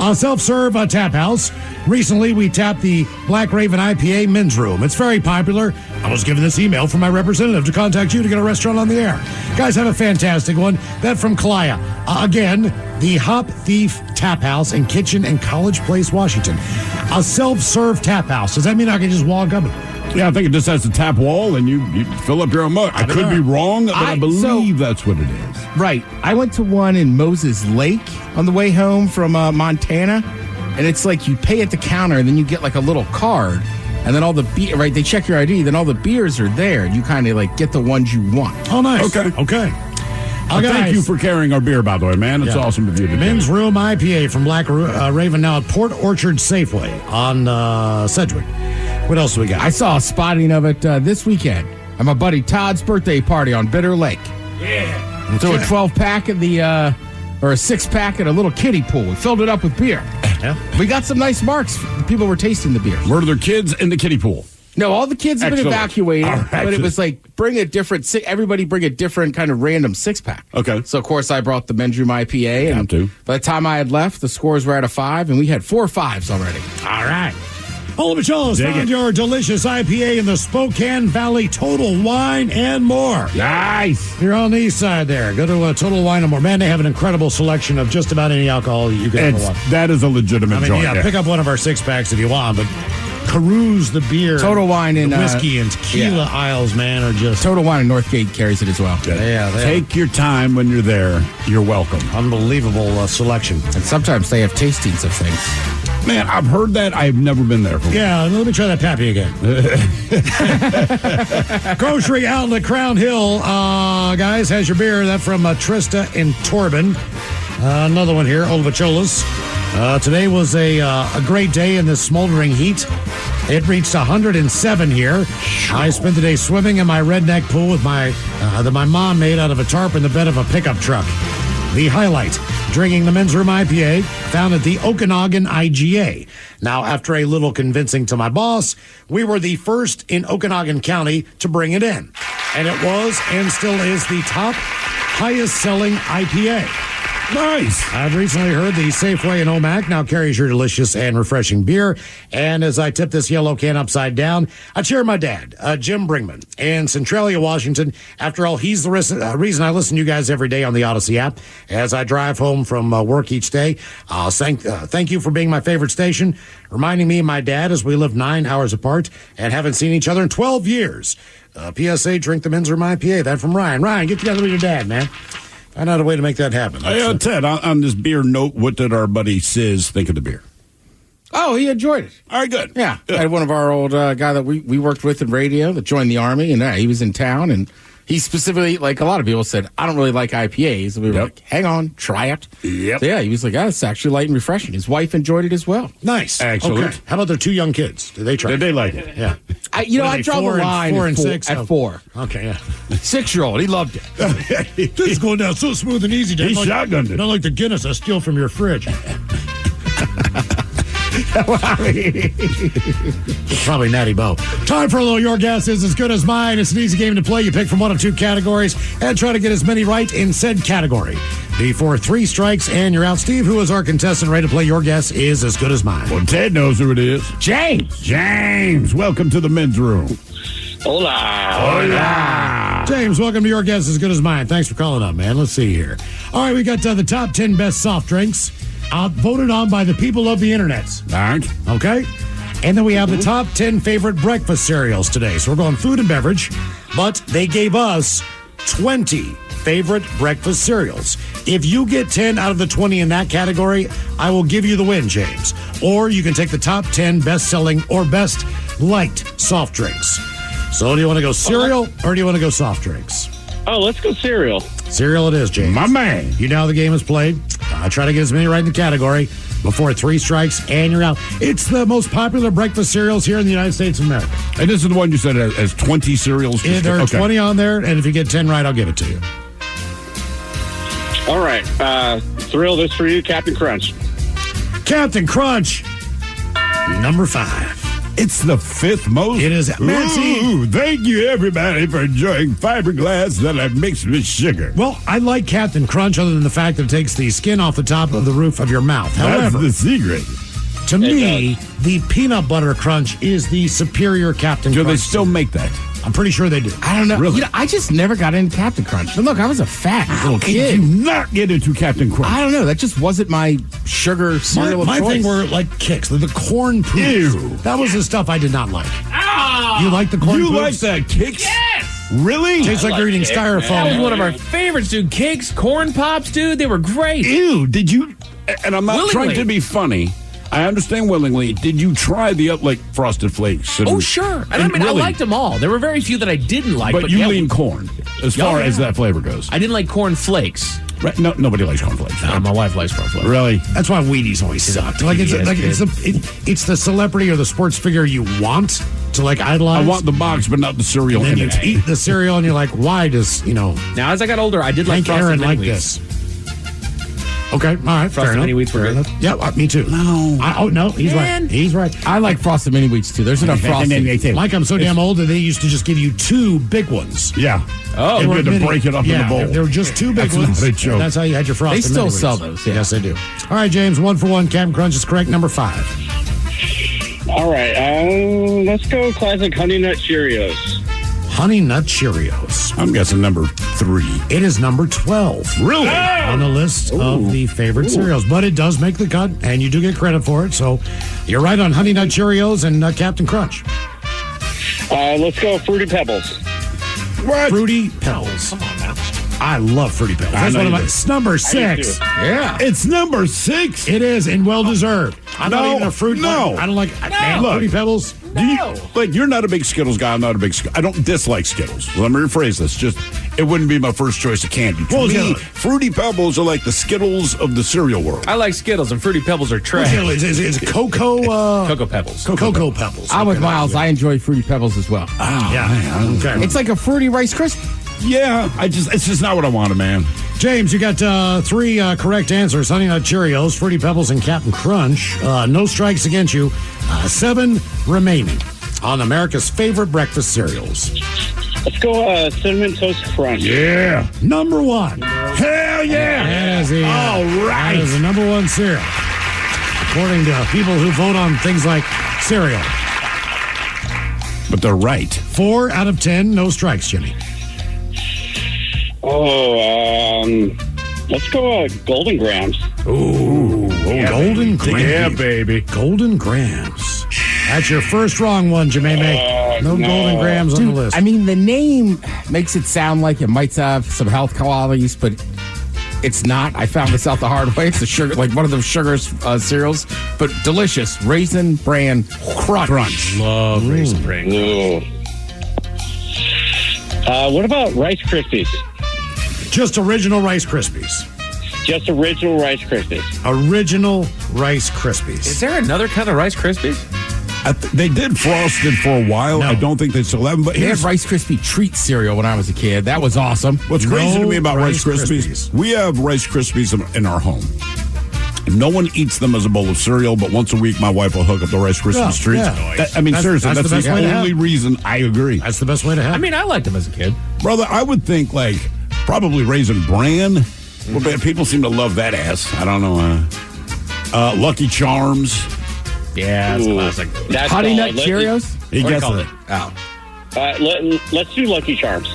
Speaker 8: A self-serve tap house. Recently, we tapped the Black Raven IPA Men's Room. It's very popular. I was given this email from my representative to contact you to get a restaurant on the air. Guys, have a fantastic one. That from Kalaya. Again, the Hop Thief Tap House and Kitchen in College Place, Washington. A self-serve tap house. Does that mean I can just walk up and...
Speaker 9: Yeah, I think it just has a tap wall, and you fill up your own mug. I could be wrong, but I believe that's what it is.
Speaker 5: Right. I went to one in Moses Lake on the way home from Montana, and it's like you pay at the counter, and then you get like a little card, and then all the beer, right? They check your ID, then all the beers are there, and you kind of like get the ones you want.
Speaker 8: Oh, nice. Okay.
Speaker 9: Thank you for carrying our beer, by the way, man. It's awesome of you to do.
Speaker 8: Men's Room IPA from Black Raven now at Port Orchard Safeway on Sedgwick. What else do we got?
Speaker 5: I saw a spotting of it this weekend at my buddy Todd's birthday party on Bitter Lake.
Speaker 8: Yeah.
Speaker 5: So a 12-pack at the, or a 6-pack at a little kiddie pool. We filled it up with beer.
Speaker 8: Yeah.
Speaker 5: We got some nice marks. People were tasting the beers.
Speaker 9: Were there kids in the kiddie pool?
Speaker 5: No, all the kids have been evacuated,
Speaker 9: right.
Speaker 5: but it was like everybody bring a different kind of random 6-pack.
Speaker 9: Okay.
Speaker 5: So, of course, I brought the Men's Room IPA. And by the time I had left, the scores were at a 5, and we had 4 5s already.
Speaker 8: All right. Hola, Michelle, found your delicious IPA in the Spokane Valley Total Wine and More.
Speaker 9: Nice.
Speaker 8: You're on the east side there. Go to Total Wine and More. Man, they have an incredible selection of just about any alcohol you can ever want.
Speaker 9: That is a legitimate joint.
Speaker 8: Pick up one of our 6-packs if you want, but Carew's, the beer.
Speaker 5: Total Wine and
Speaker 8: the whiskey and tequila aisles, man, are just...
Speaker 5: Total Wine in Northgate carries it as well.
Speaker 8: Yeah,
Speaker 9: Take your time when you're there. You're welcome.
Speaker 8: Unbelievable selection.
Speaker 5: And sometimes they have tastings of things.
Speaker 9: Man, I've heard that. I've never been there.
Speaker 8: Yeah, let me try that Pappy again. Grocery Outlet Crown Hill, guys, has your beer. That from Trista and Torben. Another one here, Old Bacholas. Today was a great day in this smoldering heat. It reached 107 here. I spent the day swimming in my redneck pool with that my mom made out of a tarp in the bed of a pickup truck. The highlight, drinking the Men's Room IPA found at the Okanagan IGA. Now, after a little convincing to my boss, we were the first in Okanagan County to bring it in. And it was and still is the top highest selling IPA.
Speaker 9: Nice.
Speaker 8: I've recently heard the Safeway in Omak now carries your delicious and refreshing beer. And as I tip this yellow can upside down, I cheer my dad, Jim Bringman, in Centralia, Washington. After all, he's the reason I listen to you guys every day on the Odyssey app as I drive home from work each day. Thank you for being my favorite station, reminding me of my dad as we live 9 hours apart and haven't seen each other in 12 years. PSA, drink the Men's Room IPA. That from Ryan. Ryan, get together with your dad, man. Find out a way to make that happen.
Speaker 9: Hey, Ted, on this beer note, what did our buddy Sis think of the beer?
Speaker 5: Oh, he enjoyed it.
Speaker 9: All right, good.
Speaker 5: Yeah. I had one of our old guy that we worked with in radio that joined the Army, and he was in town, and he specifically, like a lot of people said, I don't really like IPAs. And we were like, hang on, try it.
Speaker 9: Yep.
Speaker 5: So, he was like, it's actually light and refreshing. His wife enjoyed it as well.
Speaker 8: Nice.
Speaker 9: Excellent.
Speaker 8: Okay. How about their 2 young kids? Did they try
Speaker 9: Did they like it?
Speaker 8: Yeah.
Speaker 5: I draw the line at 4.
Speaker 8: Okay, yeah.
Speaker 5: 6-year-old, he loved it.
Speaker 8: This is going down so smooth and easy, Dad.
Speaker 9: He shotgunned it.
Speaker 8: Not like the Guinness I steal from your fridge. Probably Natty Bo. Time for a little Your Guess is as Good as Mine. It's an easy game to play. You pick from one of 2 categories and try to get as many right in said category. Before 3 strikes and you're out. Steve, who is our contestant ready to play Your Guess is as Good as Mine?
Speaker 9: Well, Ted knows who it is.
Speaker 5: James,
Speaker 9: welcome to the Men's Room.
Speaker 2: Hola.
Speaker 8: James, welcome to Your Guess is Good as Mine. Thanks for calling up, man. Let's see here. All right, we got the top 10 best soft drinks voted on by the people of the internet.
Speaker 9: All right.
Speaker 8: Okay? And then we have the top 10 favorite breakfast cereals today. So we're going food and beverage, but they gave us 20 favorite breakfast cereals. If you get 10 out of the 20 in that category, I will give you the win, James. Or you can take the top 10 best-selling or best liked soft drinks. So do you want to go cereal or do you want to go soft drinks?
Speaker 2: Oh, let's go cereal.
Speaker 8: Cereal it is, James.
Speaker 9: My man.
Speaker 8: You know how the game is played. Try to get as many right in the category before 3 strikes and you're out. It's the most popular breakfast cereals here in the United States of America.
Speaker 9: And this is the one you said has 20 cereals?
Speaker 8: Yeah, there are 20 on there, and if you get 10 right, I'll give it to you.
Speaker 2: All right. Thrill this for you, Captain Crunch.
Speaker 8: Captain Crunch, number 5.
Speaker 9: It's the 5th most.
Speaker 8: It is.
Speaker 9: Ooh, thank you, everybody, for enjoying fiberglass that I've mixed with sugar.
Speaker 8: Well, I like Captain Crunch other than the fact that it takes the skin off the top of the roof of your mouth.
Speaker 9: That's
Speaker 8: However,
Speaker 9: the secret.
Speaker 8: To me, the peanut butter crunch is the superior Captain Crunch.
Speaker 9: Do they still make that?
Speaker 8: I'm pretty sure they do.
Speaker 5: I don't know.
Speaker 9: Really?
Speaker 5: I just never got into Captain Crunch. But look, I was a fat little kid.
Speaker 9: Did you not get into Captain Crunch?
Speaker 5: I don't know. That just wasn't my sugar cereal of
Speaker 8: My
Speaker 5: choice.
Speaker 8: thing were like Kicks, the corn poops.
Speaker 9: Ew.
Speaker 8: That was the stuff I did not like.
Speaker 12: Ah!
Speaker 8: You like the corn
Speaker 9: You
Speaker 8: poops?
Speaker 9: like that, Kicks?
Speaker 12: Yes!
Speaker 9: Really?
Speaker 8: Tastes like you're eating styrofoam.
Speaker 12: That was one of our favorites, dude. Cakes, corn pops, dude. They were great.
Speaker 9: Ew, did you? And I'm not trying to be funny. I understand willingly. Did you try the Frosted Flakes?
Speaker 12: Oh, sure. And I mean,
Speaker 9: really,
Speaker 12: I liked them all. There were very few that I didn't like.
Speaker 9: But you lean corn as far as that flavor goes.
Speaker 12: I didn't like corn flakes.
Speaker 9: Right? No, nobody likes corn flakes.
Speaker 12: No, my wife likes corn flakes.
Speaker 9: Really?
Speaker 8: That's why Wheaties always sucked. It's the celebrity or the sports figure you want to idolize.
Speaker 9: I want the box, but not the cereal.
Speaker 8: And then you eat the cereal, and you're like, why does
Speaker 12: Now, as I got older, I did like
Speaker 8: Hank Aaron
Speaker 12: Frosted
Speaker 8: like
Speaker 12: Mini Wheats.
Speaker 8: this? Okay, all right,
Speaker 12: Frosted Mini Wheats were good.
Speaker 8: Yeah, me too.
Speaker 9: No.
Speaker 8: No, he's right. He's right.
Speaker 5: I like Frosted Mini Wheats too. There's enough frosting.
Speaker 8: Mike, I'm so damn old that they used to just give you 2 big ones.
Speaker 9: Yeah.
Speaker 12: Oh,
Speaker 9: you had to break it up in the bowl.
Speaker 8: There were just 2 big ones.
Speaker 9: Not a joke.
Speaker 8: That's how you had your Frosted
Speaker 5: They still
Speaker 8: Mini
Speaker 5: sell
Speaker 8: Wheats.
Speaker 5: those. Yeah.
Speaker 8: Yes, they do. All right, James, 1 for 1. Captain Crunch is correct. Number 5.
Speaker 2: All right. Let's go classic Honey Nut Cheerios.
Speaker 8: Honey Nut Cheerios.
Speaker 9: I'm guessing number 3. 3.
Speaker 8: It is number 12.
Speaker 9: Really?
Speaker 8: On the list of the favorite cereals. But it does make the cut, and you do get credit for it. So you're right on Honey Nut Cheerios and Captain Crunch.
Speaker 4: Let's go Fruity Pebbles.
Speaker 9: What?
Speaker 8: Fruity Pebbles. Come on now. I love Fruity Pebbles.
Speaker 9: I
Speaker 8: That's
Speaker 9: know
Speaker 8: one of
Speaker 9: you
Speaker 8: my.
Speaker 9: do.
Speaker 8: It's number 6.
Speaker 5: Yeah.
Speaker 9: It's number 6.
Speaker 8: It is, and well deserved. I'm not
Speaker 9: No,
Speaker 8: even a fruit.
Speaker 9: no.
Speaker 8: I don't like. Man,
Speaker 9: Look.
Speaker 8: Fruity Pebbles.
Speaker 9: You're not a big Skittles guy. I'm not a big. I don't dislike Skittles. Let me rephrase this. Just it wouldn't be my first choice of candy. To me, Fruity Pebbles are like the Skittles of the cereal world.
Speaker 7: I like Skittles, and Fruity Pebbles are trash.
Speaker 8: Is Cocoa?
Speaker 7: Cocoa Pebbles.
Speaker 8: Cocoa Pebbles.
Speaker 5: I'm with Miles. I enjoy Fruity Pebbles as well.
Speaker 9: Oh,
Speaker 8: Yeah.
Speaker 9: man.
Speaker 8: Okay.
Speaker 5: It's like a fruity Rice Krispie.
Speaker 9: Yeah, it's just not what I wanted, man.
Speaker 8: James, you got 3 correct answers. Honey Nut Cheerios, Fruity Pebbles, and Captain Crunch. No strikes against you. 7 remaining on America's favorite breakfast cereals.
Speaker 4: Let's go Cinnamon Toast Crunch.
Speaker 9: Yeah.
Speaker 8: Number 1.
Speaker 9: Hell yeah.
Speaker 8: That is the,
Speaker 9: All right.
Speaker 8: That is the number 1 cereal. According to people who vote on things like cereal.
Speaker 9: But they're right.
Speaker 8: 4 out of 10, no strikes, Jimmy.
Speaker 4: Let's go Golden Grams.
Speaker 8: Ooh, Golden Grams.
Speaker 9: Yeah, baby.
Speaker 8: Golden Grams. That's your first wrong one, Jermaine. No Golden Grams on the list.
Speaker 5: I mean, the name makes it sound like it might have some health qualities, but it's not. I found this out the hard way. It's a sugar, like one of those sugar cereals, but delicious. Raisin Bran Crunch.
Speaker 7: Love Raisin Bran.
Speaker 4: Ooh. What about Rice Krispies?
Speaker 8: Just original Rice Krispies.
Speaker 4: Just original Rice Krispies.
Speaker 8: Original Rice Krispies.
Speaker 7: Is there another kind of Rice Krispies?
Speaker 9: They did Frosted for a while.
Speaker 8: No.
Speaker 9: I don't think they still have them. But
Speaker 5: They had
Speaker 9: here's
Speaker 5: Rice Krispie treat cereal when I was a kid. That was awesome.
Speaker 9: what's crazy
Speaker 8: No
Speaker 9: to me about Rice
Speaker 8: Rice
Speaker 9: Krispies.
Speaker 8: Krispies.
Speaker 9: We have Rice Krispies in our home. No one eats them as a bowl of cereal, but once a week my wife will hook up the Rice Krispies treats.
Speaker 8: yeah.
Speaker 9: I mean, seriously,
Speaker 8: that's
Speaker 9: that's
Speaker 8: the best
Speaker 9: the
Speaker 8: way to
Speaker 9: only
Speaker 8: have.
Speaker 9: reason I agree.
Speaker 8: That's the best way to have.
Speaker 7: I mean, I liked them as a kid.
Speaker 9: Brother, I would think like probably Raisin Bran. Well, but people seem to love that ass. I don't know. Lucky Charms.
Speaker 7: Yeah, that's classic.
Speaker 4: That's
Speaker 5: Honey
Speaker 4: solid.
Speaker 5: Nut Cheerios?
Speaker 9: He
Speaker 7: What do you
Speaker 9: gets
Speaker 7: call
Speaker 9: it.
Speaker 7: it?
Speaker 4: Let's do Lucky Charms.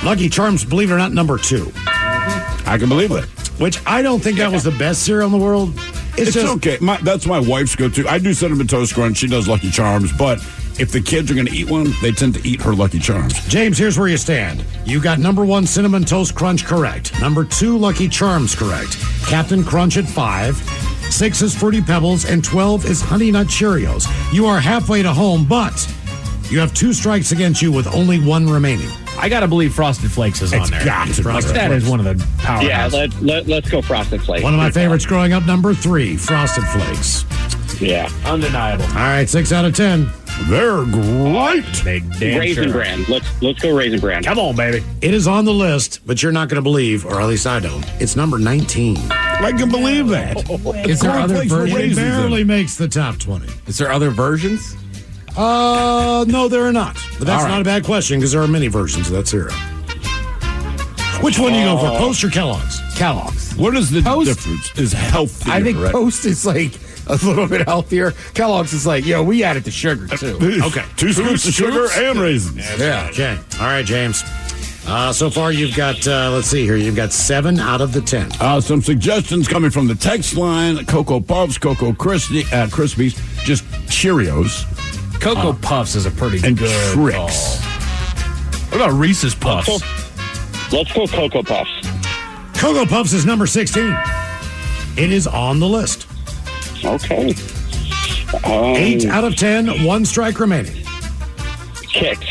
Speaker 8: Lucky Charms, believe it or not, number 2.
Speaker 9: I can believe it.
Speaker 8: Which I don't think that was the best cereal in the world.
Speaker 9: It's
Speaker 8: just
Speaker 9: okay. That's my wife's go-to. I do Cinnamon Toast Crunch. She does Lucky Charms. But if the kids are going to eat one, they tend to eat her Lucky Charms.
Speaker 8: James, here's where you stand. You got number 1, Cinnamon Toast Crunch correct. Number 2, Lucky Charms correct. Captain Crunch at 5. 6 is Fruity Pebbles, and 12 is Honey Nut Cheerios. You are halfway to home, but you have 2 strikes against you with only 1 remaining.
Speaker 7: I gotta believe Frosted Flakes is on
Speaker 8: It's
Speaker 7: there.
Speaker 8: got to be
Speaker 7: Like
Speaker 8: Frosted
Speaker 7: that
Speaker 8: Flakes.
Speaker 7: is one of the powerhouses.
Speaker 4: Yeah, let's go Frosted Flakes.
Speaker 8: One of my favorites growing up, number 3, Frosted Flakes.
Speaker 4: Yeah.
Speaker 7: Undeniable.
Speaker 8: All right, 6 out of 10.
Speaker 9: They're great.
Speaker 7: They damn
Speaker 4: Raisin
Speaker 7: sure.
Speaker 4: Bran. Let's go Raisin Bran.
Speaker 7: Come on, baby.
Speaker 8: It is on the list, but you're not going to believe, or at least I don't. It's number 19.
Speaker 9: I can believe that.
Speaker 5: Is there other
Speaker 9: Cornflakes with
Speaker 5: versions?
Speaker 8: It
Speaker 9: raisins in
Speaker 8: barely
Speaker 9: it.
Speaker 8: makes the top 20.
Speaker 5: Is there other versions?
Speaker 8: No, there are not. But that's
Speaker 5: All right.
Speaker 8: not a bad question because there are many versions of that cereal. Which one do you go for, Post or Kellogg's?
Speaker 5: Kellogg's.
Speaker 9: What is the
Speaker 5: Post-
Speaker 9: difference? Is healthier,
Speaker 5: I think
Speaker 9: right?
Speaker 5: Post is like a little bit healthier. Kellogg's is like, yo, we added the sugar too.
Speaker 8: Okay.
Speaker 9: 2 scoops of sugar and raisins.
Speaker 5: Yeah.
Speaker 8: Okay. All right, James. So far, you've got, let's see here, you've got 7 out of the 10.
Speaker 9: Some suggestions coming from the text line: Cocoa Puffs, Cocoa Krispies, just Cheerios,
Speaker 7: Cocoa Puffs is a pretty
Speaker 9: and
Speaker 7: good
Speaker 9: Trix.
Speaker 7: call. What about Reese's Puffs?
Speaker 4: Let's go Cocoa Puffs.
Speaker 8: Cocoa Puffs is number 16. It is on the list.
Speaker 4: Okay.
Speaker 8: 8 out of 10, 1 strike remaining.
Speaker 4: Kicks.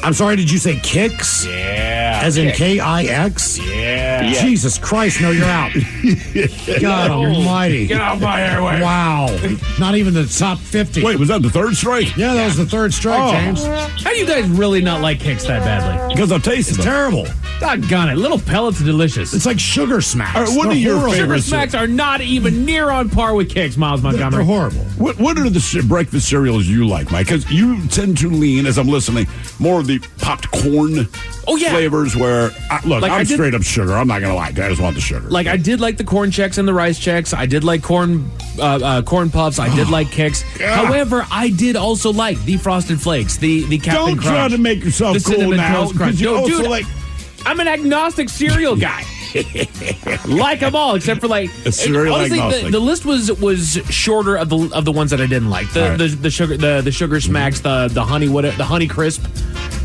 Speaker 8: I'm sorry, did you say Kicks?
Speaker 7: Yeah.
Speaker 8: As in K-I-X?
Speaker 7: Yeah.
Speaker 8: Jesus Christ, no, you're out. God almighty.
Speaker 7: Get out my airway.
Speaker 8: Wow. Not even the top 50.
Speaker 9: Wait, was that the third strike?
Speaker 8: Yeah, that was the third strike, James.
Speaker 7: How do you guys really not like Kicks that badly?
Speaker 9: Because I've tasted
Speaker 8: It's
Speaker 9: them.
Speaker 8: terrible.
Speaker 7: Doggone it. Little pellets are delicious.
Speaker 8: It's like Sugar Smacks.
Speaker 9: All right, what
Speaker 8: They're
Speaker 9: are your
Speaker 8: horrible.
Speaker 7: Sugar
Speaker 9: favorites?
Speaker 7: Smacks are not even near on par with Kicks, Miles Montgomery.
Speaker 8: They're horrible.
Speaker 9: What are the breakfast cereals you like, Mike? Because you tend to lean, as I'm listening, more of the popped corn flavors where, look,
Speaker 7: Like,
Speaker 9: I'm
Speaker 7: I did-
Speaker 9: straight up sugar. I'm not going to lie. I just want the sugar.
Speaker 7: Like I did like the corn checks and the rice checks. I did like corn puffs. I did like Kicks. However, I did also like the Frosted Flakes, the Captain
Speaker 9: Don't
Speaker 7: Crunch.
Speaker 9: try to make yourself
Speaker 7: the
Speaker 9: cool
Speaker 7: Cinnamon
Speaker 9: now,
Speaker 7: Toast Crunch.
Speaker 9: because you
Speaker 7: No,
Speaker 9: also
Speaker 7: dude,
Speaker 9: like...
Speaker 7: I'm an agnostic cereal guy. Like them all, except for like. Honestly, the list was shorter of the ones that I didn't like. The sugar smacks, the honey the honey crisp,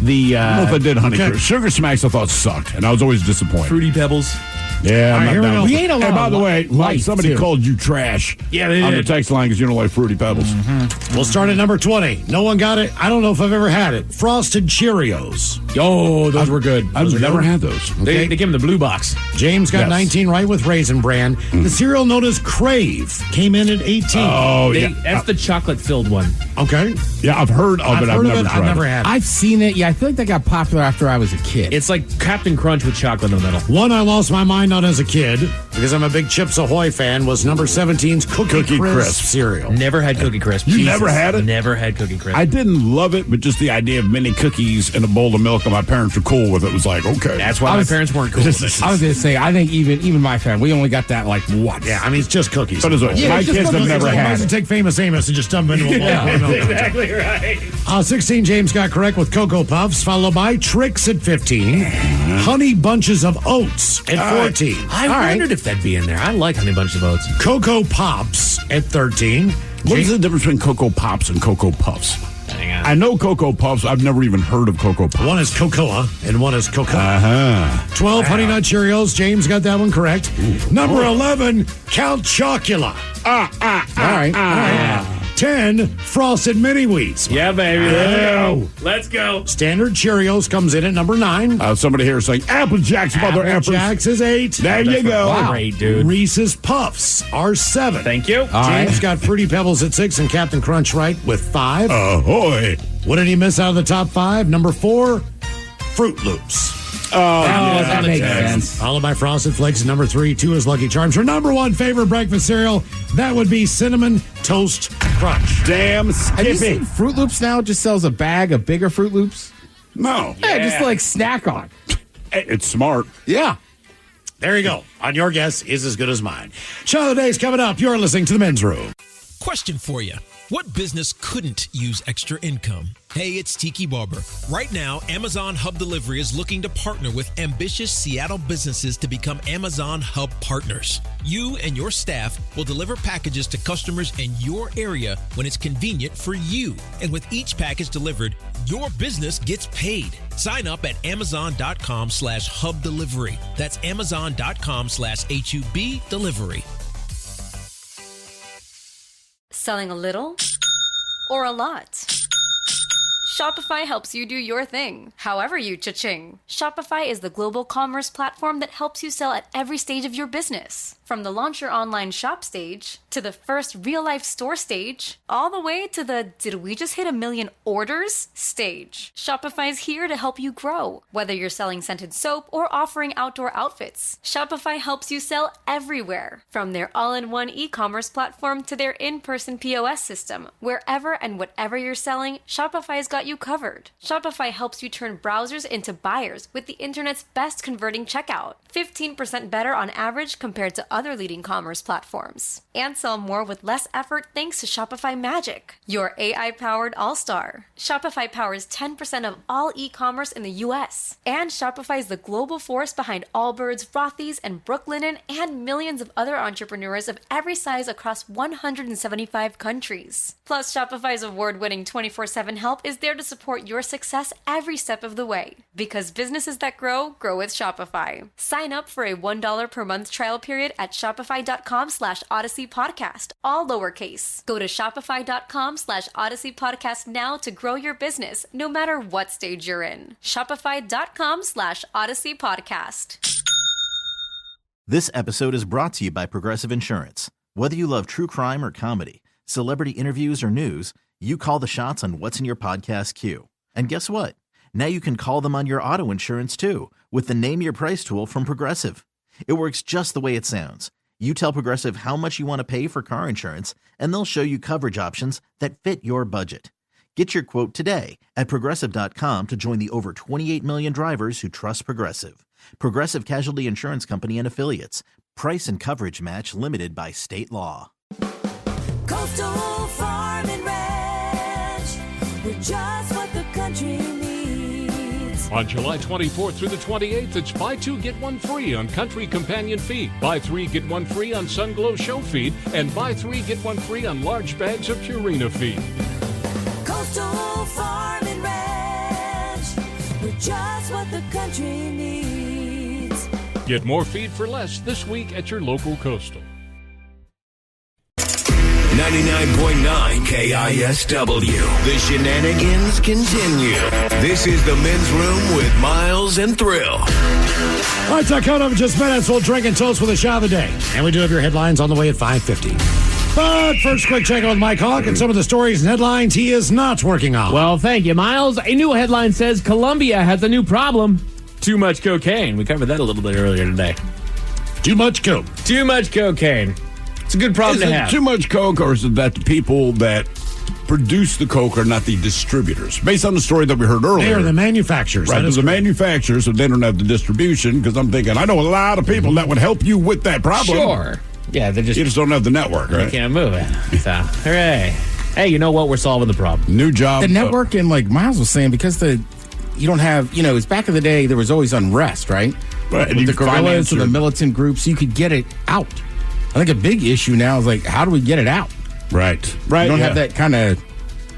Speaker 7: the.
Speaker 9: I don't know if I did honey crisp. Sugar smacks I thought sucked, and I was always disappointed.
Speaker 7: Fruity Pebbles.
Speaker 9: Yeah, I'm not down.
Speaker 5: We ate a lot.
Speaker 9: And by the way, like somebody
Speaker 5: too.
Speaker 9: called you trash.
Speaker 7: Yeah, they
Speaker 9: on
Speaker 7: did.
Speaker 9: the text line because you don't like Fruity Pebbles.
Speaker 8: Mm-hmm. We'll start at number 20. No one got it. I don't know if I've ever had it. Frosted Cheerios.
Speaker 7: Oh, those were good.
Speaker 9: I've never had those.
Speaker 7: They gave him the blue box.
Speaker 8: James got 19 right with Raisin Bran. The cereal known as Crave came in at 18.
Speaker 9: Oh, yeah.
Speaker 7: That's the chocolate-filled one.
Speaker 8: Okay.
Speaker 9: Yeah, I've heard of it. I've never tried
Speaker 8: I've never had it.
Speaker 5: I've seen it. Yeah, I feel like they got popular after I was a kid.
Speaker 7: It's like Captain Crunch with chocolate in the middle.
Speaker 8: One I lost my mind on as a kid, because I'm a big Chips Ahoy fan, was number 17's Cookie Crisp cereal.
Speaker 7: Never had Cookie Crisp.
Speaker 9: You never had it?
Speaker 7: Never had Cookie Crisp.
Speaker 9: I didn't love it, but just the idea of mini cookies and a bowl of milk, and my parents were cool with it. Was like, okay.
Speaker 7: That's why my parents weren't cool with it.
Speaker 5: I was going to say, I think even my family, we only got that like once.
Speaker 8: Yeah, I mean, it's just cookies.
Speaker 9: But my kids have never had
Speaker 8: it. Take Famous Amos and just dump them into a bowl.
Speaker 7: Yeah, exactly right.
Speaker 8: 16 James got correct with Cocoa Puffs, followed by Trix at 15, Honey Bunches of Oats at 14.
Speaker 7: I wondered if that'd be in there. I like Honey Bunches of Oats.
Speaker 8: Cocoa Pops at 13.
Speaker 9: What is the difference between Cocoa Pops and Cocoa Puffs?
Speaker 7: Hang on.
Speaker 9: I know Cocoa Puffs. I've never even heard of Cocoa Puffs.
Speaker 8: One is Cocoa and one is Cocoa. 12 Honey Nut Cheerios. James got that one correct. Number 11, Count Chocula.
Speaker 5: All right.
Speaker 8: 10, Frosted Mini Wheats.
Speaker 7: Yeah, baby.
Speaker 8: Yeah.
Speaker 7: Let's go.
Speaker 8: Standard Cheerios comes in at number 9.
Speaker 9: Somebody here is saying Apple Jacks, mother
Speaker 8: Apple Jacks is 8.
Speaker 9: There you go.
Speaker 7: Wow. Great, dude.
Speaker 8: Reese's Puffs are 7.
Speaker 7: Thank you.
Speaker 8: James got Fruity Pebbles at 6 and Captain Crunch right with 5.
Speaker 9: Ahoy.
Speaker 8: What did he miss out of the top 5? Number 4, Fruit Loops.
Speaker 5: That makes sense.
Speaker 8: Followed by Frosted Flakes at number 3. 2 is Lucky Charms. Her number 1 favorite breakfast cereal, that would be Cinnamon Toast Crunch.
Speaker 9: Damn Skippy.
Speaker 5: Have you seen Fruit Loops now? It just sells a bag of bigger Fruit Loops.
Speaker 9: No.
Speaker 5: Yeah, just like snack on.
Speaker 9: It's smart.
Speaker 5: Yeah.
Speaker 8: There you go. On your guess is as good as mine. Show of the day's coming up. You're listening to The Men's Room.
Speaker 10: Question for you. What business couldn't use extra income? Hey, it's Tiki Barber. Right now, Amazon Hub Delivery is looking to partner with ambitious Seattle businesses to become Amazon Hub partners. You and your staff will deliver packages to customers in your area when it's convenient for you. And with each package delivered, your business gets paid. Sign up at amazon.com/hub delivery. That's amazon.com/HUB delivery.
Speaker 15: Selling a little or a lot? Shopify helps you do your thing, however you cha-ching. Shopify is the global commerce platform that helps you sell at every stage of your business. From the launch your online shop stage, to the first real-life store stage, all the way to the did we just hit 1 million orders stage. Shopify's here to help you grow. Whether you're selling scented soap or offering outdoor outfits, Shopify helps you sell everywhere. From their all-in-one e-commerce platform to their in-person POS system, wherever and whatever you're selling, Shopify's got you covered. Shopify helps you turn browsers into buyers with the internet's best converting checkout. 15% better on average compared to other leading commerce platforms. And sell more with less effort thanks to Shopify Magic, your AI-powered all-star. Shopify powers 10% of all e-commerce in the US. And Shopify is the global force behind Allbirds, Rothy's, and Brooklinen, and millions of other entrepreneurs of every size across 175 countries. Plus, Shopify's award-winning 24/7 help is there to support your success every step of the way. Because businesses that grow with Shopify. Sign up for a $1 per month trial period at shopify.com/Odyssey Podcast, all lowercase. Go to shopify.com/Odyssey Podcast now to grow your business, no matter what stage you're in. Shopify.com/Odyssey Podcast.
Speaker 11: This episode is brought to you by Progressive Insurance. Whether you love true crime or comedy, celebrity interviews or news, you call the shots on what's in your podcast queue. And guess what? Now you can call them on your auto insurance too, with the Name Your Price tool from Progressive. It works just the way it sounds. You tell Progressive how much you want to pay for car insurance, and they'll show you coverage options that fit your budget. Get your quote today at Progressive.com to join the over 28 million drivers who trust Progressive. Progressive Casualty Insurance Company and Affiliates. Price and coverage match limited by state law.
Speaker 17: Coastal Farm and Ranch, we're just what the country needs.
Speaker 24: On July 24th through the 28th, it's buy two, get one free on Country Companion Feed, buy three, get one free on Sun Glow Show Feed, and buy three, get one free on large bags of Purina Feed.
Speaker 17: Coastal Farm and Ranch, we're just what the country needs.
Speaker 24: Get more feed for less this week at your local Coastal.
Speaker 19: 99.9 KISW. The shenanigans continue. This is the Men's Room with Miles and Thrill.
Speaker 8: All right, so coming up in just minutes, we'll drink and toast with a shot of the day. And we do have your headlines on the way at 5:50. But first, quick check on Mike Hawk and some of the stories and headlines he is not working on.
Speaker 7: Well, thank you, Miles. A new headline says Colombia has a new problem. Too much cocaine. We covered that a little bit earlier today.
Speaker 8: Too much coke.
Speaker 7: Too much cocaine. It's a good problem
Speaker 9: to
Speaker 7: have.
Speaker 9: Is it too much coke, or is it that the people that produce the coke are not the distributors? Based on the story that we heard earlier.
Speaker 8: They are the manufacturers.
Speaker 9: Right, they're the manufacturers, so they don't have the distribution, because I'm thinking, I know a lot of people that would help you with that problem.
Speaker 7: Sure. Yeah,
Speaker 9: you just don't have the network, right?
Speaker 7: They can't move it. So, hooray. Hey, you know what? We're solving the problem.
Speaker 9: New job.
Speaker 5: The network, and like Miles was saying, because you don't have, it's back in the day, there was always unrest, right?
Speaker 9: Right.
Speaker 5: With the guerrillas or the militant groups, you could get it out. I think a big issue now is like, how do we get it out?
Speaker 9: Right.
Speaker 5: You don't have that kind of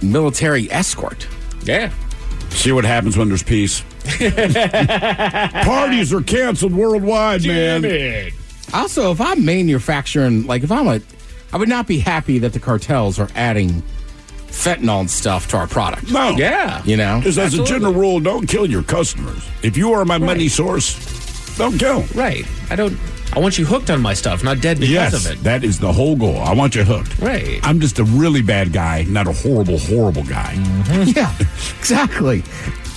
Speaker 5: military escort.
Speaker 7: Yeah.
Speaker 9: See what happens when there's peace. Parties are canceled worldwide, man.
Speaker 5: Also, if I'm manufacturing, like I would not be happy that the cartels are adding fentanyl and stuff to our product.
Speaker 9: No.
Speaker 7: Yeah.
Speaker 9: Because as a general rule, don't kill your customers. If you are my money source, don't kill.
Speaker 7: Right. I want you hooked on my stuff, not dead because of it.
Speaker 9: That is the whole goal. I want you hooked.
Speaker 7: Right.
Speaker 9: I'm just a really bad guy, not a horrible, horrible guy.
Speaker 5: Mm-hmm. Yeah, exactly.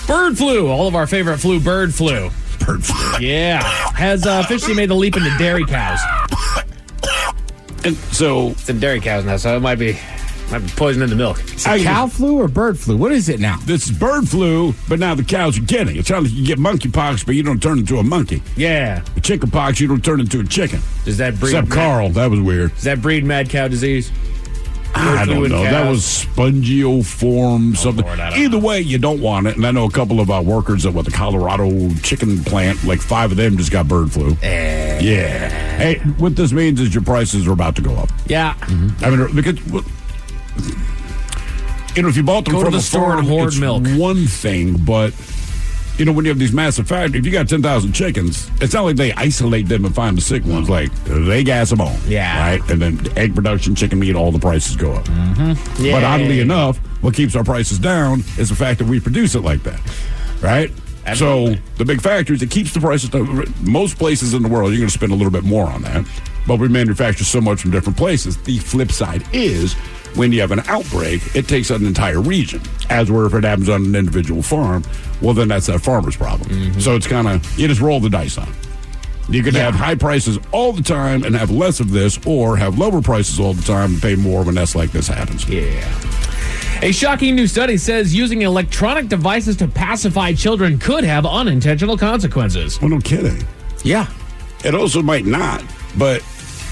Speaker 7: Bird flu. All of our favorite flu, bird flu.
Speaker 9: Bird flu.
Speaker 7: Yeah. Has officially made the leap into dairy cows.
Speaker 9: And so
Speaker 7: it's in dairy cows now, so it might be poisoning the milk.
Speaker 5: Is it cow flu or bird flu? What is it now?
Speaker 9: This is bird flu, but now the cows are getting it. It's not like you get monkeypox, but you don't turn into a monkey.
Speaker 7: Yeah.
Speaker 9: Chicken pox, you don't turn into a chicken.
Speaker 7: Does that breed?
Speaker 9: Except Carl, that was weird.
Speaker 7: Does that breed mad cow disease?
Speaker 9: I don't know. That was spongioform something.
Speaker 7: Lord,
Speaker 9: Either way, you don't want it. And I know a couple of our workers at the Colorado chicken plant, like 5 of them just got bird flu. Yeah. Hey, what this means is your prices are about to go up.
Speaker 7: Yeah.
Speaker 9: Mm-hmm. I mean, because if you bought them
Speaker 7: Go
Speaker 9: from
Speaker 7: to the
Speaker 9: a
Speaker 7: store
Speaker 9: farm,
Speaker 7: and hoard
Speaker 9: it's
Speaker 7: milk.
Speaker 9: one thing, but when you have these massive factories, if you got 10,000 chickens, it's not like they isolate them and find the sick ones. Like, they gas them all.
Speaker 7: Yeah.
Speaker 9: Right? And then egg production, chicken meat, all the prices go up.
Speaker 7: Mm-hmm.
Speaker 9: But oddly enough, what keeps our prices down is the fact that we produce it like that. Right?
Speaker 7: Absolutely.
Speaker 9: So the big factories, it keeps the prices down. Most places in the world, you're going to spend a little bit more on that. But we manufacture so much from different places. The flip side is, when you have an outbreak, it takes an entire region. As where if it happens on an individual farm, well, then that's that farmer's problem. Mm-hmm. So it's kind of, you just roll the dice on it. You can have high prices all the time and have less of this, or have lower prices all the time and pay more when that's like this happens.
Speaker 7: Yeah. A shocking new study says using electronic devices to pacify children could have unintentional consequences.
Speaker 9: Well, no kidding.
Speaker 5: Yeah.
Speaker 9: It also might not, but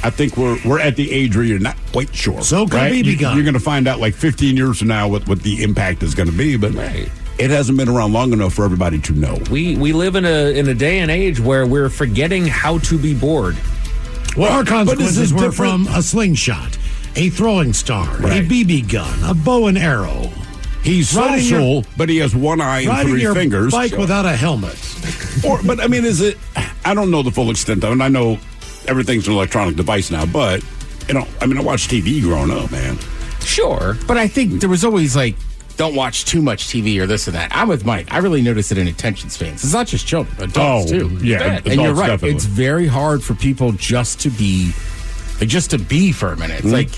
Speaker 9: I think we're at the age where you're not quite sure.
Speaker 8: So can be begun.
Speaker 9: You're going to find out like 15 years from now what the impact is going to be, but it hasn't been around long enough for everybody to know.
Speaker 7: We live in a day and age where we're forgetting how to be bored.
Speaker 8: Well, our consequences were from a slingshot, a throwing star, a BB gun, a bow and arrow.
Speaker 9: He's social, but he has one eye and 3 fingers.
Speaker 8: Bike without a helmet.
Speaker 9: But I mean, is it? I don't know the full extent of it. I know everything's an electronic device now, but I watched TV growing up, man.
Speaker 7: Sure,
Speaker 5: but I think there was always like, don't watch too much TV or this or that. I'm with Mike. I really notice it in attention spans. It's not just children, adults too.
Speaker 9: Yeah,
Speaker 5: and you're right.
Speaker 9: Definitely.
Speaker 5: It's very hard for people just to be for a minute. It's like,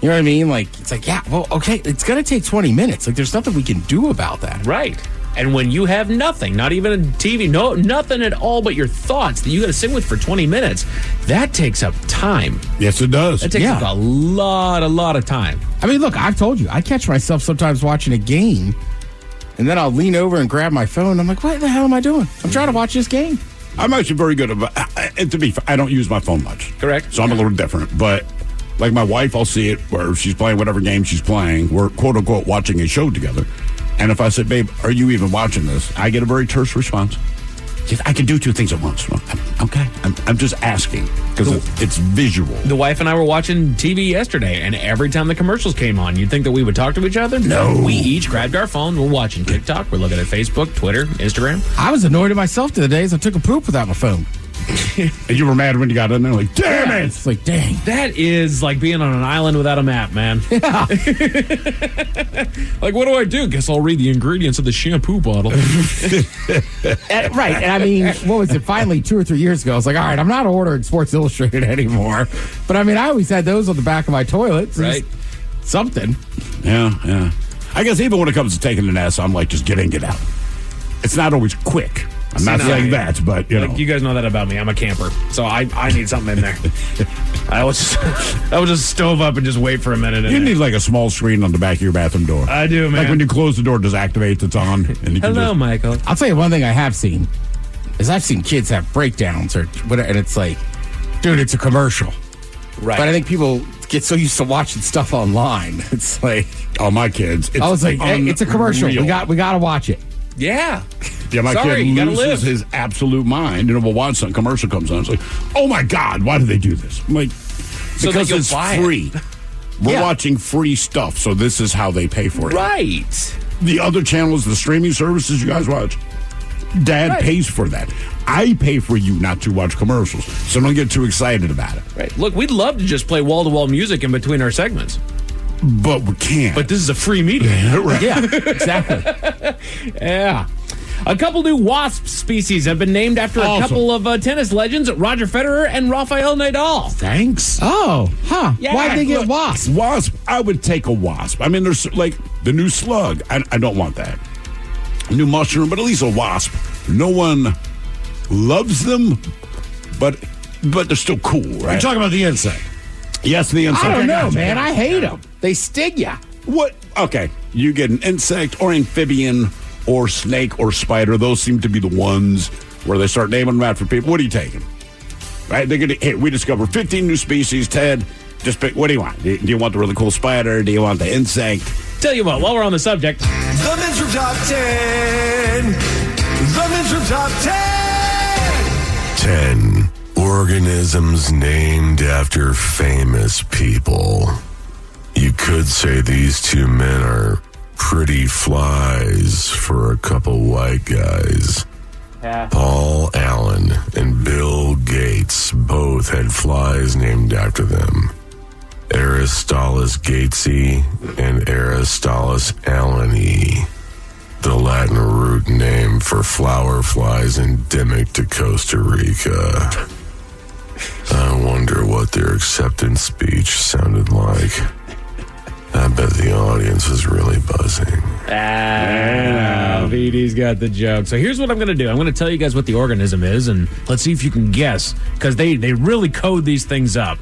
Speaker 5: you know what I mean? Like, it's like, yeah, well, okay, it's going to take 20 minutes. Like, there's nothing we can do about that.
Speaker 7: Right. And when you have nothing, not even a TV, nothing at all but your thoughts that you got to sit with for 20 minutes, that takes up time.
Speaker 9: Yes, it does.
Speaker 7: That takes up a lot of time.
Speaker 5: I mean, look, I've told you, I catch myself sometimes watching a game, and then I'll lean over and grab my phone. I'm like, what the hell am I doing? I'm trying to watch this game.
Speaker 9: I'm actually very good about, and to be fair, I don't use my phone much.
Speaker 7: Correct.
Speaker 9: So I'm a little different, but like my wife, I'll see it where she's playing whatever game she's playing. We're quote unquote watching a show together. And if I say, babe, are you even watching this? I get a very terse response. Yes, I can do two things at once. Okay. I'm just asking because it's visual.
Speaker 7: The wife and I were watching TV yesterday, and every time the commercials came on, you'd think that we would talk to each other?
Speaker 9: No.
Speaker 7: We each grabbed our phone. We're watching TikTok. We're looking at Facebook, Twitter, Instagram.
Speaker 5: I was annoyed at myself the other days. I took a poop without my phone.
Speaker 9: And you were mad when you got in there? Like, damn it!
Speaker 5: It's like, dang.
Speaker 7: That is like being on an island without a map, man.
Speaker 5: Yeah.
Speaker 7: Like, what do I do? Guess I'll read the ingredients of the shampoo bottle.
Speaker 5: Right. And I mean, what was it? Finally, 2 or 3 years ago, I was like, all right, I'm not ordering Sports Illustrated anymore. But I mean, I always had those on the back of my toilet. So
Speaker 7: right.
Speaker 5: Something.
Speaker 9: Yeah. I guess even when it comes to taking an S, I'm like, just get in, get out. It's not always quick. I'm not saying that, but you know.
Speaker 7: You guys know that about me. I'm a camper, so I need something in there. I was just stove up and just wait for a minute.
Speaker 9: You need like a small screen on the back of your bathroom door.
Speaker 7: I do, man.
Speaker 9: Like when you close the door, it just activates, it's on. And you
Speaker 7: Hello, Michael.
Speaker 5: I'll tell you one thing I have seen is I've seen kids have breakdowns or whatever, and it's like, dude, it's a commercial.
Speaker 7: Right.
Speaker 5: But I think people get so used to watching stuff online. It's like,
Speaker 9: oh, my kids.
Speaker 5: I was like, hey, it's a commercial. We got to watch it.
Speaker 7: Yeah.
Speaker 9: Yeah, my kid loses his absolute mind, and we'll watch some commercial comes on. It's like, oh my God, why do they do this? I'm like, because it's free. We're watching free stuff, so this is how they pay for it.
Speaker 7: Right.
Speaker 9: The other channels, the streaming services you guys watch, Dad pays for that. I pay for you not to watch commercials, so don't get too excited about it.
Speaker 7: Right. Look, we'd love to just play wall-to-wall music in between our segments.
Speaker 9: But we can't.
Speaker 7: But this is a free medium.
Speaker 5: Right. Yeah, exactly.
Speaker 7: Yeah. A couple new wasp species have been named after a couple of tennis legends, Roger Federer and Rafael Nadal.
Speaker 9: Thanks.
Speaker 5: Oh, huh.
Speaker 7: Yeah,
Speaker 5: why'd they get wasp?
Speaker 9: Wasp, I would take a wasp. I mean, there's like the new slug. I don't want that. New mushroom, but at least a wasp. No one loves them, but they're still cool, right?
Speaker 8: You're talking about the insect.
Speaker 9: Yes, the insect.
Speaker 5: I don't know, man. I hate them. They sting ya.
Speaker 9: What? Okay, you get an insect or amphibian or snake or spider. Those seem to be the ones where they start naming them after people. What are you taking? Right? They're gonna. Hey, we discovered 15 new species. Ted, just pick. What do you want? Do you want the really cool spider? Do you want the insect?
Speaker 7: Tell you what, while we're on the subject,
Speaker 12: The Men's Room Top 10. The Men's Room Top 10.
Speaker 19: 10 organisms named after famous people. You could say these two men are pretty flies for a couple white guys.
Speaker 7: Yeah.
Speaker 19: Paul Allen and Bill Gates both had flies named after them. Aristolus gatesi and Aristolus alleni, the Latin root name for flower flies endemic to Costa Rica. I wonder what their acceptance speech sounded like. I bet the audience is really buzzing.
Speaker 7: VD's got the joke. So here's what I'm going to do. I'm going to tell you guys what the organism is, and let's see if you can guess, because they really code these things up.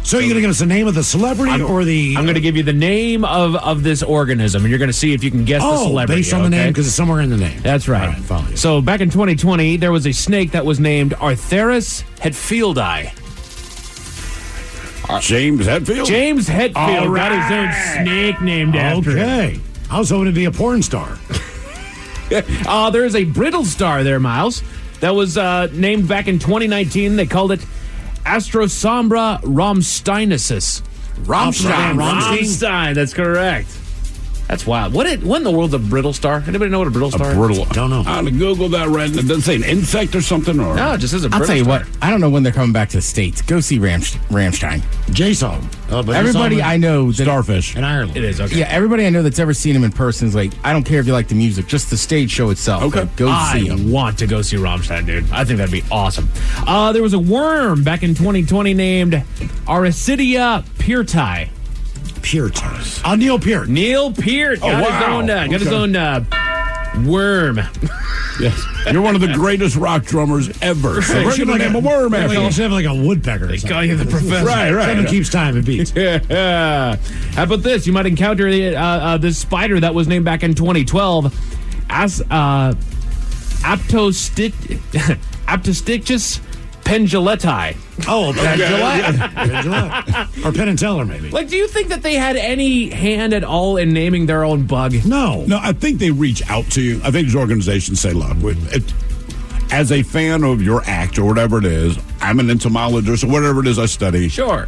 Speaker 8: So you're going to give us the name of the celebrity or the...
Speaker 7: I'm going to give you the name of this organism, and you're going to see if you can guess the celebrity.
Speaker 8: Based on the name, because it's somewhere in the name.
Speaker 7: That's right.
Speaker 8: All right, follow you.
Speaker 7: So back in 2020, there was a snake that was named Arctheris hetfieldi.
Speaker 9: James Hetfield?
Speaker 7: James Hetfield got his own snake named after him.
Speaker 8: Okay. I was hoping to be a porn star.
Speaker 7: There is a brittle star there, Miles, that was named back in 2019. They called it Astrosombra romsteinesis. Romstein, that's correct. That's wild. What in the world's a brittle star? Anybody know what a brittle star is?
Speaker 8: Don't know.
Speaker 9: I'm going to Google that right now. It doesn't say an insect or something? Or?
Speaker 7: No, it just says a
Speaker 5: I'll
Speaker 7: brittle
Speaker 5: tell you
Speaker 7: star.
Speaker 5: what. I don't know when they're coming back to the States. Go see Rammstein.
Speaker 8: Jason.
Speaker 5: Everybody I know.
Speaker 9: Starfish.
Speaker 8: In Ireland.
Speaker 7: It is, okay.
Speaker 5: Yeah, everybody I know that's ever seen him in person is like, I don't care if you like the music, just the stage show itself.
Speaker 9: Okay.
Speaker 5: Like, go see him.
Speaker 7: I want to go see Rammstein, dude. I think that'd be awesome. There was a worm back in 2020 named Aricidia pearti.
Speaker 8: Peart. Neil Peart.
Speaker 7: Neil Peart got his own worm.
Speaker 9: Yes. You're one of the greatest rock drummers ever. So we're going to name a worm after
Speaker 8: You should have like a woodpecker.
Speaker 7: They call you the professor.
Speaker 9: Right.
Speaker 8: Someone keeps time and beats.
Speaker 7: Yeah. How about this? You might encounter this spider that was named back in 2012 as Aptostichus Penduleti.
Speaker 8: Oh, Pendulette. Or Penn and Teller, maybe.
Speaker 7: Like, do you think that they had any hand at all in naming their own bug?
Speaker 8: No.
Speaker 9: No, I think they reach out to you. I think these organizations say, look, as a fan of your act or whatever it is, I'm an entomologist or whatever it is I study.
Speaker 7: Sure.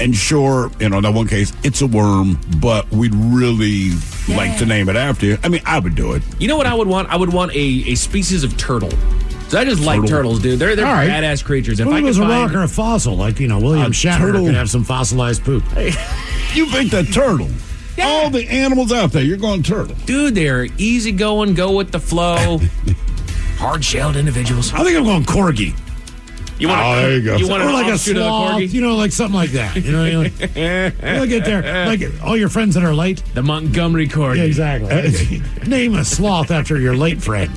Speaker 9: And sure, in that one case, it's a worm, but we'd really like to name it after you. I mean, I would do it.
Speaker 7: You know what I would want? I would want a species of turtle. So I just like turtles, dude. They're
Speaker 8: right.
Speaker 7: badass creatures. If
Speaker 8: Well,
Speaker 7: I
Speaker 8: it
Speaker 7: could
Speaker 8: was a
Speaker 7: find
Speaker 8: rock or a fossil, like, William Shatner
Speaker 9: turtle.
Speaker 8: could have some fossilized poop.
Speaker 9: You think that turtle? Yeah. All the animals out there, you're going turtle.
Speaker 7: Dude, they're easy going, go with the flow. Hard-shelled individuals.
Speaker 8: I think I'm going corgi.
Speaker 7: You want
Speaker 9: there you go.
Speaker 7: You want
Speaker 8: or
Speaker 7: an
Speaker 8: like a
Speaker 7: offshoot of the
Speaker 8: sloth,
Speaker 7: corgi?
Speaker 8: like something like that. You'll get there. Like all your friends that are late.
Speaker 7: The Montgomery corgi.
Speaker 8: Yeah, exactly. Name a sloth after your late friend.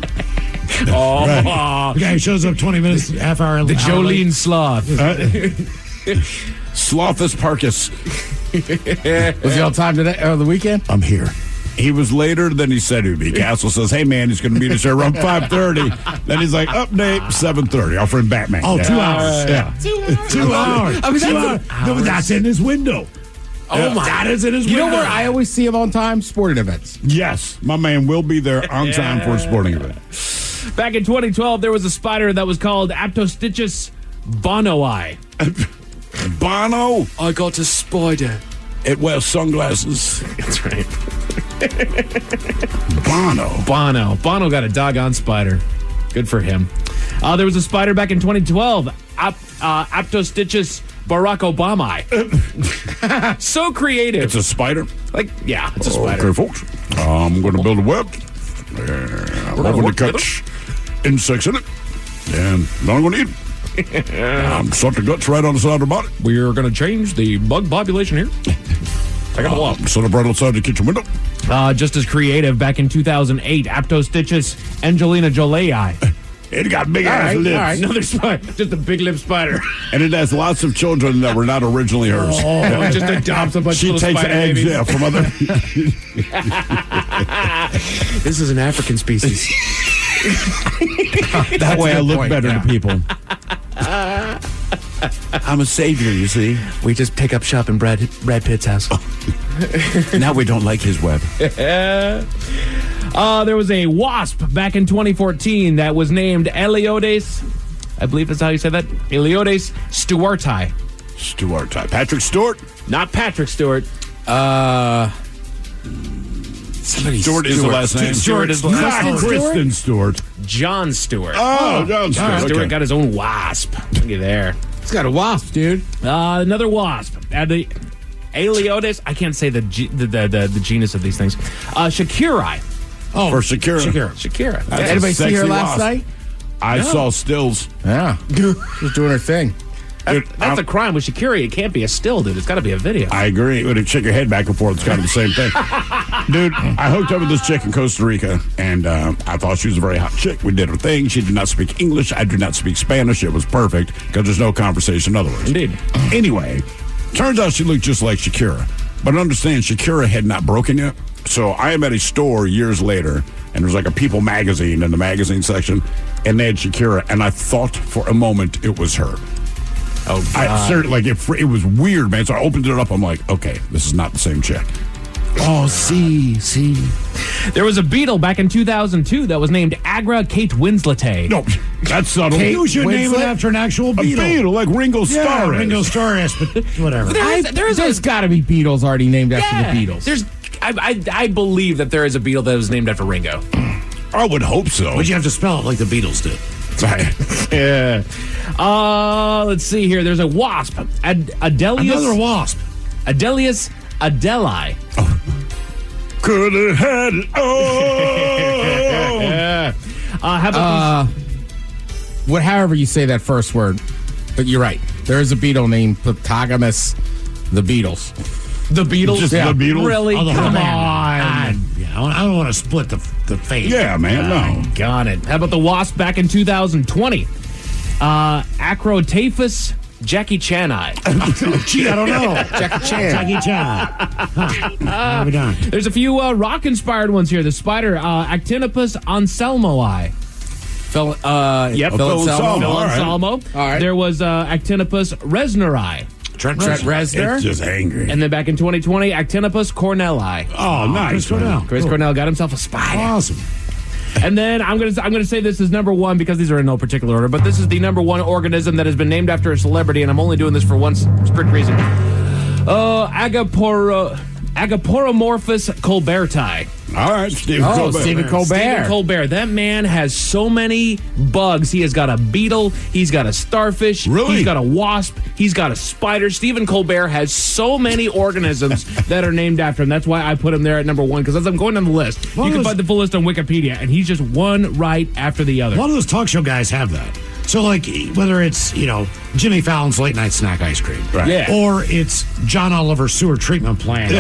Speaker 7: Oh,
Speaker 8: right. The guy who shows up 20 minutes, half hour.
Speaker 7: The Jolene sloth.
Speaker 9: Slothus Parkus.
Speaker 5: Was he on time today or the weekend?
Speaker 9: I'm here. He was later than he said he'd be. Castle says, hey, man, he's going to meet us here around 5:30. Then he's like, update, 7:30. Offering Batman.
Speaker 8: Oh, 2 hours.
Speaker 9: Yeah.
Speaker 8: 2 hours.
Speaker 5: I mean,
Speaker 8: 2 hours. No, but that's in his window.
Speaker 5: Oh, my.
Speaker 8: That is in his window.
Speaker 5: You know where I always see him on time? Sporting events.
Speaker 9: Yes. My man will be there on time for a sporting event.
Speaker 7: Back in 2012, there was a spider that was called Aptostichus bonoi.
Speaker 9: Bono?
Speaker 7: I got a spider.
Speaker 9: It wears sunglasses.
Speaker 7: That's right.
Speaker 9: Bono
Speaker 7: got a doggone spider. Good for him. There was a spider back in 2012. Aptostichus Barack Obama. So creative.
Speaker 9: It's a spider?
Speaker 7: Yeah, it's a spider.
Speaker 9: Okay, folks. I'm going to build a web. I'm going to catch insects in it. And then I'm going to eat them. Suck the guts right on the side of the body.
Speaker 7: We're going to change the bug population here. I got a walk.
Speaker 9: Set up right outside the kitchen window.
Speaker 7: Just as creative, back in 2008, Aptostichus Angelina Jolie.
Speaker 9: It got big ass lips.
Speaker 7: All right. Another spider. Just a big lip spider.
Speaker 9: And it has lots of children that were not originally hers.
Speaker 7: Oh, just adopts a bunch
Speaker 9: she
Speaker 7: of little
Speaker 9: takes
Speaker 7: spider
Speaker 9: eggs,
Speaker 7: babies.
Speaker 9: from other.
Speaker 7: This is an African species.
Speaker 9: That way I look better to people. I'm a savior, you see.
Speaker 7: We just take up shop in Brad Pitt's house.
Speaker 9: Now we don't like his web.
Speaker 7: There was a wasp back in 2014 that was named Eliodes. I believe that's how you say that. Eliodes stewarti.
Speaker 9: Stewarti. Patrick Stewart?
Speaker 7: Not Patrick Stewart.
Speaker 9: Stewart is the last name.
Speaker 7: Stewart is the last name.
Speaker 9: Kristen Stewart.
Speaker 7: John Stewart.
Speaker 9: Oh, John Stewart.
Speaker 7: Stewart got his own wasp. Look at there.
Speaker 5: He's got a wasp, dude.
Speaker 7: Another wasp. The Eliodes. I can't say the genus of these things. Shakiri.
Speaker 9: Oh, for Shakira.
Speaker 7: Shakira.
Speaker 5: Anybody see her last night?
Speaker 9: I saw stills.
Speaker 5: Yeah. She was doing her thing.
Speaker 7: That's a crime with Shakira. It can't be a still, dude. It's got to be a video.
Speaker 9: I agree. When you shake your head back and forth, it's kind of the same thing. Dude, I hooked up with this chick in Costa Rica, and I thought she was a very hot chick. We did her thing. She did not speak English. I do not speak Spanish. It was perfect because there's no conversation otherwise.
Speaker 7: Indeed.
Speaker 9: Anyway, turns out she looked just like Shakira. But understand, Shakira had not broken yet. So I am at a store years later, and there was like a People magazine in the magazine section, and they had Shakira, and I thought for a moment it was her.
Speaker 7: Oh, God.
Speaker 9: I certainly, it was weird, man. So I opened it up. I'm like, okay, this is not the same chick.
Speaker 5: Oh, see.
Speaker 7: There was a beetle back in 2002 that was named Agra Kate Winslet.
Speaker 9: No, that's subtle.
Speaker 8: You should name it after an actual beetle.
Speaker 9: A beetle, like Ringo Starr.
Speaker 8: Yeah, Ringo Starr is, but whatever.
Speaker 5: There's got to be beetles already named after the Beatles.
Speaker 7: I believe that there is a beetle that was named after Ringo.
Speaker 9: I would hope so.
Speaker 8: But you have to spell it like the Beatles did.
Speaker 7: Yeah. Let's see here. There's a wasp. Adelius.
Speaker 8: Another wasp.
Speaker 7: Adelius Adeli.
Speaker 9: Oh. Could have had it all.
Speaker 7: How about
Speaker 5: however you say that first word, but you're right. There is a beetle named Plotagonus the Beatles.
Speaker 7: The Beatles?
Speaker 9: Just the Beatles?
Speaker 7: Really? Come on.
Speaker 8: Yeah, I don't want to split the fate.
Speaker 9: Yeah, man, no.
Speaker 7: Got it. How about the wasp back in 2020? Acrotaphus Jackie Chan-I.
Speaker 8: Gee, I don't know.
Speaker 5: Jackie Chan.
Speaker 8: What are we done?
Speaker 7: There's a few rock-inspired ones here. The spider, Actinopus Anselmo-I. Phil Anselmo.
Speaker 5: All right.
Speaker 7: There was Actinopus resneri.
Speaker 5: Trent Reznor.
Speaker 9: It's just angry.
Speaker 7: And then back in 2020, Actinopus cornelli.
Speaker 9: Oh, nice.
Speaker 7: Chris Cornell got himself a spider.
Speaker 9: Awesome.
Speaker 7: And then I'm gonna say this is number one because these are in no particular order, but this is the number one organism that has been named after a celebrity, and I'm only doing this for one strict reason. Agaporomorphus colberti.
Speaker 9: All right, Stephen Colbert.
Speaker 5: Stephen Colbert.
Speaker 7: Stephen Colbert. That man has so many bugs. He has got a beetle. He's got a starfish.
Speaker 9: Really?
Speaker 7: He's got a wasp. He's got a spider. Stephen Colbert has so many organisms that are named after him. That's why I put him there at number one, because as I'm going down the list, you can find the full list on Wikipedia, and he's just one right after the other.
Speaker 8: A lot of those talk show guys have that. So, like, whether it's, Jimmy Fallon's late night snack ice cream,
Speaker 9: right?
Speaker 7: Yeah.
Speaker 8: Or it's John Oliver's sewer treatment plant.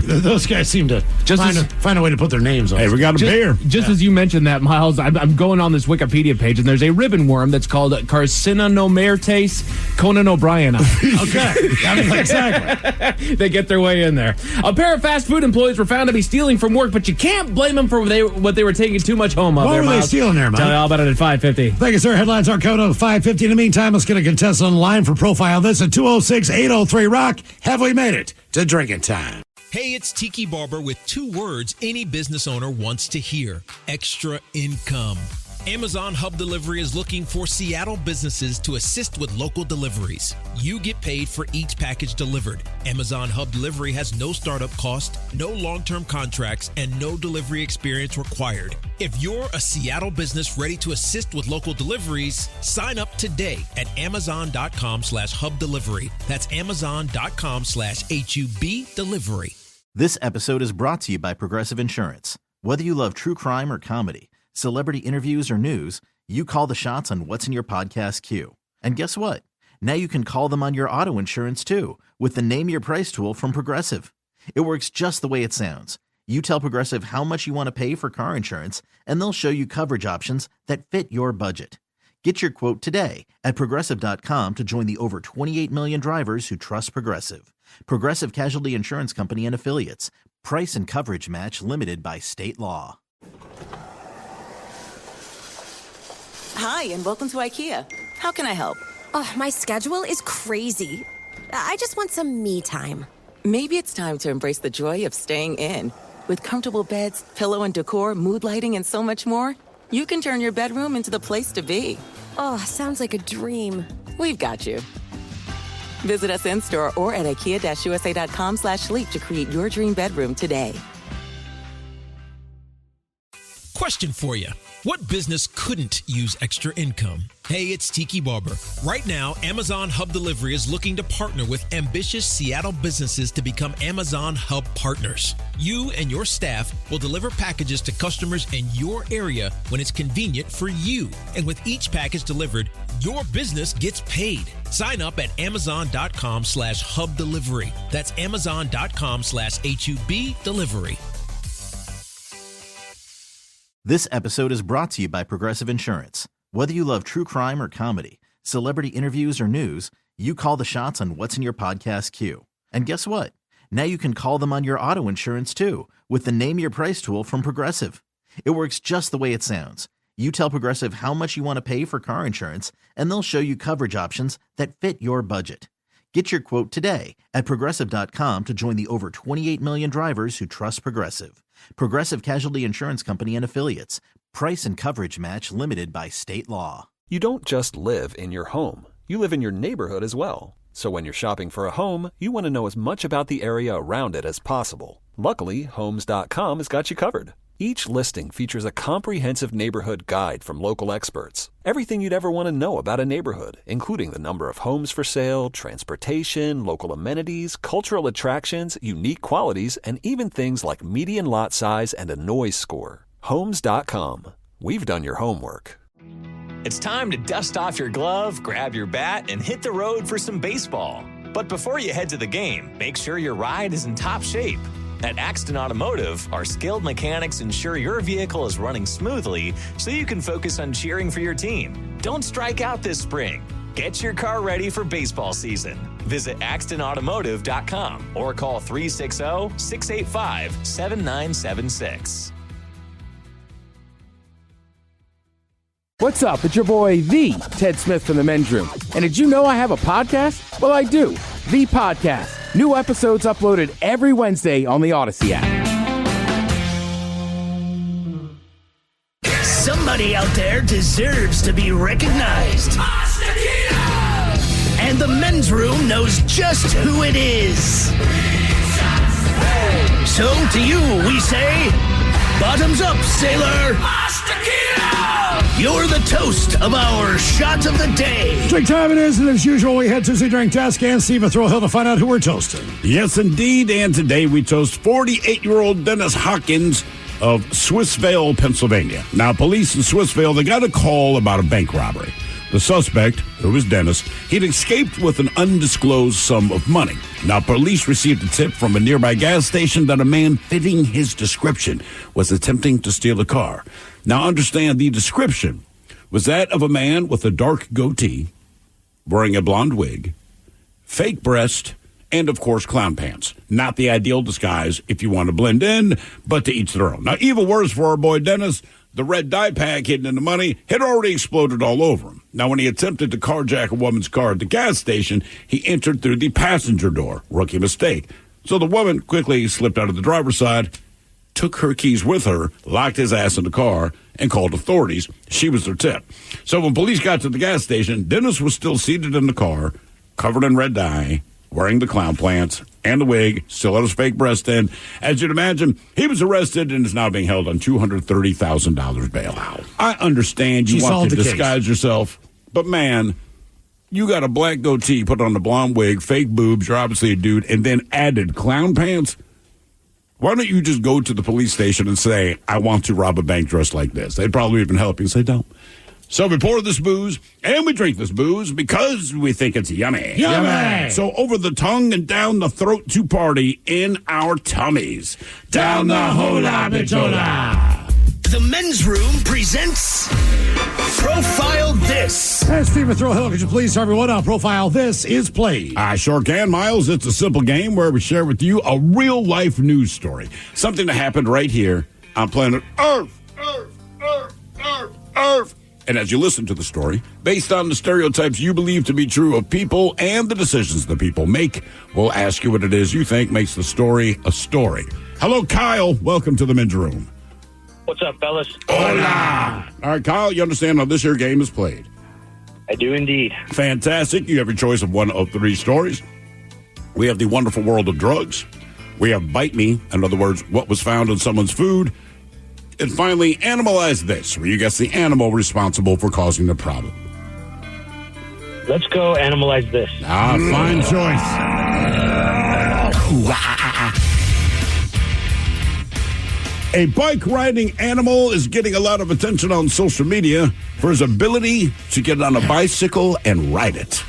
Speaker 8: Those guys seem to find a way to put their names on.
Speaker 9: Hey, we got a bear.
Speaker 7: Just as you mentioned that, Miles, I'm going on this Wikipedia page, and there's a ribbon worm that's called Carcinonomertes Conan O'Brien.
Speaker 8: Okay, exactly.
Speaker 7: They get their way in there. A pair of fast food employees were found to be stealing from work, but you can't blame them for what they were taking too much home of.
Speaker 8: What were they stealing there, Mike?
Speaker 7: Tell you all about it at 5:50.
Speaker 8: Thank you, sir. Headlines are code of 5:50. In the meantime, let's get a contestant on the line for Profile This at 206-803-ROCK. Have we made it to drinking time?
Speaker 10: Hey, it's Tiki Barber with 2 words any business owner wants to hear: extra income. Amazon Hub Delivery is looking for Seattle businesses to assist with local deliveries. You get paid for each package delivered. Amazon Hub Delivery has no startup cost, no long-term contracts, and no delivery experience required. If you're a Seattle business ready to assist with local deliveries, sign up today at amazon.com/hub delivery. That's amazon.com/HUB delivery.
Speaker 11: This episode is brought to you by Progressive Insurance. Whether you love true crime or comedy, celebrity interviews or news, you call the shots on what's in your podcast queue. And guess what? Now you can call them on your auto insurance too with the Name Your Price tool from Progressive. It works just the way it sounds. You tell Progressive how much you want to pay for car insurance, and they'll show you coverage options that fit your budget. Get your quote today at Progressive.com to join the over 28 million drivers who trust Progressive. Progressive Casualty Insurance Company and Affiliates. Price and coverage match limited by state law.
Speaker 6: Hi, and welcome to IKEA. How can I help?
Speaker 20: Oh, my schedule is crazy. I just want some me time.
Speaker 6: Maybe it's time to embrace the joy of staying in. With comfortable beds, pillow and decor, mood lighting, and so much more, you can turn your bedroom into the place to be.
Speaker 20: Oh, sounds like a dream.
Speaker 6: We've got you. Visit us in-store or at IKEA-USA.com/sleep to create your dream bedroom today.
Speaker 10: Question for you. What business couldn't use extra income? Hey, it's Tiki Barber. Right now, Amazon Hub Delivery is looking to partner with ambitious Seattle businesses to become Amazon Hub partners. You and your staff will deliver packages to customers in your area when it's convenient for you. And with each package delivered, your business gets paid. Sign up at amazon.com/hub delivery. That's amazon.com/HUB delivery.
Speaker 11: This episode is brought to you by Progressive Insurance. Whether you love true crime or comedy, celebrity interviews or news, you call the shots on what's in your podcast queue. And guess what? Now you can call them on your auto insurance too with the Name Your Price tool from Progressive. It works just the way it sounds. You tell Progressive how much you want to pay for car insurance, and they'll show you coverage options that fit your budget. Get your quote today at Progressive.com to join the over 28 million drivers who trust Progressive. Progressive Casualty Insurance Company and Affiliates. Price and coverage match limited by state law.
Speaker 22: You don't just live in your home. You live in your neighborhood as well. So when you're shopping for a home, you want to know as much about the area around it as possible. Luckily, Homes.com has got you covered. Each listing features a comprehensive neighborhood guide from local experts. Everything you'd ever want to know about a neighborhood, including the number of homes for sale, transportation, local amenities, cultural attractions, unique qualities, and even things like median lot size and a noise score. Homes.com. We've done your homework.
Speaker 13: It's time to dust off your glove, grab your bat, and hit the road for some baseball. But before you head to the game, make sure your ride is in top shape. At Axton Automotive, our skilled mechanics ensure your vehicle is running smoothly so you can focus on cheering for your team. Don't strike out this spring. Get your car ready for baseball season. Visit AxtonAutomotive.com or call 360-685-7976.
Speaker 5: What's up? It's your boy, the Ted Smith from the Men's Room. And did you know I have a podcast? Well, I do. The Podcast. New episodes uploaded every Wednesday on the Odyssey app.
Speaker 1: Somebody out there deserves to be recognized. And the Men's Room knows just who it is. So to you, we say, bottoms up, sailor. You're the toast of our shot of the day.
Speaker 8: Drink time it is, and as usual, we head to the drink desk and Steve Throwhill to find out who we're toasting.
Speaker 9: Yes, indeed. And today we toast 48-year-old Dennis Hawkins of Swissvale, Pennsylvania. Now, police in Swissvale, they got a call about a bank robbery. The suspect, who was Dennis, he'd escaped with an undisclosed sum of money. Now, police received a tip from a nearby gas station that a man fitting his description was attempting to steal a car. Now, understand, the description was that of a man with a dark goatee, wearing a blonde wig, fake breast, and, of course, clown pants. Not the ideal disguise if you want to blend in, but to each their own. Now, evil words for our boy Dennis. The red dye pack hidden in the money had already exploded all over him. Now, when he attempted to carjack a woman's car at the gas station, he entered through the passenger door. Rookie mistake. So the woman quickly slipped out of the driver's side, took her keys with her, locked his ass in the car, and called authorities. She was their tip. So when police got to the gas station, Dennis was still seated in the car, covered in red dye, wearing the clown pants and the wig, still had his fake breast in. As you'd imagine, he was arrested and is now being held on $230,000 bail. Wow. I understand you want to disguise yourself, but man, you got a black goatee, put on a blonde wig, fake boobs, you're obviously a dude, and then added clown pants. Why don't you just go to the police station and say, I want to rob a bank dressed like this? They'd probably even help you. Say, don't. So we pour this booze, and we drink this booze because we think it's yummy.
Speaker 8: Yummy!
Speaker 9: So over the tongue and down the throat to party in our tummies. Down the hola bichola.
Speaker 1: The Men's Room presents Profile This.
Speaker 8: And Steve Throwhill, could you please tell everyone how Profile This is played?
Speaker 9: I sure can, Miles. It's a simple game where we share with you a real-life news story. Something that happened right here on planet Earth. Earth. And as you listen to the story, based on the stereotypes you believe to be true of people and the decisions that people make, we'll ask you what it is you think makes the story a story. Hello, Kyle. Welcome to the Men's Room.
Speaker 4: What's up, fellas?
Speaker 9: Hola! All right, Kyle, you understand how this here game is played?
Speaker 4: I do indeed.
Speaker 9: Fantastic. You have your choice of one of three stories. We have the wonderful world of drugs. We have Bite Me, in other words, what was found in someone's food. And finally, Animalize This, where you guess the animal responsible for causing the problem.
Speaker 4: Let's go Animalize This.
Speaker 9: Fine choice. A bike-riding animal is getting a lot of attention on social media for his ability to get on a bicycle and ride it.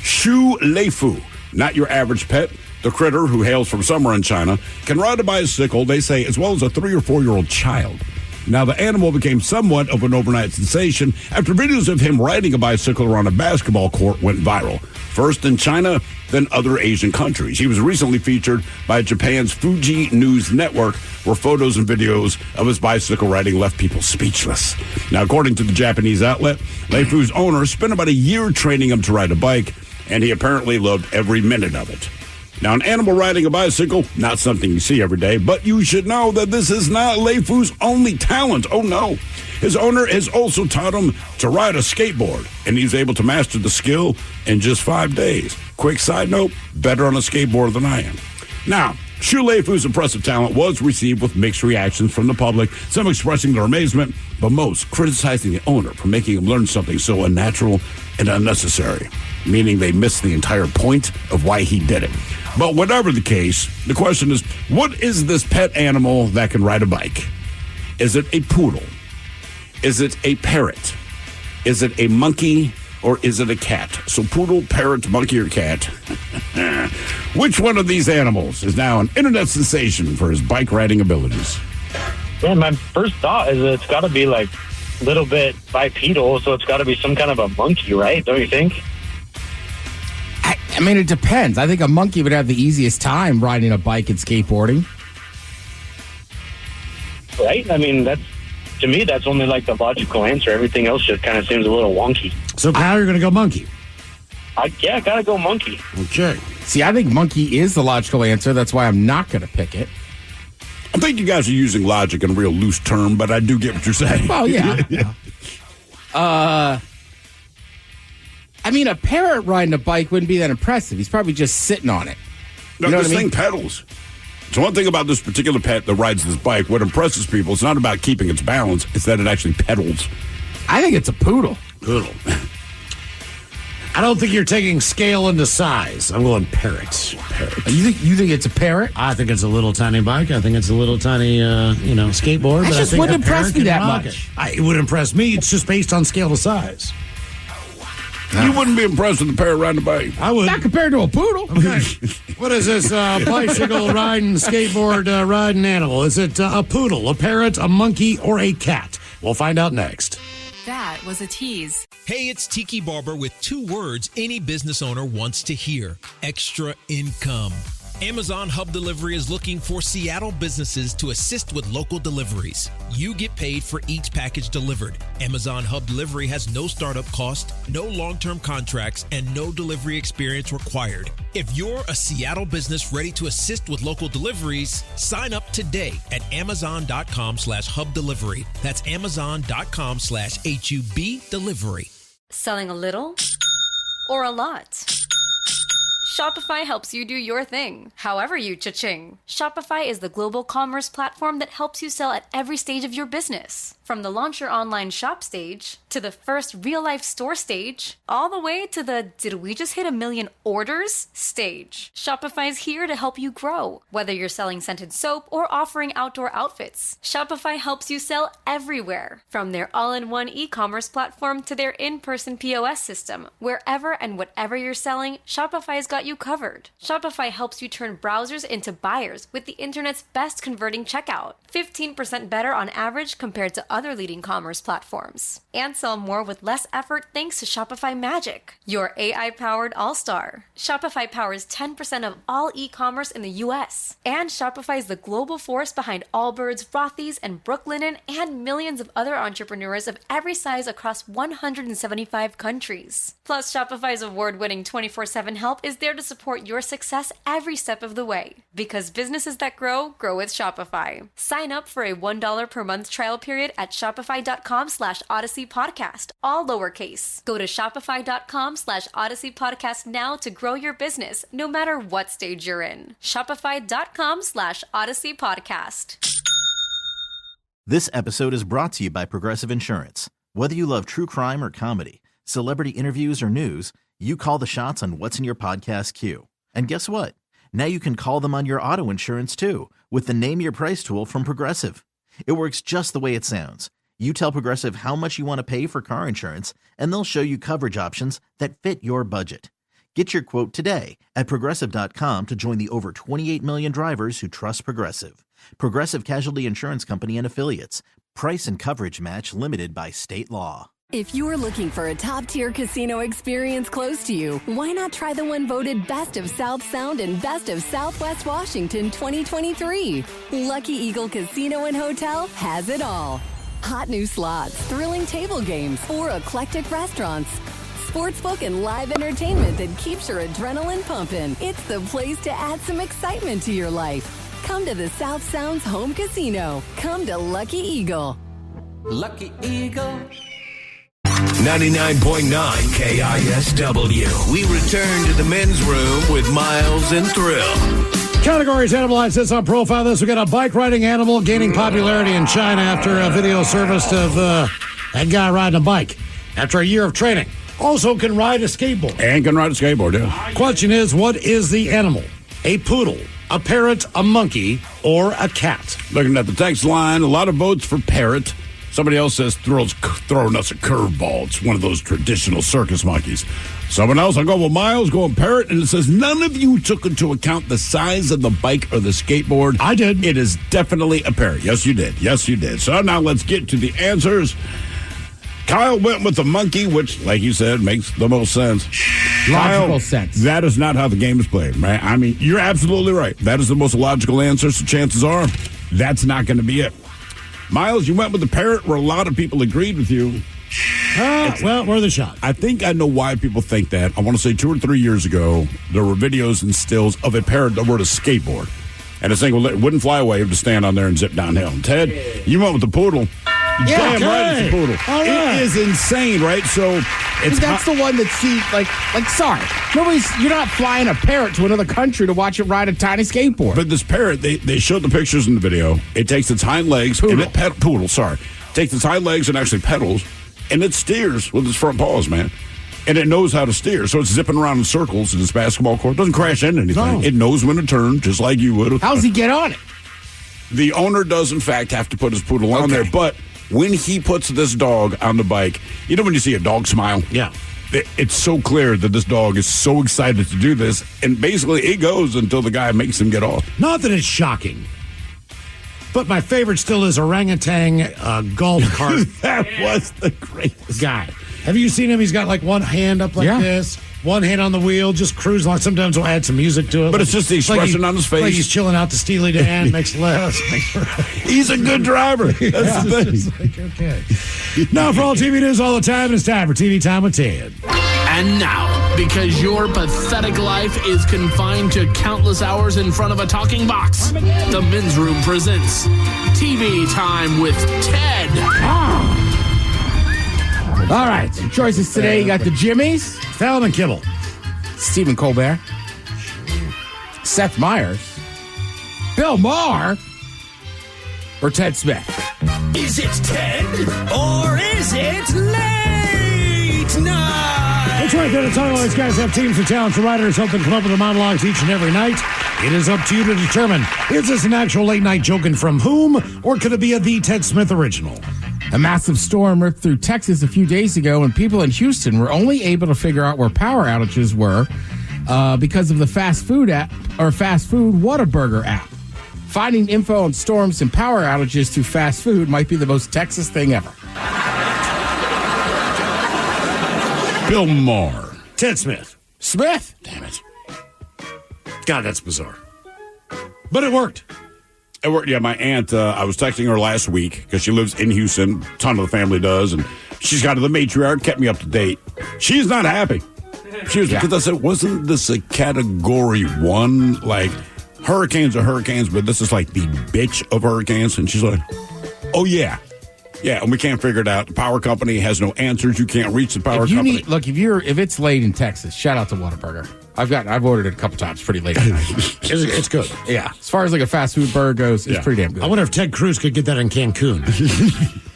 Speaker 9: Shu Leifu, not your average pet, the critter, who hails from somewhere in China, can ride a bicycle, they say, as well as a 3 or 4-year-old child. Now, the animal became somewhat of an overnight sensation after videos of him riding a bicycle around a basketball court went viral. First in China, then other Asian countries. He was recently featured by Japan's Fuji News Network, where photos and videos of his bicycle riding left people speechless. Now, according to the Japanese outlet, Leifu's owner spent about a year training him to ride a bike, and he apparently loved every minute of it. Now, an animal riding a bicycle, not something you see every day, but you should know that this is not Leifu's only talent. Oh, no. His owner has also taught him to ride a skateboard, and he's able to master the skill in just 5 days. Quick side note, better on a skateboard than I am. Now, Shu Leifu's impressive talent was received with mixed reactions from the public, some expressing their amazement, but most criticizing the owner for making him learn something so unnatural and unnecessary, meaning they missed the entire point of why he did it. But whatever the case, the question is, what is this pet animal that can ride a bike? Is it a poodle? Is it a parrot? Is it a monkey? Or is it a cat? So poodle, parrot, monkey, or cat? Which one of these animals is now an internet sensation for his bike riding abilities?
Speaker 4: Yeah, my first thought is that it's got to be like a little bit bipedal, so it's got to be some kind of a monkey, right? Don't you think?
Speaker 5: I mean, it depends. I think a monkey would have the easiest time riding a bike and skateboarding.
Speaker 4: Right? I mean, that's to me, that's only like the logical answer. Everything else just kind of seems a little wonky.
Speaker 8: So, Kyle, you're going to go monkey?
Speaker 4: I gotta go monkey.
Speaker 8: Okay.
Speaker 5: See, I think monkey is the logical answer. That's why I'm not going to pick it.
Speaker 9: I think you guys are using logic in a real loose term, but I do get what you're saying.
Speaker 5: Well, yeah. I mean, a parrot riding a bike wouldn't be that impressive. He's probably just sitting on it.
Speaker 9: No,
Speaker 5: you know
Speaker 9: this
Speaker 5: what I mean?
Speaker 9: thing pedals. So one thing about this particular pet that rides this bike, what impresses people, it's not about keeping its balance, it's that it actually pedals.
Speaker 5: I think it's a poodle.
Speaker 9: Poodle.
Speaker 8: I don't think you're taking scale into size. I'm going parrot.
Speaker 5: You think it's a parrot?
Speaker 8: I think it's a little tiny bike. I think it's a little tiny, skateboard.
Speaker 5: That
Speaker 8: but
Speaker 5: just
Speaker 8: I think
Speaker 5: wouldn't
Speaker 8: a parrot
Speaker 5: impress me
Speaker 8: can
Speaker 5: that
Speaker 8: rock
Speaker 5: much.
Speaker 8: It would impress me. It's just based on scale to size.
Speaker 9: You wouldn't be impressed with the parrot riding a bike.
Speaker 8: I would.
Speaker 5: Not compared to a poodle.
Speaker 8: Okay. What is this bicycle riding, skateboard riding animal? Is it a poodle, a parrot, a monkey, or a cat? We'll find out next.
Speaker 14: That was a tease.
Speaker 10: Hey, it's Tiki Barber with 2 words any business owner wants to hear: extra income. Amazon Hub Delivery is looking for Seattle businesses to assist with local deliveries. You get paid for each package delivered. Amazon Hub Delivery has no startup cost, no long-term contracts, and no delivery experience required. If you're a Seattle business ready to assist with local deliveries, sign up today at amazon.com/hub delivery. That's amazon.com/HUB delivery.
Speaker 15: Selling a little or a lot? Shopify helps you do your thing, however you cha-ching. Shopify is the global commerce platform that helps you sell at every stage of your business. From the launch your online shop stage, to the first real-life store stage, all the way to the did we just hit 1 million orders stage. Shopify's here to help you grow. Whether you're selling scented soap or offering outdoor outfits, Shopify helps you sell everywhere. From their all-in-one e-commerce platform to their in-person POS system, wherever and whatever you're selling, Shopify's got you covered. Shopify helps you turn browsers into buyers with the internet's best converting checkout. 15% better on average compared to other leading commerce platforms. And sell more with less effort thanks to Shopify Magic, your AI-powered all-star. Shopify powers 10% of all e-commerce in the U.S. And Shopify is the global force behind Allbirds, Rothy's, and Brooklinen, and millions of other entrepreneurs of every size across 175 countries. Plus, Shopify's award-winning 24/7 help is there to support your success every step of the way. Because businesses that grow with Shopify. Sign up for a $1 per month trial period at shopify.com/Odyssey Podcast, all lowercase. Go to shopify.com/Odyssey Podcast now to grow your business, no matter what stage you're in. Shopify.com/Odyssey Podcast.
Speaker 11: This episode is brought to you by Progressive Insurance. Whether you love true crime or comedy, celebrity interviews or news, you call the shots on what's in your podcast queue. And guess what? Now you can call them on your auto insurance too, with the Name Your Price tool from Progressive. It works just the way it sounds. You tell Progressive how much you want to pay for car insurance, and they'll show you coverage options that fit your budget. Get your quote today at Progressive.com to join the over 28 million drivers who trust Progressive. Progressive Casualty Insurance Company and Affiliates. Price and coverage match limited by state law.
Speaker 16: If you're looking for a top-tier casino experience close to you, why not try the one voted Best of South Sound and Best of Southwest Washington 2023? Lucky Eagle Casino and Hotel has it all. Hot new slots, thrilling table games, or eclectic restaurants. Sportsbook and live entertainment that keeps your adrenaline pumping. It's the place to add some excitement to your life. Come to the South Sound's home casino. Come to Lucky Eagle.
Speaker 1: Lucky Eagle. 99.9 KISW. We return to the men's room with Miles and Thrill.
Speaker 8: Categories Animal sits on profile this. We got a bike riding animal gaining popularity in China after a video surfaced of that guy riding a bike after a year of training. Also can ride a skateboard.
Speaker 9: And can ride a skateboard, yeah.
Speaker 8: Question is, what is the animal? A poodle, a parrot, a monkey, or a cat?
Speaker 9: Looking at the text line, a lot of votes for parrot. Somebody else says Thrill's throwing us a curveball. It's one of those traditional circus monkeys. Someone else, I'll go with Miles, going parrot, and it says none of you took into account the size of the bike or the skateboard.
Speaker 8: I did.
Speaker 9: It is definitely a parrot. Yes, you did. Yes, you did. So now let's get to the answers. Kyle went with the monkey, which, like you said, makes the most sense.
Speaker 5: Logical sense.
Speaker 9: That is not how the game is played, right? I mean, you're absolutely right. That is the most logical answer, so chances are that's not going to be it. Miles, you went with the parrot where a lot of people agreed with you.
Speaker 8: Well, worth a shot.
Speaker 9: I think I know why people think that. I want to say 2 or 3 years ago, there were videos and stills of a parrot that rode a skateboard. And this thing wouldn't fly away. It would just stand on there and zip downhill. Ted, you went with the poodle. Damn right, it's a poodle. It is insane, right? So
Speaker 5: that's the one that sorry, you're not flying a parrot to another country to watch it ride a tiny skateboard.
Speaker 9: But this parrot, they showed the pictures in the video. It takes its hind legs and it takes its hind legs and actually pedals, and it steers with its front paws, man. And it knows how to steer, so it's zipping around in circles in this basketball court. Doesn't crash into anything. No. It knows when to turn, just like you would.
Speaker 5: How's he get on it?
Speaker 9: The owner does, in fact, have to put his poodle on there, but when he puts this dog on the bike, you know when you see a dog smile?
Speaker 8: Yeah.
Speaker 9: It's so clear that this dog is so excited to do this, and basically it goes until the guy makes him get off.
Speaker 8: Not that it's shocking, but my favorite still is orangutan golf cart.
Speaker 9: That was the greatest
Speaker 8: guy. Have you seen him? He's got like one hand up like this, one hand on the wheel, just cruising along. Sometimes we'll add some music to it.
Speaker 9: But it's just the expression on his face.
Speaker 8: Like he's chilling out to Steely Dan, makes less.
Speaker 9: He's a good driver. That's the thing.
Speaker 8: Okay. Now for all TV news all the time, it's time for TV Time with Ted.
Speaker 7: And now, because your pathetic life is confined to countless hours in front of a talking box, the Men's Room presents TV Time with Ted.
Speaker 5: All right, some choices today. You got the Jimmies,
Speaker 8: Fallon and Kibble,
Speaker 5: Stephen Colbert, Seth Meyers, Bill Maher, or Ted Smith.
Speaker 1: Is it Ted or is it late night?
Speaker 8: That's right, Ted. It's all these guys have teams of talents, writers help them come up with the monologues each and every night. It is up to you to determine, is this an actual late night joking from whom, or could it be a The Ted Smith original?
Speaker 5: A massive storm ripped through Texas a few days ago, and people in Houston were only able to figure out where power outages were because of the fast food Whataburger app. Finding info on storms and power outages through fast food might be the most Texas thing ever.
Speaker 9: Bill Maher.
Speaker 8: Ted Smith.
Speaker 5: Smith?
Speaker 8: Damn it. God, that's bizarre. But it worked.
Speaker 9: It worked. Yeah, my aunt, I was texting her last week because she lives in Houston. A ton of the family does. And she's got to the matriarch, kept me up to date. She's not happy. She was, because I said, wasn't this a category 1? Like, hurricanes are hurricanes, but this is like the bitch of hurricanes. And she's like, oh, yeah. Yeah, and we can't figure it out. The power company has no answers. You can't reach the power company.
Speaker 5: If it's late in Texas, shout out to Whataburger. I've ordered it a couple times pretty late at night.
Speaker 8: It's good.
Speaker 5: Yeah. As far as like a fast food burger goes, it's pretty damn good.
Speaker 8: I wonder if Ted Cruz could get that in Cancun.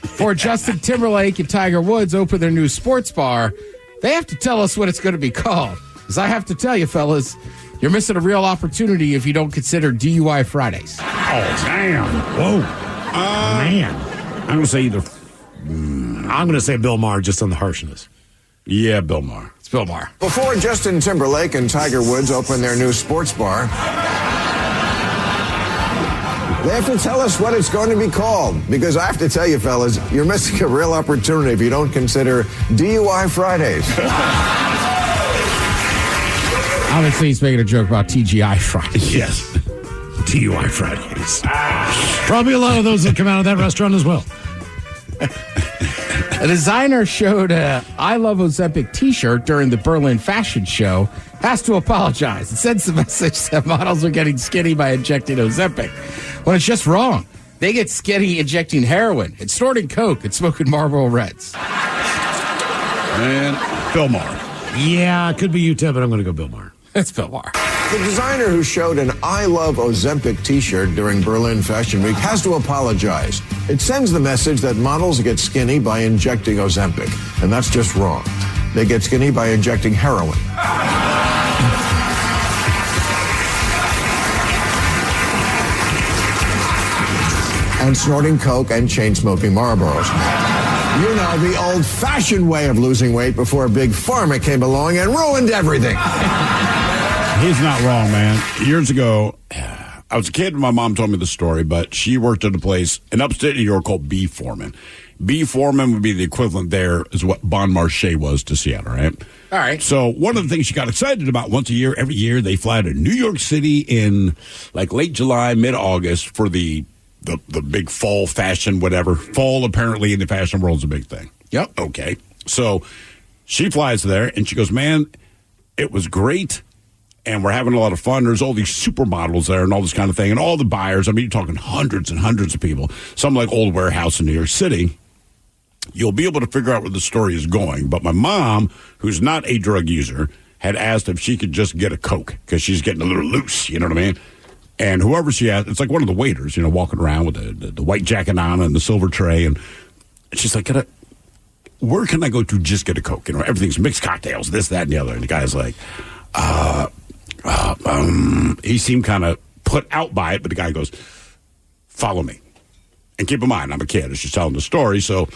Speaker 5: For Justin Timberlake and Tiger Woods open their new sports bar, they have to tell us what it's going to be called. Because I have to tell you, fellas, you're missing a real opportunity if you don't consider DUI Fridays.
Speaker 9: Oh, damn. Whoa.
Speaker 8: Man.
Speaker 9: I'm going to say either.
Speaker 8: I'm going to say Bill Maher just on the harshness.
Speaker 9: Yeah, Bill Maher.
Speaker 5: It's Bill Maher.
Speaker 3: Before Justin Timberlake and Tiger Woods open their new sports bar, they have to tell us what it's going to be called. Because I have to tell you, fellas, you're missing a real opportunity if you don't consider DUI Fridays.
Speaker 5: Obviously, he's making a joke about TGI Fridays.
Speaker 8: Yes. DUI Fridays. Probably a lot of those that come out of that restaurant as well.
Speaker 5: A designer showed a I Love Ozempic t-shirt during the Berlin fashion show, has to apologize. It sends the message that models are getting skinny by injecting Ozempic. Well, it's just wrong. They get skinny injecting heroin and snorting coke and smoking Marlboro Reds.
Speaker 9: Man, Bill Maher.
Speaker 8: Yeah, it could be you, Ted, but I'm going to go Bill Maher.
Speaker 5: It's Bill Maher.
Speaker 3: The designer who showed an I Love Ozempic t-shirt during Berlin Fashion Week has to apologize. It sends the message that models get skinny by injecting Ozempic, and that's just wrong. They get skinny by injecting heroin. And snorting coke and chain-smoking Marlboros. You know, the old-fashioned way of losing weight before Big Pharma came along and ruined everything.
Speaker 9: He's not wrong, man. Years ago, I was a kid when my mom told me the story, but she worked at a place in upstate New York called B. Foreman. B. Foreman would be the equivalent there is what Bon Marché was to Seattle, right?
Speaker 5: All right.
Speaker 9: So one of the things she got excited about once a year, every year, they fly to New York City in like late July, mid-August for the the big fall fashion, whatever. Fall apparently in the fashion world is a big thing.
Speaker 5: Yep.
Speaker 9: Okay. So she flies there and she goes, man, it was great. And we're having a lot of fun. There's all these supermodels there and all this kind of thing. And all the buyers, I mean, you're talking hundreds and hundreds of people. Some like Old Warehouse in New York City. You'll be able to figure out where the story is going. But my mom, who's not a drug user, had asked if she could just get a Coke because she's getting a little loose. You know what I mean? And whoever she asked, it's like one of the waiters, walking around with the white jacket on and the silver tray. And she's like, where can I go to just get a Coke? Everything's mixed cocktails, this, that, and the other. And the guy's like, he seemed kind of put out by it, but the guy goes, follow me. And keep in mind, I'm a kid. She's telling the story. So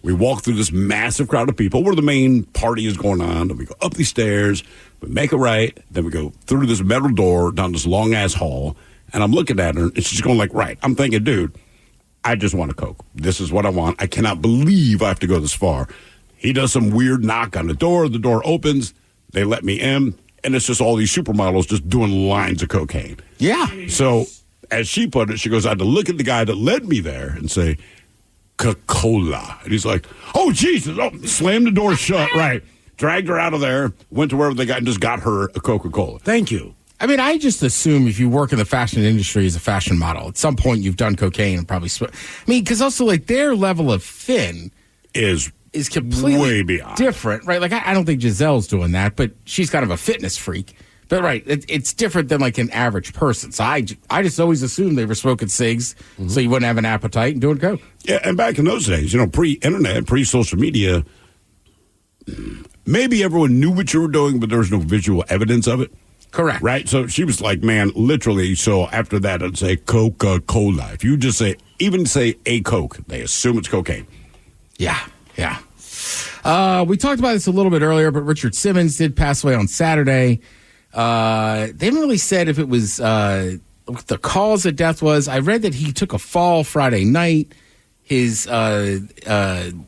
Speaker 9: we walk through this massive crowd of people where the main party is going on. And we go up these stairs, we make a right. Then we go through this metal door down this long-ass hall. And I'm looking at her, and she's going like, right. I'm thinking, dude, I just want a Coke. This is what I want. I cannot believe I have to go this far. He does some weird knock on the door. The door opens. They let me in. And it's just all these supermodels just doing lines of cocaine.
Speaker 5: Yeah.
Speaker 9: So, as she put it, she goes, I had to look at the guy that led me there and say, Coca-Cola. And he's like, oh, Jesus. Oh, slammed the door shut. Right. Dragged her out of there, went to wherever they got and just got her a Coca-Cola.
Speaker 8: Thank you.
Speaker 5: I mean, I just assume if you work in the fashion industry as a fashion model, at some point you've done cocaine and probably... because also, like, their level of fin... is completely
Speaker 9: way beyond
Speaker 5: different, right? Like, I don't think Giselle's doing that, but she's kind of a fitness freak. But, right, it's different than, like, an average person. So I just always assumed they were smoking cigs so you wouldn't have an appetite and doing coke.
Speaker 9: Yeah, and back in those days, pre-internet, pre-social media, maybe everyone knew what you were doing, but there was no visual evidence of it.
Speaker 5: Correct.
Speaker 9: Right? So she was like, man, literally, so after that, I'd say Coca-Cola. If you just even say a Coke, they assume it's cocaine.
Speaker 5: Yeah. We talked about this a little bit earlier, but Richard Simmons did pass away on Saturday. They haven't really said if it was what the cause of death was. I read that he took a fall Friday night. His the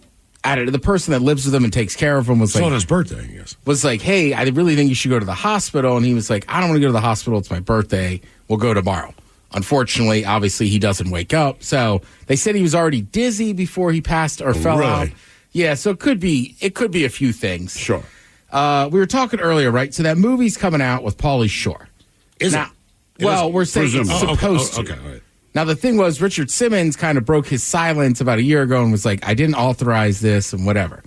Speaker 5: person that lives with him and takes care of him was
Speaker 8: on
Speaker 5: like,
Speaker 8: his birthday, I guess.
Speaker 5: Was like, hey, I really think you should go to the hospital. And he was like, I don't want to go to the hospital. It's my birthday. We'll go tomorrow. Unfortunately, obviously, he doesn't wake up. So they said he was already dizzy before he passed or fell out. Yeah, so it could be a few things.
Speaker 9: Sure.
Speaker 5: We were talking earlier, right? So that movie's coming out with Pauly Shore.
Speaker 8: Is it?
Speaker 5: Well, we're saying it's supposed to.
Speaker 9: Okay, all right.
Speaker 5: Now, the thing was, Richard Simmons kind of broke his silence about a year ago and was like, I didn't authorize this and whatever.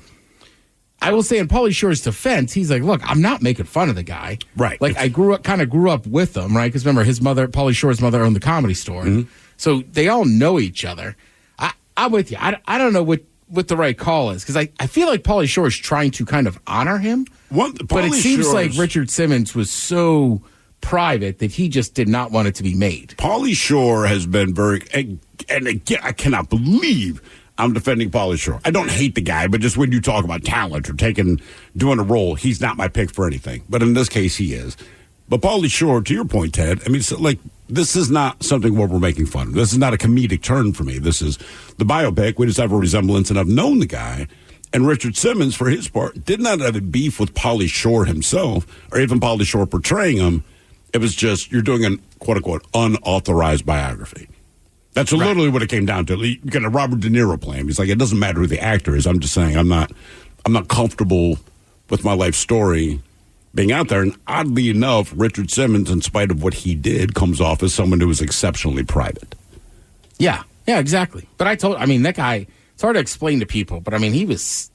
Speaker 5: I will say in Pauly Shore's defense, he's like, look, I'm not making fun of the guy.
Speaker 9: Right.
Speaker 5: Like, I grew up with him, right? Because remember, Pauly Shore's mother owned the Comedy Store.
Speaker 9: Mm-hmm.
Speaker 5: So they all know each other. I'm with you. I don't know what the right call is, because I feel like Pauly Shore is trying to kind of honor him. But it seems like Richard Simmons was so private that he just did not want it to be made.
Speaker 9: Pauly Shore has been very, and again, I cannot believe I'm defending Pauly Shore. I don't hate the guy, but just when you talk about talent or doing a role, he's not my pick for anything. But in this case, he is. But Pauly Shore, to your point, Ted, I mean, this is not something where we're making fun. This is not a comedic turn for me. This is the biopic. We just have a resemblance, and I've known the guy. And Richard Simmons, for his part, did not have a beef with Pauly Shore himself, or even Pauly Shore portraying him. It was just, you're doing an quote-unquote unauthorized biography. That's literally what it came down to. You got a Robert De Niro play him. He's like, it doesn't matter who the actor is. I'm just saying I'm not comfortable with my life story being out there. And oddly enough, Richard Simmons, in spite of what he did, comes off as someone who was exceptionally private.
Speaker 5: Yeah, exactly. But that guy, it's hard to explain to people, but I mean, he was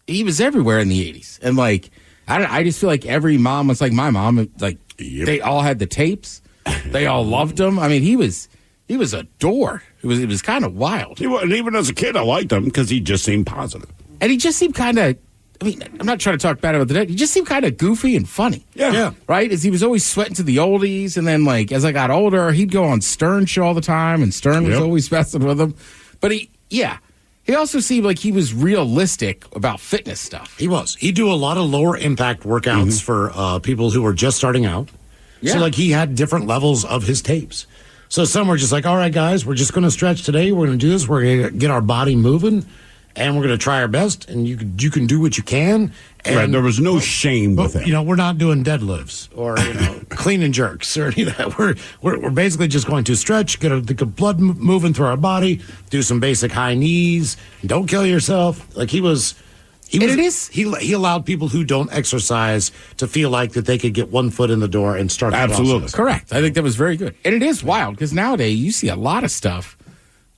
Speaker 5: everywhere in the 80s. And like, I just feel like every mom was like my mom. Like, They all had the tapes. They all loved him. I mean, he was adored. It was kind of wild.
Speaker 9: And even as a kid, I liked him because he just seemed positive.
Speaker 5: And he just seemed kind of, I mean, I'm not trying to talk bad about the dead. He just seemed kind of goofy and funny.
Speaker 9: Yeah.
Speaker 5: Right? As he was always sweating to the oldies. And then, like, as I got older, he'd go on Stern show all the time. And Stern was always messing with him. But he also seemed like he was realistic about fitness stuff.
Speaker 8: He was. He'd do a lot of lower impact workouts for people who were just starting out. Yeah. So, like, he had different levels of his tapes. So some were just like, all right, guys, we're just going to stretch today. We're going to do this. We're going to get our body moving, and we're going to try our best. And you can do what you can. And,
Speaker 9: there was no shame with it.
Speaker 8: You know, we're not doing deadlifts or clean and jerks or any of that. We're basically just going to stretch, get the blood moving through our body, do some basic high knees. Don't kill yourself. Like he allowed people who don't exercise to feel like that they could get one foot in the door and start.
Speaker 9: Absolutely
Speaker 5: correct. I think that was very good, and it is wild because nowadays you see a lot of stuff.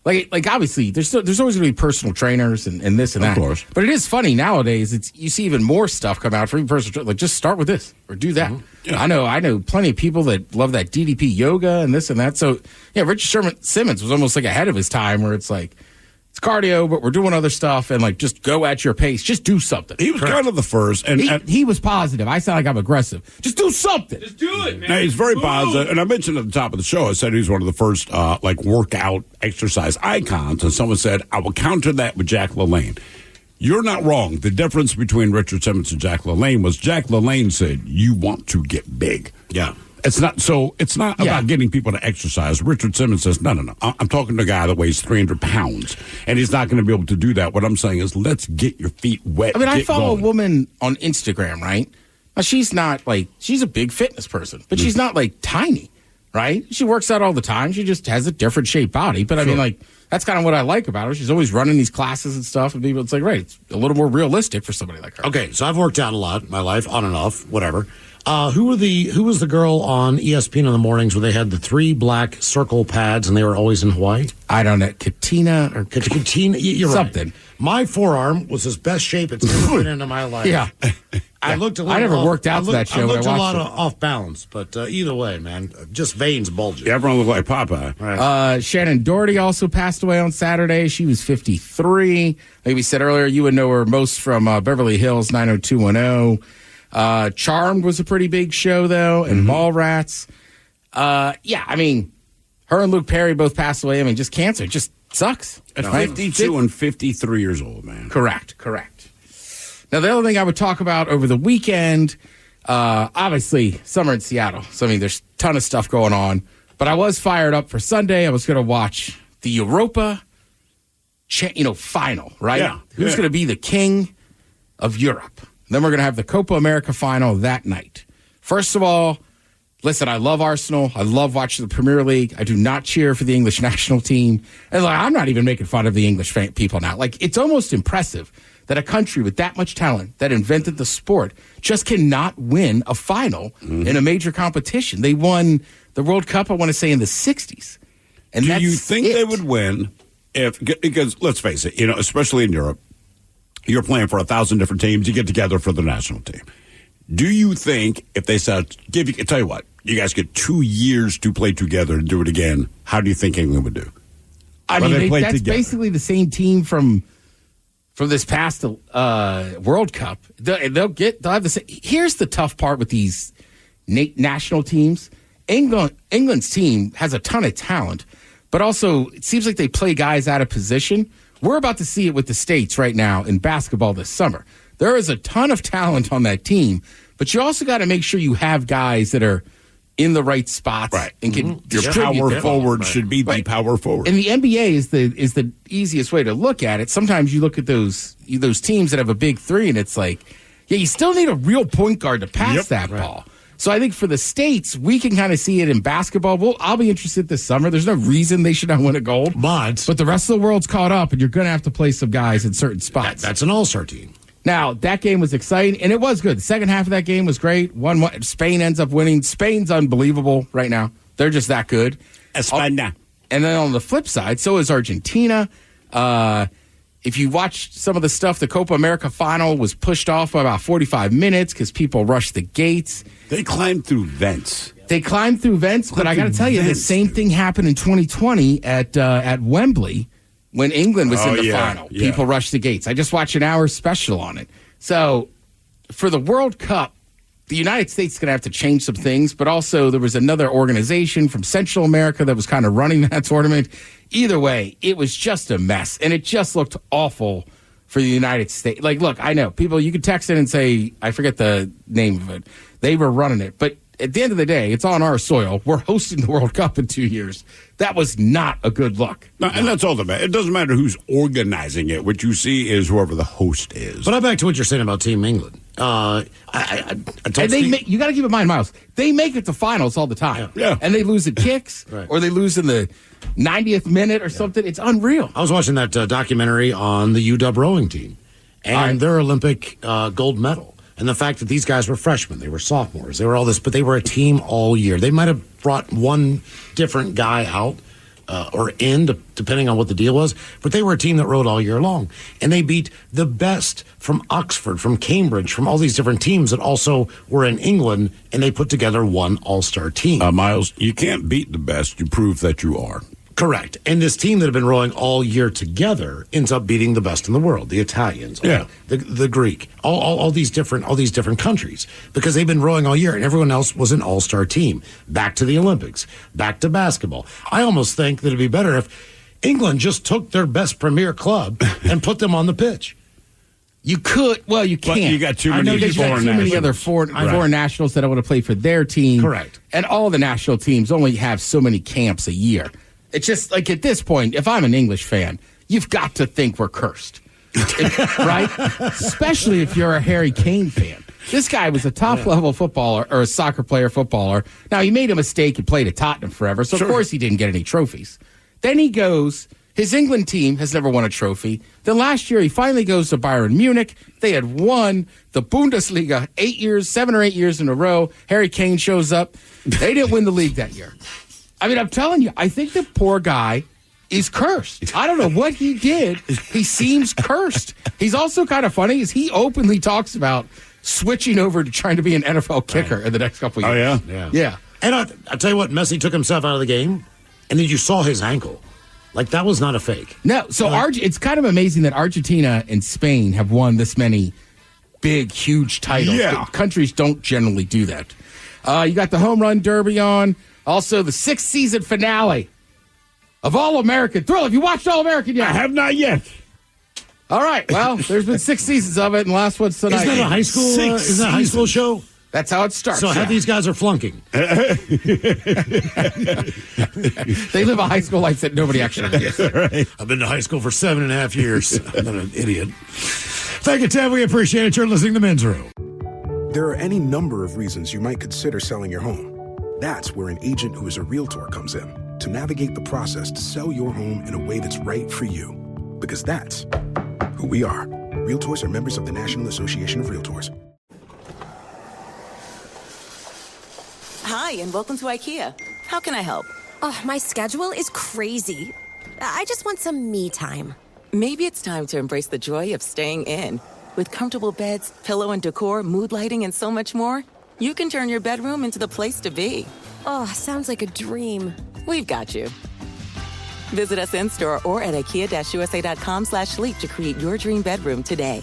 Speaker 5: Like obviously, there's always going to be personal trainers and this and that.
Speaker 9: Of course.
Speaker 5: But it is funny nowadays. You see even more stuff come out from personal trainers. Like, just start with this or do that.
Speaker 9: Yeah.
Speaker 5: I know plenty of people that love that DDP yoga and this and that. So, yeah, Richard Simmons was almost like ahead of his time where it's like, it's cardio, but we're doing other stuff and like just go at your pace. Just do something.
Speaker 9: He was kind of the first. And
Speaker 5: he was positive. I sound like I'm aggressive. Just do something.
Speaker 7: Just do it, man.
Speaker 9: Now, he's very positive. And I mentioned at the top of the show, I said he's one of the first workout exercise icons. And someone said, I will counter that with Jack LaLanne. You're not wrong. The difference between Richard Simmons and Jack LaLanne was Jack LaLanne said, you want to get big.
Speaker 8: Yeah.
Speaker 9: It's not about getting people to exercise. Richard Simmons says, no. I'm talking to a guy that weighs 300 pounds, and he's not going to be able to do that. What I'm saying is let's get your feet wet.
Speaker 5: I mean, I follow a woman on Instagram, right? Now, she's a big fitness person, but she's not like tiny, right? She works out all the time. She just has a different shaped body. But I mean, like, that's kind of what I like about her. She's always running these classes and stuff, and people, it's like, right, it's a little more realistic for somebody like her.
Speaker 8: Okay, so I've worked out a lot in my life, on and off, whatever. Who was the girl on ESPN in the mornings where they had the 3 black circle pads and they were always in Hawaii?
Speaker 5: I don't know, Katina.
Speaker 8: You're
Speaker 5: something.
Speaker 8: Right. My forearm was his best shape it's ever been into my life.
Speaker 5: Yeah.
Speaker 8: I looked a little.
Speaker 5: I never worked out to that show.
Speaker 8: I looked
Speaker 5: a
Speaker 8: lot off balance, but either way, man, just veins bulging.
Speaker 9: Yeah, everyone looked like Popeye.
Speaker 8: Right.
Speaker 5: Shannon Doherty also passed away on Saturday. She was 53. Like we said earlier, you would know her most from Beverly Hills 90210. Charmed was a pretty big show, though, and Mallrats. I mean, her and Luke Perry both passed away. I mean, just cancer. It just sucks.
Speaker 9: At 52 and 53 years old, man.
Speaker 5: Correct. Now, the other thing I would talk about over the weekend, obviously, summer in Seattle. So, I mean, there's a ton of stuff going on. But I was fired up for Sunday. I was going to watch the Europa final, right?
Speaker 9: Yeah.
Speaker 5: Who's going to be the king of Europe? Then we're going to have the Copa America final that night. First of all, listen, I love Arsenal. I love watching the Premier League. I do not cheer for the English national team. And I'm not even making fun of the English people now. Like, it's almost impressive that a country with that much talent that invented the sport just cannot win a final in a major competition. They won the World Cup, I want to say, in the 60s. And
Speaker 9: do you think they would win because let's face it, especially in Europe, you're playing for 1,000 different teams. You get together for the national team. Do you think if they said, tell you what, you guys get 2 years to play together and do it again, how do you think England would do?
Speaker 5: I mean, that's basically the same team from this past World Cup. They'll have the same. Here's the tough part with these national teams. England's team has a ton of talent, but also it seems like they play guys out of position. We're about to see it with the States right now in basketball this summer. There is a ton of talent on that team, but you also got to make sure you have guys that are in the right spots,
Speaker 9: right?
Speaker 5: And can
Speaker 9: your power forward should be the power forward.
Speaker 5: And the NBA is the easiest way to look at it. Sometimes you look at those teams that have a big three, and it's like, yeah, you still need a real point guard to pass that ball. So I think for the States, we can kind of see it in basketball. I'll be interested this summer. There's no reason they should not win a gold. But the rest of the world's caught up, and you're going to have to play some guys in certain spots.
Speaker 8: That's an all-star team.
Speaker 5: Now, that game was exciting, and it was good. The second half of that game was great. Spain ends up winning. Spain's unbelievable right now. They're just that good.
Speaker 9: España.
Speaker 5: And then on the flip side, so is Argentina. If you watch some of the stuff, the Copa America final was pushed off by about 45 minutes because people rushed the gates.
Speaker 9: They climbed through vents.
Speaker 5: But I got to tell you, the same thing happened in 2020 at Wembley when England was in the final.
Speaker 9: Yeah.
Speaker 5: People rushed the gates. I just watched an hour special on it. So for the World Cup, the United States is going to have to change some things, but also there was another organization from Central America that was kind of running that tournament. Either way, it was just a mess, and it just looked awful for the United States. Like, look, I know people, you could text in and say, I forget the name of it. They were running it, but at the end of the day, it's on our soil. We're hosting the World Cup in 2 years. That was not a good look.
Speaker 9: No, and that's all that matters. It doesn't matter who's organizing it. What you see is whoever the host is.
Speaker 8: But I'm back to what you're saying about Team England. I
Speaker 5: and you got to keep in mind, Miles, they make it to finals all the time.
Speaker 9: Yeah.
Speaker 5: And they lose in kicks or they lose in the 90th minute or something. It's unreal.
Speaker 8: I was watching that documentary on the UW rowing team and their Olympic gold medal. And the fact that these guys were freshmen, they were sophomores, they were all this, but they were a team all year. They might have brought one different guy out or in, depending on what the deal was, but they were a team that rowed all year long. And they beat the best from Oxford, from Cambridge, from all these different teams that also were in England, and they put together one all-star team.
Speaker 9: Miles, you can't beat the best. You prove that you are.
Speaker 8: Correct. And this team that had been rowing all year together ends up beating the best in the world, the Italians, the Greek, all these different countries, because they've been rowing all year, and everyone else was an all-star team. Back to the Olympics, back to basketball. I almost think that it'd be better if England just took their best premier club and put them on the pitch.
Speaker 5: You could, well, you can't.
Speaker 9: But you got too many
Speaker 5: other foreign nationals that want to play for their team.
Speaker 8: Correct.
Speaker 5: And all the national teams only have so many camps a year. It's just like at this point, if I'm an English fan, you've got to think we're cursed, right? Especially if you're a Harry Kane fan. This guy was a top-level footballer or a soccer player footballer. Now, he made a mistake and played at Tottenham forever, so of course he didn't get any trophies. Then he goes, his England team has never won a trophy. Then last year he finally goes to Bayern Munich. They had won the Bundesliga 7 or 8 years in a row. Harry Kane shows up. They didn't win the league that year. I mean, I'm telling you, I think the poor guy is cursed. I don't know what he did. He seems cursed. He's also kind of funny is he openly talks about switching over to trying to be an NFL kicker in the next couple of years.
Speaker 9: Oh, yeah?
Speaker 5: Yeah.
Speaker 8: And I tell you what, Messi took himself out of the game, and then you saw his ankle. Like, that was not a fake.
Speaker 5: No, so it's kind of amazing that Argentina and Spain have won this many big, huge titles.
Speaker 9: Yeah.
Speaker 5: Countries don't generally do that. You got the home run derby on. Also, the 6th season finale of All-American. Thrill, have you watched All-American yet?
Speaker 9: I have not yet.
Speaker 5: All right. Well, there's been 6 seasons of it, and the last one's tonight.
Speaker 8: Isn't that a high school? Isn't that a high school show?
Speaker 5: That's how it starts.
Speaker 8: So half these guys are flunking.
Speaker 5: They live a high school life that nobody actually lives.
Speaker 8: Right. I've been to high school for 7.5 years. I'm not an idiot. Thank you, Ted. We appreciate it. You're listening to Men's Room.
Speaker 2: There are any number of reasons you might consider selling your home. That's where an agent who is a realtor comes in to navigate the process to sell your home in a way that's right for you. Because that's who we are. Realtors are members of the National Association of Realtors.
Speaker 6: Hi, and welcome to IKEA. How can I help?
Speaker 20: Oh, my schedule is crazy. I just want some me time.
Speaker 6: Maybe it's time to embrace the joy of staying in. With comfortable beds, pillow and decor, mood lighting, and so much more, you can turn your bedroom into the place to be.
Speaker 20: Oh, sounds like a dream.
Speaker 6: We've got you. Visit us in-store or at IKEA-USA.com/sleep to create your dream bedroom today.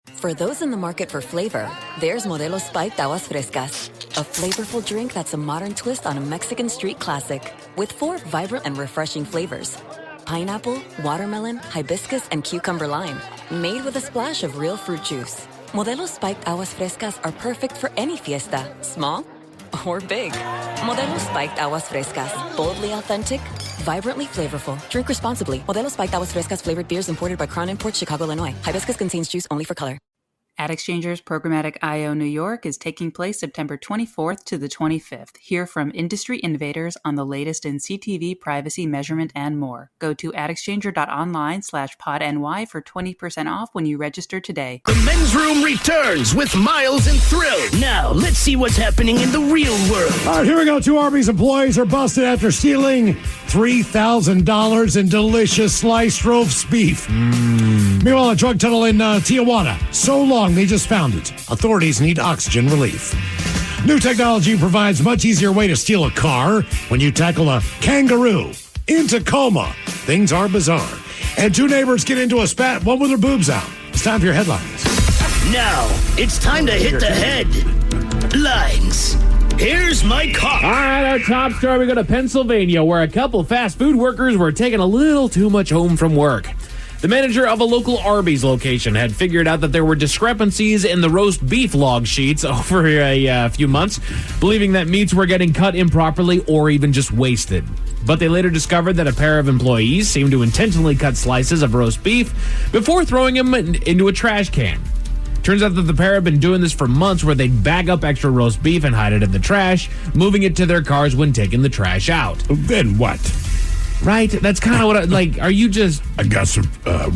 Speaker 18: For those in the market for flavor, there's Modelo Spiked Aguas Frescas, a flavorful drink that's a modern twist on a Mexican street classic. With 4 vibrant and refreshing flavors: pineapple, watermelon, hibiscus, and cucumber lime. Made with a splash of real fruit juice. Modelo Spiked Aguas Frescas are perfect for any fiesta, small or big. Modelo Spiked Aguas Frescas, boldly authentic, vibrantly flavorful. Drink responsibly. Modelo Spiked Aguas Frescas flavored beers imported by Crown Imports, Chicago, Illinois. Hibiscus contains juice only for color.
Speaker 21: AdExchanger's Programmatic I.O. New York is taking place September 24th to the 25th. Hear from industry innovators on the latest in CTV privacy measurement and more. Go to adexchanger.online/podny for 20% off when you register today.
Speaker 1: The Men's Room returns with Miles and Thrill. Now, let's see what's happening in the real world.
Speaker 8: All right, here we go. 2 Arby's employees are busted after stealing $3,000 in delicious sliced roast beef. Meanwhile, a drug tunnel in Tijuana. So long, they just found it. Authorities need oxygen relief. New technology provides much easier way to steal a car when you tackle a kangaroo. In Tacoma, things are bizarre. And 2 neighbors get into a spat, one with their boobs out. It's time for your headlines.
Speaker 1: Now, it's time to hit the headlines. Here's my car.
Speaker 7: All right, our top story, we go to Pennsylvania, where a couple fast food workers were taking a little too much home from work. The manager of a local Arby's location had figured out that there were discrepancies in the roast beef log sheets over a few months, believing that meats were getting cut improperly or even just wasted. But they later discovered that a pair of employees seemed to intentionally cut slices of roast beef before throwing them into a trash can. Turns out that the pair have been doing this for months, where they'd bag up extra roast beef and hide it in the trash, moving it to their cars when taking the trash out.
Speaker 9: Then what?
Speaker 7: Right? That's kind of what are you just...
Speaker 9: I got some...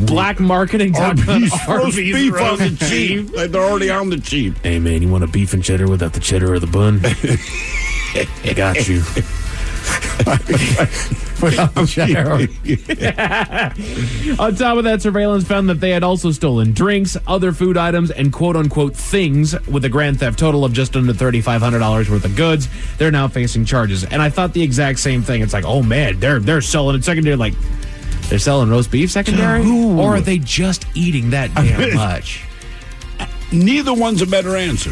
Speaker 7: black marketing.
Speaker 9: Arby's roast beef on the cheap. Like they're already on the cheap.
Speaker 7: Hey, man, you want a beef and cheddar without the cheddar or the bun? I got you. On top of that, surveillance found that they had also stolen drinks, other food items, and quote-unquote things, with a grand theft total of just under $3,500 worth of goods. They're now facing charges. And I thought the exact same thing. It's like, oh, man, they're selling it secondary. Like, they're selling roast beef secondary? Or are they just eating that damn much?
Speaker 9: Neither one's a better answer.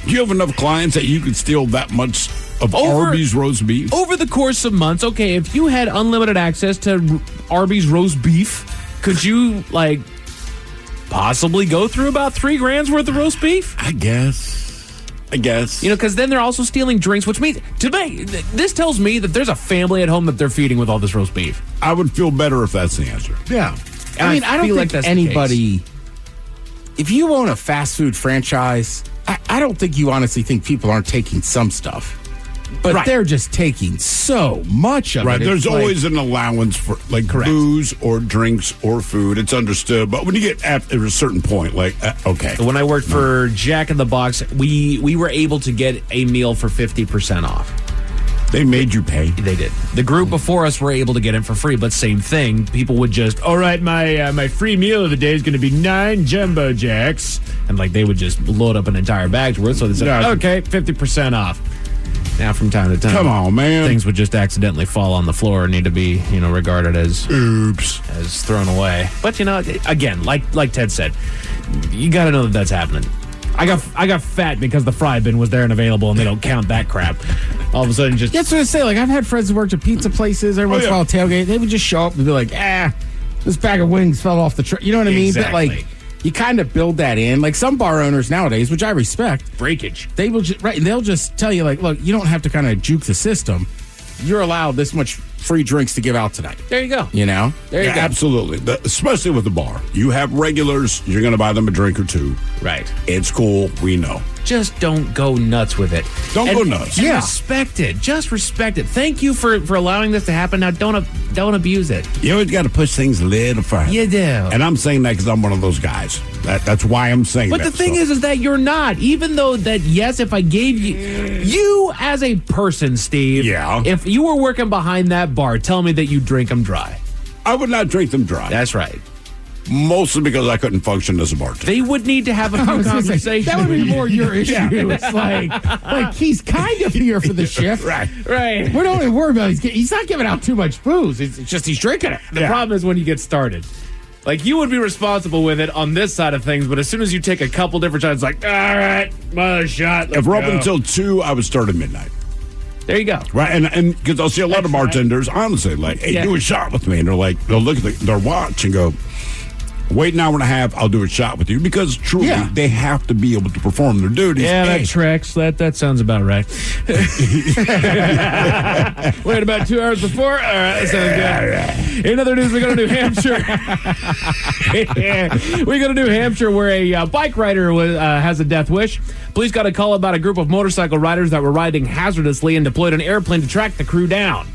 Speaker 9: Do you have enough clients that you could steal that much of Arby's roast beef?
Speaker 7: Over the course of months, okay, if you had unlimited access to Arby's roast beef, could you, like, possibly go through about $3,000 worth of roast beef?
Speaker 9: I guess.
Speaker 7: You know, because then they're also stealing drinks, which means, to me, this tells me that there's a family at home that they're feeding with all this roast beef.
Speaker 9: I would feel better if that's the answer.
Speaker 5: Yeah. I mean, I don't think that's anybody... If you own a fast food franchise, I don't think you honestly think people aren't taking some stuff. But they're just taking so much of it.
Speaker 9: Right. There's always an allowance for booze or drinks or food. It's understood. But when you get at a certain point, okay.
Speaker 7: When I worked for Jack in the Box, we were able to get a meal for 50% off.
Speaker 9: They made you pay?
Speaker 7: They did. The group before us were able to get it for free, but same thing. People would just, all right, my free meal of the day is going to be 9 Jumbo Jacks. And they would just load up an entire bag's worth. So they said, okay, 50% off. Now, from time to time,
Speaker 9: come on, man,
Speaker 7: things would just accidentally fall on the floor and need to be, regarded as
Speaker 9: oops,
Speaker 7: as thrown away. But again, like Ted said, you got to know that that's happening. I got fat because the fry bin was there and available, and they don't count that crap. All of a sudden, just
Speaker 5: that's what I say. I've had friends who worked at pizza places. Every once in a while, tailgate. They would just show up and be like, this bag of wings fell off the tray. You know what I mean?
Speaker 7: Exactly.
Speaker 5: But you kind of build that in. Some bar owners nowadays, which I respect,
Speaker 7: breakage.
Speaker 5: They will they'll just tell you look, you don't have to kind of juke the system. You're allowed this much free drinks to give out tonight.
Speaker 7: There you go.
Speaker 5: There you go.
Speaker 9: Absolutely. Especially with the bar. You have regulars, you're going to buy them a drink or two.
Speaker 7: Right.
Speaker 9: It's cool. We know.
Speaker 7: Just don't go nuts with it.
Speaker 9: Don't go nuts.
Speaker 7: Yeah. Respect it. Just respect it. Thank you for allowing this to happen. Now, don't abuse it.
Speaker 9: You always got to push things a little further.
Speaker 7: You do.
Speaker 9: And I'm saying that because I'm one of those guys. That's why I'm saying that.
Speaker 7: But the thing is that you're not. Even though that, yes, if I gave you as a person, Steve, if you were working behind that bar, tell me that you drink them dry.
Speaker 9: I would not drink them dry.
Speaker 7: That's right.
Speaker 9: Mostly because I couldn't function as a bartender.
Speaker 7: They would need to have a few conversations.
Speaker 5: That would be more your issue. It's like he's kind of here for the shift.
Speaker 7: Right.
Speaker 5: We don't even worry about he's not giving out too much booze. It's just he's drinking it.
Speaker 7: The problem is when you get started. You would be responsible with it on this side of things, but as soon as you take a couple different shots, all right, another shot.
Speaker 9: If we're up until 2, I would start at midnight.
Speaker 7: There you go.
Speaker 9: Right, and because I'll see a lot of bartenders, honestly, hey, do a shot with me. And they'll look at their watch and go, wait an hour and a half, I'll do a shot with you. Because truly, they have to be able to perform their duties.
Speaker 7: Yeah, that tracks. That sounds about right. Wait about 2 hours before? All right, that sounds good. In other news, we go to New Hampshire. We go to New Hampshire where a bike rider has a death wish. Police got a call about a group of motorcycle riders that were riding hazardously and deployed an airplane to track the crew down.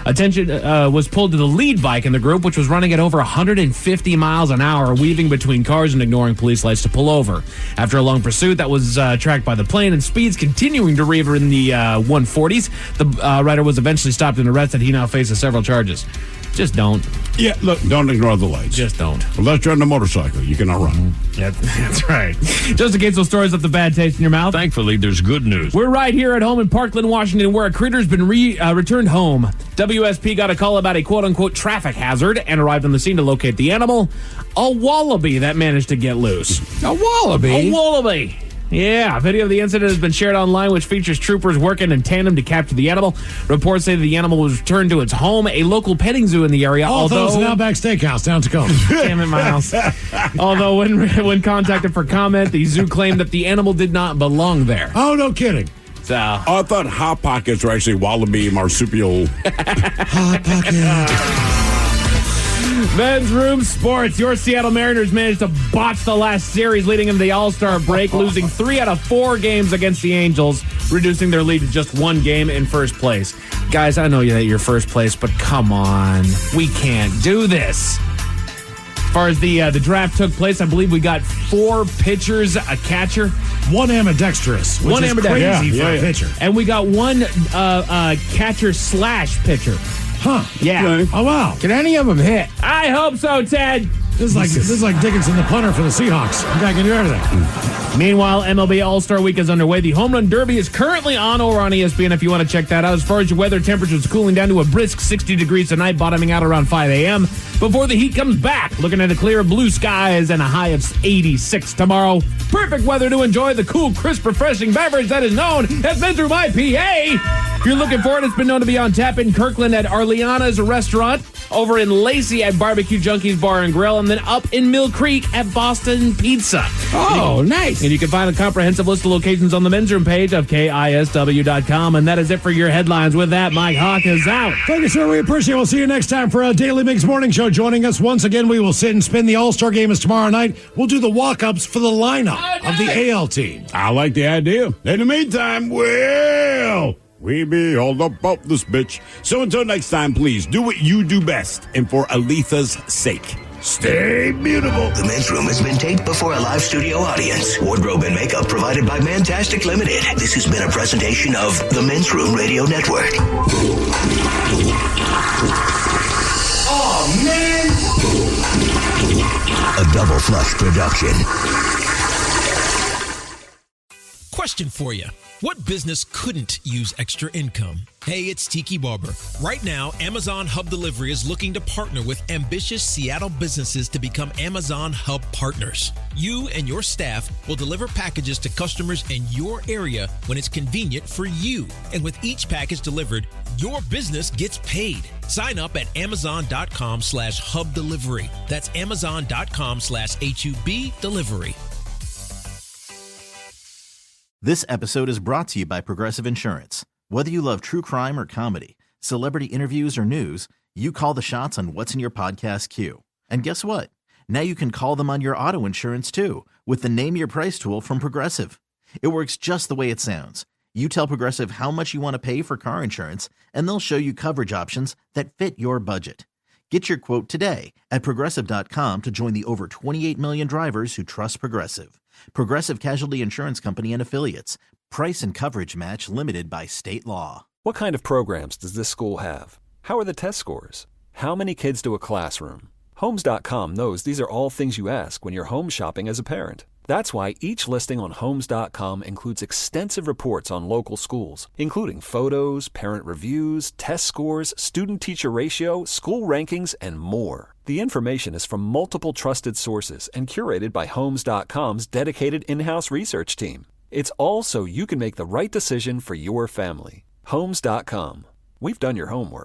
Speaker 7: Attention was pulled to the lead bike in the group, which was running at over 150 miles an hour, weaving between cars and ignoring police lights to pull over. After a long pursuit that was tracked by the plane and speeds continuing to rave in the 140s, the rider was eventually stopped and arrested. He now faces several charges. Just don't.
Speaker 9: Yeah, look, don't ignore the lights.
Speaker 7: Just don't.
Speaker 9: Unless you're on a motorcycle, you cannot run.
Speaker 7: That's right. Just in case those stories left a bad taste in your mouth.
Speaker 12: Thankfully, there's good news.
Speaker 7: We're right here at home in Parkland, Washington, where a critter's been returned home. WSP got a call about a quote-unquote traffic hazard and arrived on the scene to locate the animal. A wallaby that managed to get loose.
Speaker 5: A wallaby?
Speaker 7: A wallaby. Yeah, a video of the incident has been shared online, which features troopers working in tandem to capture the animal. Reports say that the animal was returned to its home, a local petting zoo in the area.
Speaker 8: Although it's an Outback Steakhouse down Tacoma.
Speaker 7: Damn it, Miles. Although when contacted for comment, the zoo claimed that the animal did not belong there.
Speaker 8: Oh, no kidding.
Speaker 7: So
Speaker 9: I thought Hot Pockets were actually wallaby marsupial.
Speaker 8: Hot Pocket.
Speaker 7: Men's Room Sports. Your Seattle Mariners managed to botch the last series leading into the All-Star break, losing 3 out of 4 games against the Angels, reducing their lead to just 1 game in first place. Guys, I know that you're first place, but come on. We can't do this. As far as the draft took place, I believe we got 4 pitchers, a catcher.
Speaker 8: 1 ambidextrous, which is crazy for a pitcher.
Speaker 7: And we got 1 catcher/pitcher.
Speaker 8: Huh.
Speaker 7: Yeah.
Speaker 8: Okay. Oh, wow.
Speaker 5: Can any of them hit?
Speaker 7: I hope so, Ted.
Speaker 8: This is like Dickinson, the punter for the Seahawks. The guy can do everything.
Speaker 7: Meanwhile, MLB All-Star Week is underway. The Home Run Derby is currently on over on ESPN if you want to check that out. As far as your weather, temperatures cooling down to a brisk 60 degrees tonight, bottoming out around 5 a.m. before the heat comes back. Looking at a clear blue skies and a high of 86 tomorrow. Perfect weather to enjoy the cool, crisp, refreshing beverage that is known as Men's Room IPA. If you're looking for it, it's been known to be on tap in Kirkland at Arliana's Restaurant, over in Lacey at Barbecue Junkies Bar and Grill, and then up in Mill Creek at Boston Pizza.
Speaker 5: Oh, nice.
Speaker 7: And you can find a comprehensive list of locations on the Men's Room page of KISW.com. And that is it for your headlines. With that, Mike Hawk is out.
Speaker 8: Thank you, sir. We appreciate it. We'll see you next time for a Daily Mix Morning Show. Joining us once again, we will sit and spin. The All-Star Game is tomorrow night. We'll do the walk-ups for the lineup of the AL team.
Speaker 9: I like the idea. In the meantime, well, we be all about this bitch. So until next time, please do what you do best. And for Aletha's sake, stay beautiful.
Speaker 1: The Men's Room has been taped before a live studio audience. Wardrobe and makeup provided by Mantastic Limited. This has been a presentation of the Men's Room Radio Network. Oh, man! A Double Flush production.
Speaker 10: Question for you. What business couldn't use extra income? Hey, it's Tiki Barber. Right now, Amazon Hub Delivery is looking to partner with ambitious Seattle businesses to become Amazon Hub partners. You and your staff will deliver packages to customers in your area when it's convenient for you. And with each package delivered, your business gets paid. Sign up at Amazon.com/Hub Delivery. That's Amazon.com/HUB Delivery.
Speaker 11: This episode is brought to you by Progressive Insurance. Whether you love true crime or comedy, celebrity interviews or news, you call the shots on what's in your podcast queue. And guess what? Now you can call them on your auto insurance too with the Name Your Price tool from Progressive. It works just the way it sounds. You tell Progressive how much you want to pay for car insurance, and they'll show you coverage options that fit your budget. Get your quote today at Progressive.com to join the over 28 million drivers who trust Progressive. Progressive Casualty Insurance Company and Affiliates. Price and coverage match limited by state law.
Speaker 22: What kind of programs does this school have? How are the test scores? How many kids do a classroom? Homes.com knows these are all things you ask when you're home shopping as a parent. That's why each listing on Homes.com includes extensive reports on local schools, including photos, parent reviews, test scores, student-teacher ratio, school rankings, and more. The information is from multiple trusted sources and curated by Homes.com's dedicated in-house research team. It's all so you can make the right decision for your family. Homes.com. We've done your homework.